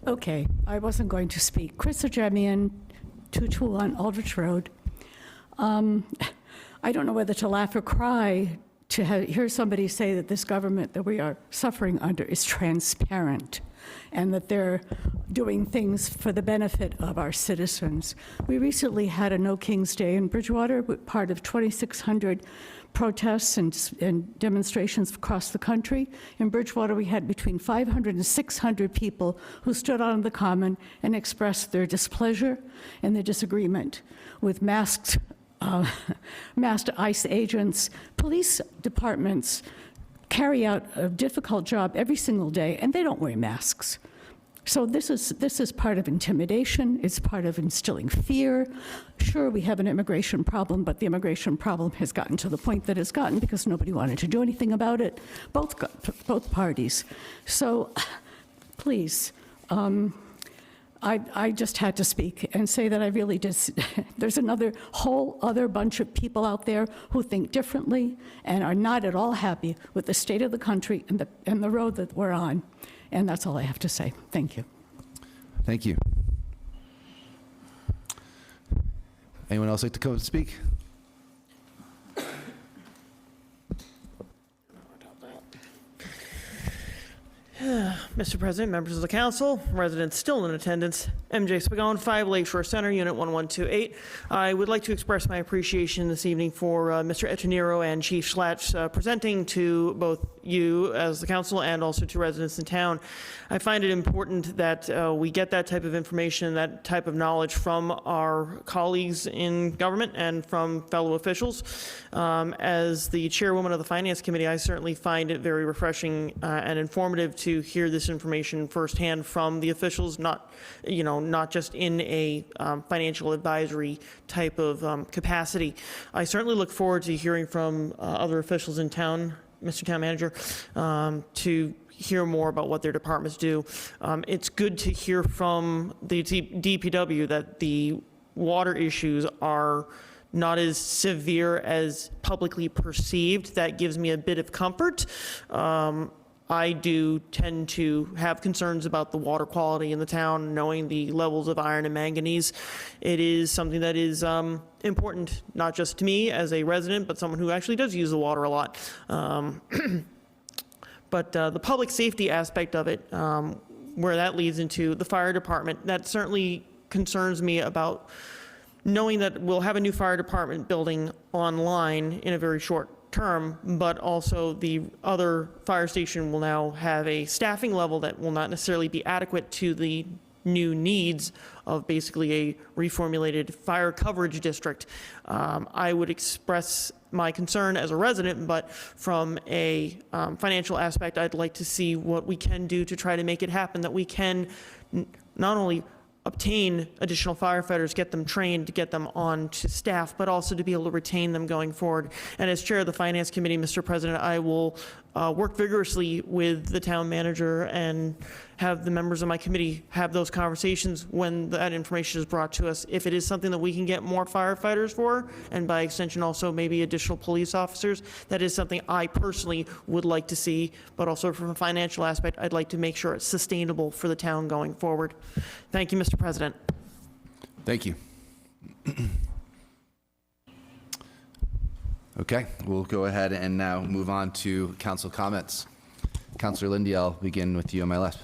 Okay, I wasn't going to speak. Chris Ajemian, 221 Aldrich Road. I don't know whether to laugh or cry to hear somebody say that this government that we are suffering under is transparent and that they're doing things for the benefit of our citizens. We recently had a No King's Day in Bridgewater, part of 2,600 protests and demonstrations across the country. In Bridgewater, we had between 500 and 600 people who stood on the common and expressed their displeasure and their disagreement with masked ICE agents. Police departments carry out a difficult job every single day, and they don't wear masks. So this is part of intimidation. It's part of instilling fear. Sure, we have an immigration problem, but the immigration problem has gotten to the point that it's gotten because nobody wanted to do anything about it, both parties. So please, I just had to speak and say that I really did. There's another whole other bunch of people out there who think differently and are not at all happy with the state of the country and the road that we're on. And that's all I have to say. Thank you.
Thank you. Anyone else like to come and speak?
Mr. President, members of the council, residents still in attendance, MJ Spigon, 5 Lakeshore Center, Unit 1128. I would like to express my appreciation this evening for Mr. Etonero and Chief Schlach presenting to both you as the council and also to residents in town. I find it important that we get that type of information, that type of knowledge from our colleagues in government and from fellow officials. As the chairwoman of the Finance Committee, I certainly find it very refreshing and informative to hear this information firsthand from the officials, not just in a financial advisory type of capacity. I certainly look forward to hearing from other officials in town, Mr. Town Manager, to hear more about what their departments do. It's good to hear from the DPW that the water issues are not as severe as publicly perceived. That gives me a bit of comfort. I do tend to have concerns about the water quality in the town, knowing the levels of iron and manganese. It is something that is important, not just to me as a resident, but someone who actually does use the water a lot. But the public safety aspect of it, where that leads into the fire department, that certainly concerns me about knowing that we'll have a new fire department building online in a very short term, but also the other fire station will now have a staffing level that will not necessarily be adequate to the new needs of basically a reformulated fire coverage district. I would express my concern as a resident, but from a financial aspect, I'd like to see what we can do to try to make it happen, that we can not only obtain additional firefighters, get them trained, get them on to staff, but also to be able to retain them going forward. And as chair of the Finance Committee, Mr. President, I will work vigorously with the town manager and have the members of my committee have those conversations when that information is brought to us. If it is something that we can get more firefighters for, and by extension also maybe additional police officers, that is something I personally would like to see, but also from a financial aspect, I'd like to make sure it's sustainable for the town going forward. Thank you, Mr. President.
Thank you. Okay, we'll go ahead and now move on to council comments. Councilor Lindy, I'll begin with you on my left.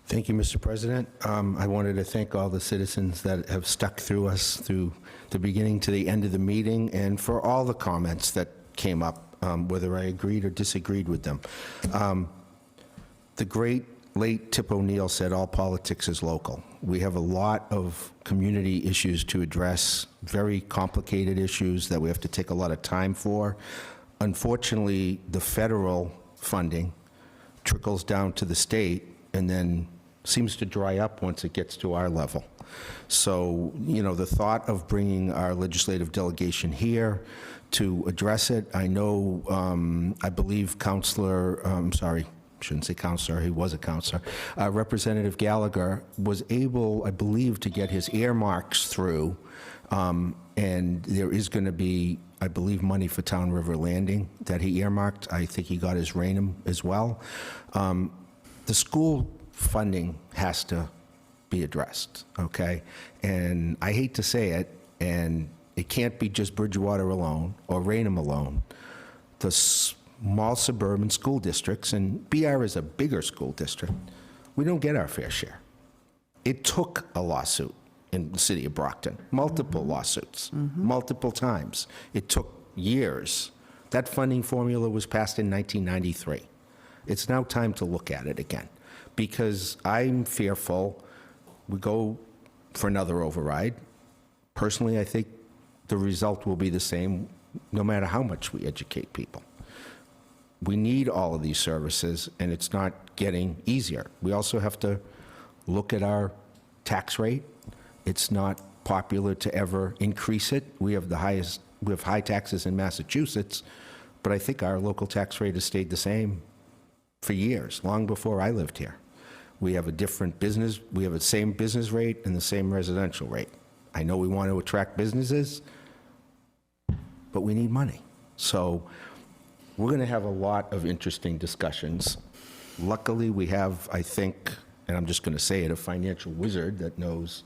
Thank you, Mr. President. I wanted to thank all the citizens that have stuck through us through the beginning to the end of the meeting, and for all the comments that came up, whether I agreed or disagreed with them. The great late Tip O'Neill said, all politics is local. We have a lot of community issues to address, very complicated issues that we have to take a lot of time for. Unfortunately, the federal funding trickles down to the state and then seems to dry up once it gets to our level. So, the thought of bringing our legislative delegation here to address it, I know, I believe shouldn't say counselor, he was a counselor, Representative Gallagher was able, I believe, to get his earmarks through, and there is going to be, I believe, money for Town River Landing that he earmarked. I think he got his Rainham as well. The school funding has to be addressed, okay? And I hate to say it, and it can't be just Bridgewater alone or Rainham alone. The small suburban school districts, and BR is a bigger school district, we don't get our fair share. It took a lawsuit in the city of Brockton, multiple lawsuits, multiple times. It took years. That funding formula was passed in 1993. It's now time to look at it again, because I'm fearful we go for another override. Personally, I think the result will be the same no matter how much we educate people. We need all of these services, and it's not getting easier. We also have to look at our tax rate. It's not popular to ever increase it. We have high taxes in Massachusetts, but I think our local tax rate has stayed the same for years, long before I lived here. We have a different business, we have the same business rate and the same residential rate. I know we want to attract businesses, but we need money. So we're going to have a lot of interesting discussions. Luckily, we have, I think, and I'm just going to say it, a financial wizard that knows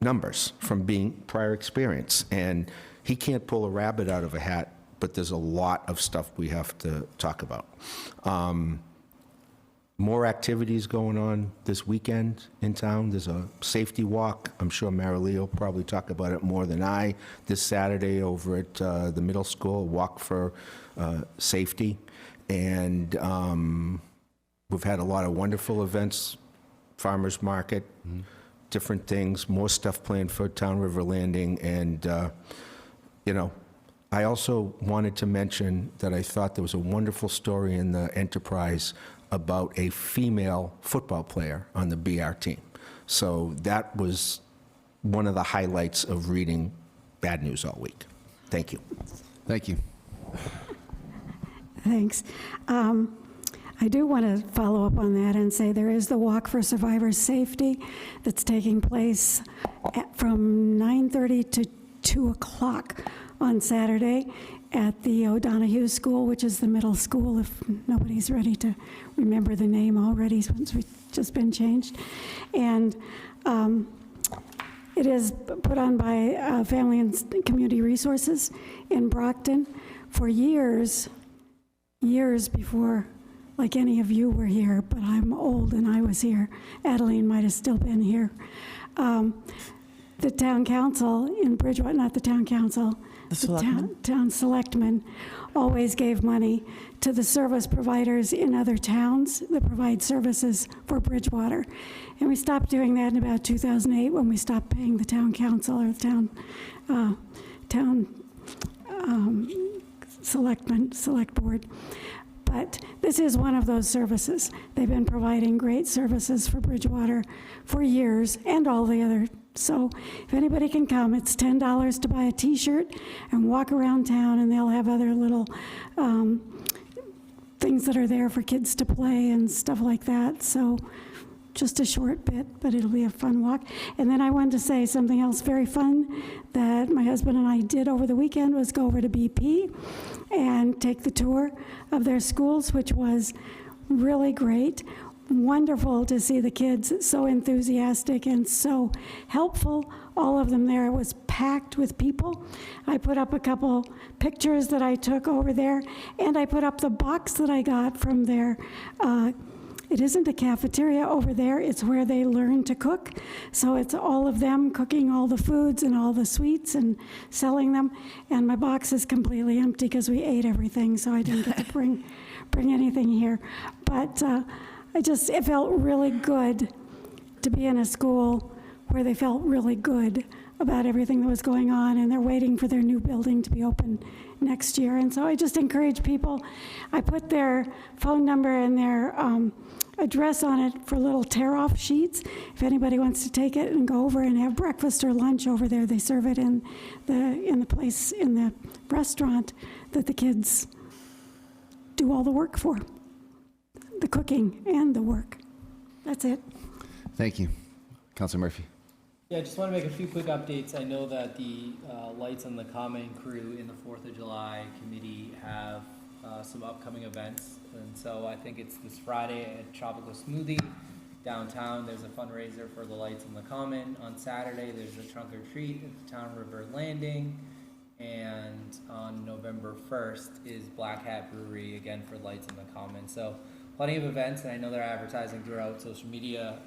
numbers from being prior experience. And he can't pull a rabbit out of a hat, but there's a lot of stuff we have to talk about. More activities going on this weekend in town. There's a safety walk. I'm sure Marilee will probably talk about it more than I. This Saturday over at the middle school, walk for safety. And we've had a lot of wonderful events, farmers market, different things, more stuff planned for Town River Landing. And, you know, I also wanted to mention that I thought there was a wonderful story in the Enterprise about a female football player on the BR team. So that was one of the highlights of reading bad news all week. Thank you.
Thank you.
Thanks. I do want to follow up on that and say there is the Walk for Survivors Safety that's taking place from 9:30 to 2 o'clock on Saturday at the O'Donohue School, which is the middle school, if nobody's ready to remember the name already since we've just been changed. And it is put on by Family and Community Resources in Brockton for years before, like any of you were here, but I'm old and I was here. Adeline might have still been here. The town council in Bridgewater, not the town council, the town selectmen always gave money to the service providers in other towns that provide services for Bridgewater. And we stopped doing that in about 2008 when we stopped paying the town council or the town select board. But this is one of those services. They've been providing great services for Bridgewater for years and all the other. So if anybody can come, it's $10 to buy a t-shirt and walk around town, and they'll have other little things that are there for kids to play and stuff like that. So just a short bit, but it'll be a fun walk. And then I wanted to say something else very fun that my husband and I did over the weekend was go over to BP and take the tour of their schools, which was really great. Wonderful to see the kids so enthusiastic and so helpful. All of them there. It was packed with people. I put up a couple pictures that I took over there, and I put up the box that I got from their it isn't a cafeteria over there, it's where they learn to cook. So it's all of them cooking all the foods and all the sweets and selling them. And my box is completely empty because we ate everything, so I didn't get to bring anything here. But it felt really good to be in a school where they felt really good about everything that was going on, and they're waiting for their new building to be open next year. And so I just encourage people. I put their phone number and their address on it for little tear-off sheets. If anybody wants to take it and go over and have breakfast or lunch over there, they serve it in the restaurant that the kids do all the work for, the cooking and the work. That's it.
Thank you. Councilor Murphy.
Yeah, I just want to make a few quick updates. I know that the Lights on the Common crew in the 4th of July committee have some upcoming events. And so I think it's this Friday at Tropical Smoothie downtown. There's a fundraiser for the Lights on the Common. On Saturday, there's a trunk or treat at the Town River Landing. And on November 1st is Black Hat Brewery, again, for Lights on the Common. So plenty of events, and I know they're advertising throughout social media,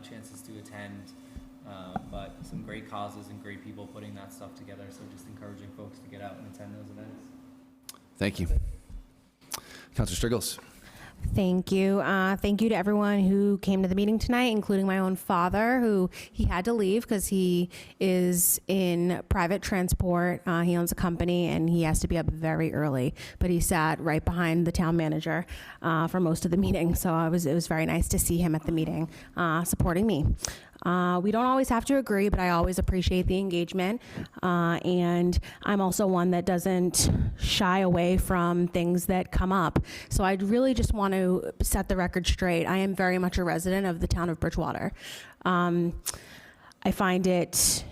chances to attend. But some great causes and great people putting that stuff together. So just encouraging folks to get out and attend those events.
Thank you. Councilor Striggles.
Thank you. Thank you to everyone who came to the meeting tonight, including my own father, who he had to leave because he is in private transport. He owns a company and he has to be up very early, but he sat right behind the town manager for most of the meeting. So it was very nice to see him at the meeting supporting me. We don't always have to agree, but I always appreciate the engagement. And I'm also one that doesn't shy away from things that come up. So I really just want to set the record straight. I am very much a resident of the town of Bridgewater. I find it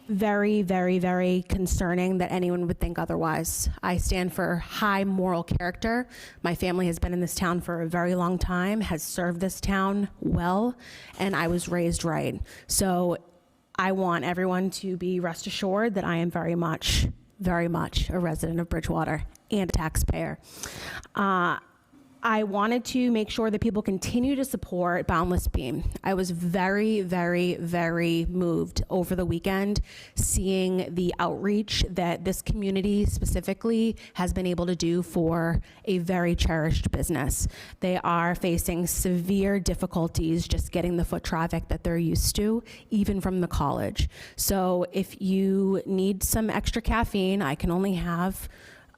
very, very, very concerning that anyone would think otherwise. I stand for high moral character. My family has been in this town for a very long time, has served this town well, and I was raised right. So I want everyone to be rest assured that I am very much a resident of Bridgewater and a taxpayer. I wanted to make sure that people continue to support Boundless Beam. I was very, very, very moved over the weekend seeing the outreach that this community specifically has been able to do for a very cherished business. They are facing severe difficulties just getting the foot traffic that they're used to, even from the college. So if you need some extra caffeine, I can only have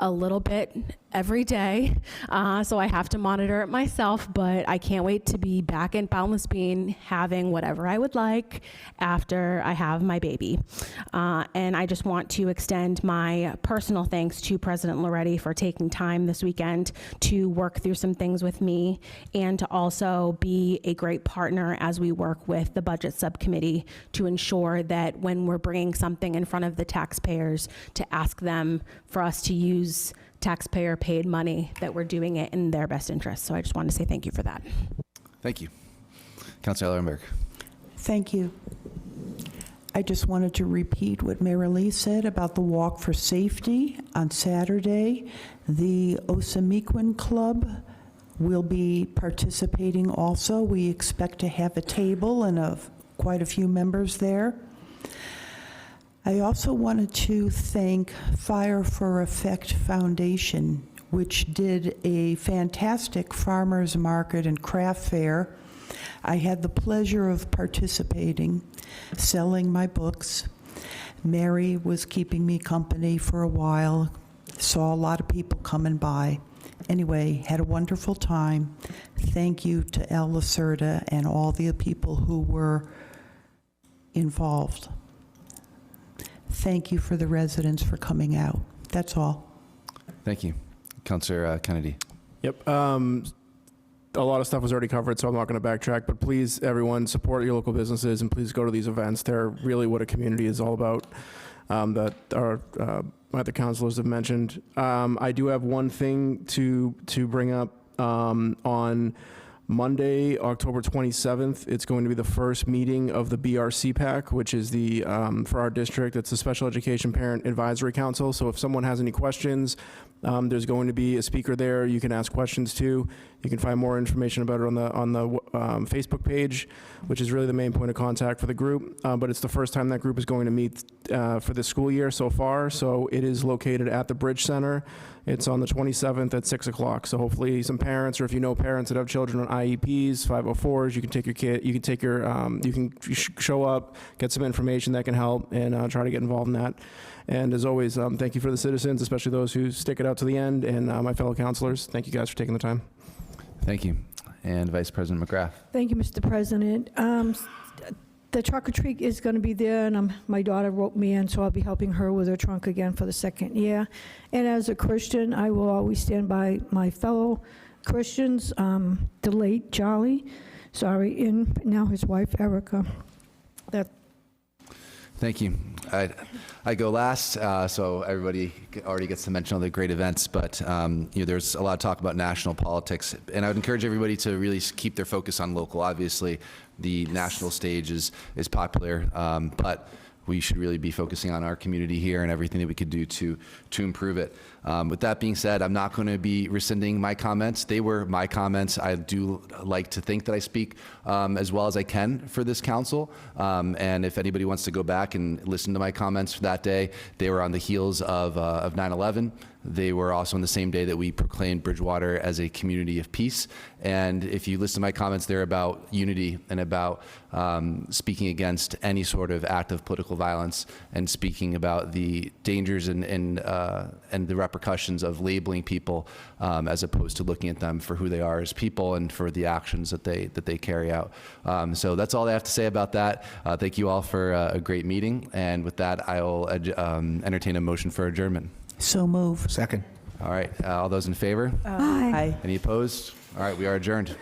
a little bit every day, so I have to monitor it myself, but I can't wait to be back in Boundless Bean having whatever I would like after I have my baby. And I just want to extend my personal thanks to President Loretti for taking time this weekend to work through some things with me and to also be a great partner as we work with the Budget Subcommittee to ensure that when we're bringing something in front of the taxpayers, to ask them for us to use taxpayer-paid money, that we're doing it in their best interest. So I just wanted to say thank you for that.
Thank you. Councilor Ellenberg.
Thank you. I just wanted to repeat what Mary Lee said about the Walk for Safety on Saturday. The Osamequin Club will be participating also. We expect to have a table and quite a few members there. I also wanted to thank Fire for Effect Foundation, which did a fantastic farmers market and craft fair. I had the pleasure of participating, selling my books. Mary was keeping me company for a while, saw a lot of people coming by. Anyway, had a wonderful time. Thank you to El Lacerda and all the people who were involved. Thank you for the residents for coming out. That's all.
Thank you. Councilor Kennedy.
Yep. A lot of stuff was already covered, so I'm not going to backtrack, but please, everyone, support your local businesses and please go to these events. They're really what a community is all about, that our other councilors have mentioned. I do have one thing to bring up. On Monday, October 27th, it's going to be the first meeting of the BRC PAC, which is the, for our district, it's the Special Education Parent Advisory Council. So if someone has any questions, there's going to be a speaker there you can ask questions to. You can find more information about it on the Facebook page, which is really the main point of contact for the group. But it's the first time that group is going to meet for this school year so far. So it is located at the Bridge Center. It's on the 27th at 6 o'clock. So hopefully some parents, or if you know parents that have children on IEPs, 504s, you can take your kid, you can take your, you can show up, get some information that can help, and try to get involved in that. And as always, thank you for the citizens, especially those who stick it out to the end, and my fellow councilors. Thank you guys for taking the time.
Thank you. And Vice President McGrath.
Thank you, Mr. President. The trunk or treat is going to be there, and my daughter wrote me in, so I'll be helping her with her trunk again for the second year. And as a Christian, I will always stand by my fellow Christians, the late Charlie, and now his wife, Erica.
Thank you. I go last, so everybody already gets to mention all the great events, but there's a lot of talk about national politics, and I would encourage everybody to really keep their focus on local. Obviously, the national stage is popular, but we should really be focusing on our community here and everything that we could do to improve it. With that being said, I'm not going to be rescinding my comments. They were my comments. I do like to think that I speak as well as I can for this council. And if anybody wants to go back and listen to my comments for that day, they were on the heels of 9/11. They were also on the same day that we proclaimed Bridgewater as a community of peace. And if you listen to my comments, they're about unity and about speaking against any sort of act of political violence and speaking about the dangers and the repercussions of labeling people as opposed to looking at them for who they are as people and for the actions that they carry out. So that's all I have to say about that. Thank you all for a great meeting. And with that, I will entertain a motion for adjournment.
So move.
Second.
All right, all those in favor?
Aye.
Any opposed? All right, we are adjourned.